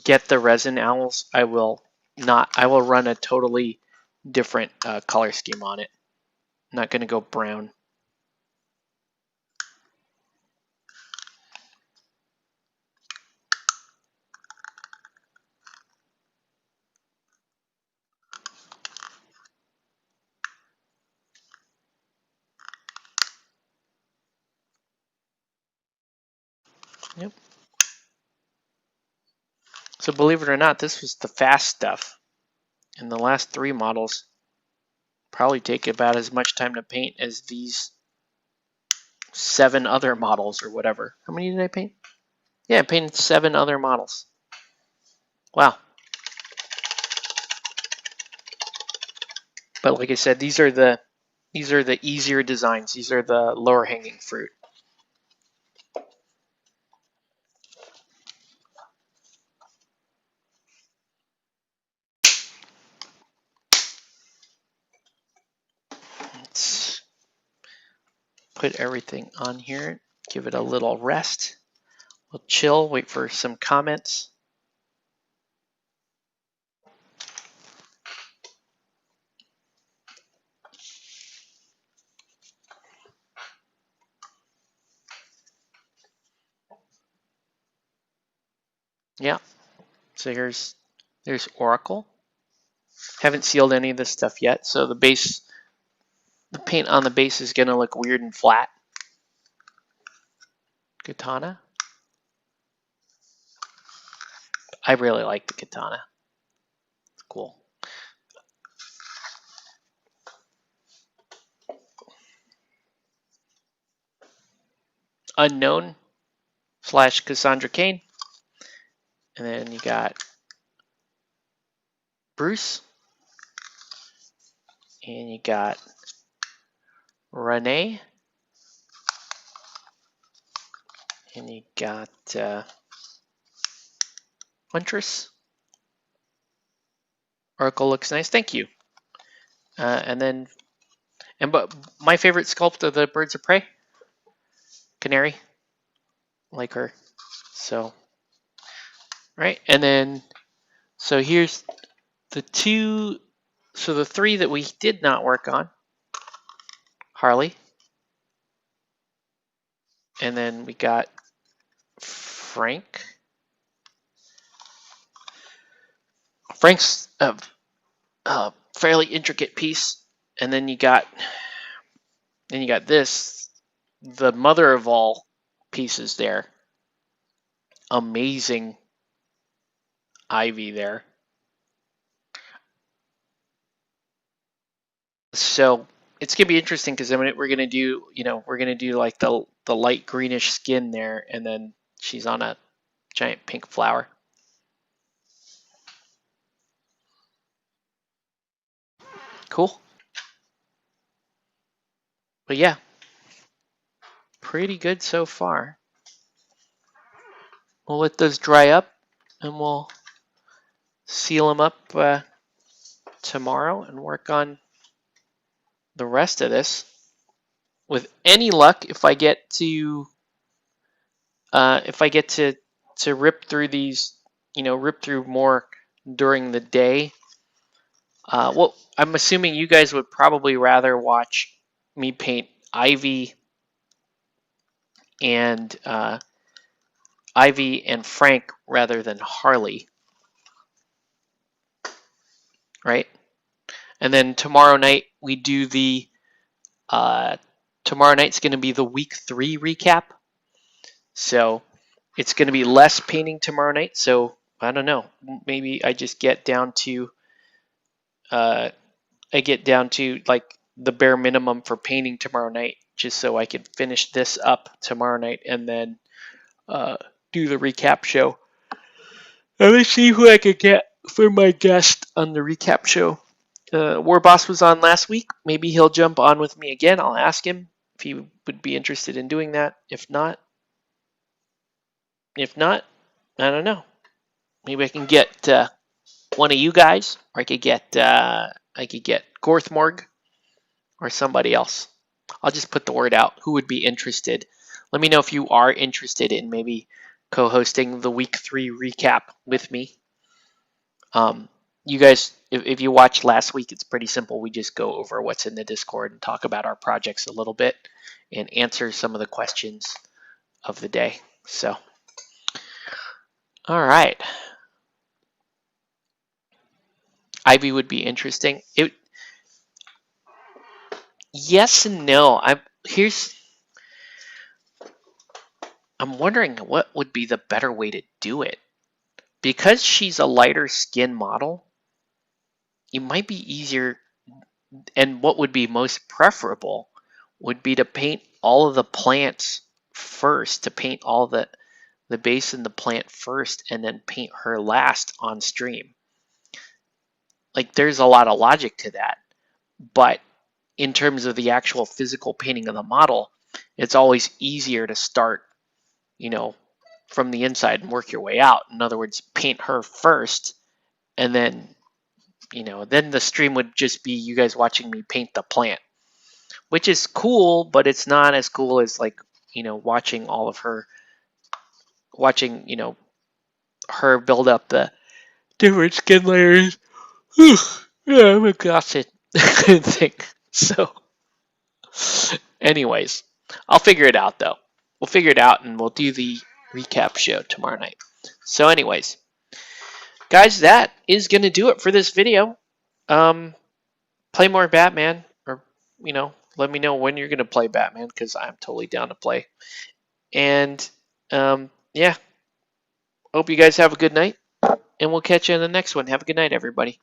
get the resin owls, I will run a totally different color scheme on it. I'm not gonna go brown. Yep. So believe it or not, this was the fast stuff. And the last 3 models probably take about as much time to paint as these 7 other models or whatever. How many did I paint? Yeah, I painted 7 other models. Wow. But like I said, these are the easier designs. These are the lower hanging fruit. Let's put everything on here. Give it a little rest. We'll chill, wait for some comments. Yeah. So there's Oracle. Haven't sealed any of this stuff yet, so the paint on the base is gonna look weird and flat. Katana. I really like the katana. It's cool. Unknown / Cassandra Cain. And then you got Bruce. And you got Renee. And you got Huntress. Oracle looks nice. Thank you. But my favorite sculpt of the Birds of Prey, Canary, like her. So, right, and then so here's the 2. So the 3 that we did not work on, Harley, and then we got Frank. Frank's a fairly intricate piece, and then you got this, the mother of all pieces there. Amazing Ivy there. So it's gonna be interesting because we're gonna do like the light greenish skin there, and then She's on a giant pink flower. Cool. But yeah, pretty good so far. We'll let those dry up and we'll seal them up tomorrow and work on the rest of this. With any luck, if I get to rip through these, rip through more during the day. Well, I'm assuming you guys would probably rather watch me paint Ivy and Frank rather than Harley, right? And then tomorrow night we do the. Tomorrow night's going to be the week 3 recap, so it's going to be less painting tomorrow night. So I don't know. Maybe I just get down to. Like the bare minimum for painting tomorrow night, just so I can finish this up tomorrow night and then do the recap show. Let me see who I could get for my guest on the recap show. War Boss was on last week. Maybe he'll jump on with me again. I'll ask him if he would be interested in doing that. If not, I don't know. Maybe I can get one of you guys, or I could get Gorthmorg or somebody else. I'll just put the word out. Who would be interested? Let me know if you are interested in maybe co-hosting the week 3 recap with me. You guys, if you watched last week, it's pretty simple. We just go over what's in the Discord and talk about our projects a little bit and answer some of the questions of the day. So, all right. Ivy would be interesting. Yes and no. I'm wondering what would be the better way to do it. Because she's a lighter skin model, it might be easier, and what would be most preferable would be to paint all of the plants first, to paint all the base and the plant first, and then paint her last on stream. Like, there's a lot of logic to that, but in terms of the actual physical painting of the model, it's always easier to start, from the inside and work your way out. In other words, paint her first, and then then the stream would just be you guys watching me paint the plant, which is cool, but it's not as cool as watching her build up the different skin layers. Yeah, I'm exhausted. thing. So, anyways, I'll figure it out though. We'll figure it out and we'll do the recap show tomorrow night. So, anyways. Guys, that is going to do it for this video. Play more Batman, or, let me know when you're going to play Batman, because I'm totally down to play. And, yeah, hope you guys have a good night, and we'll catch you in the next one. Have a good night, everybody.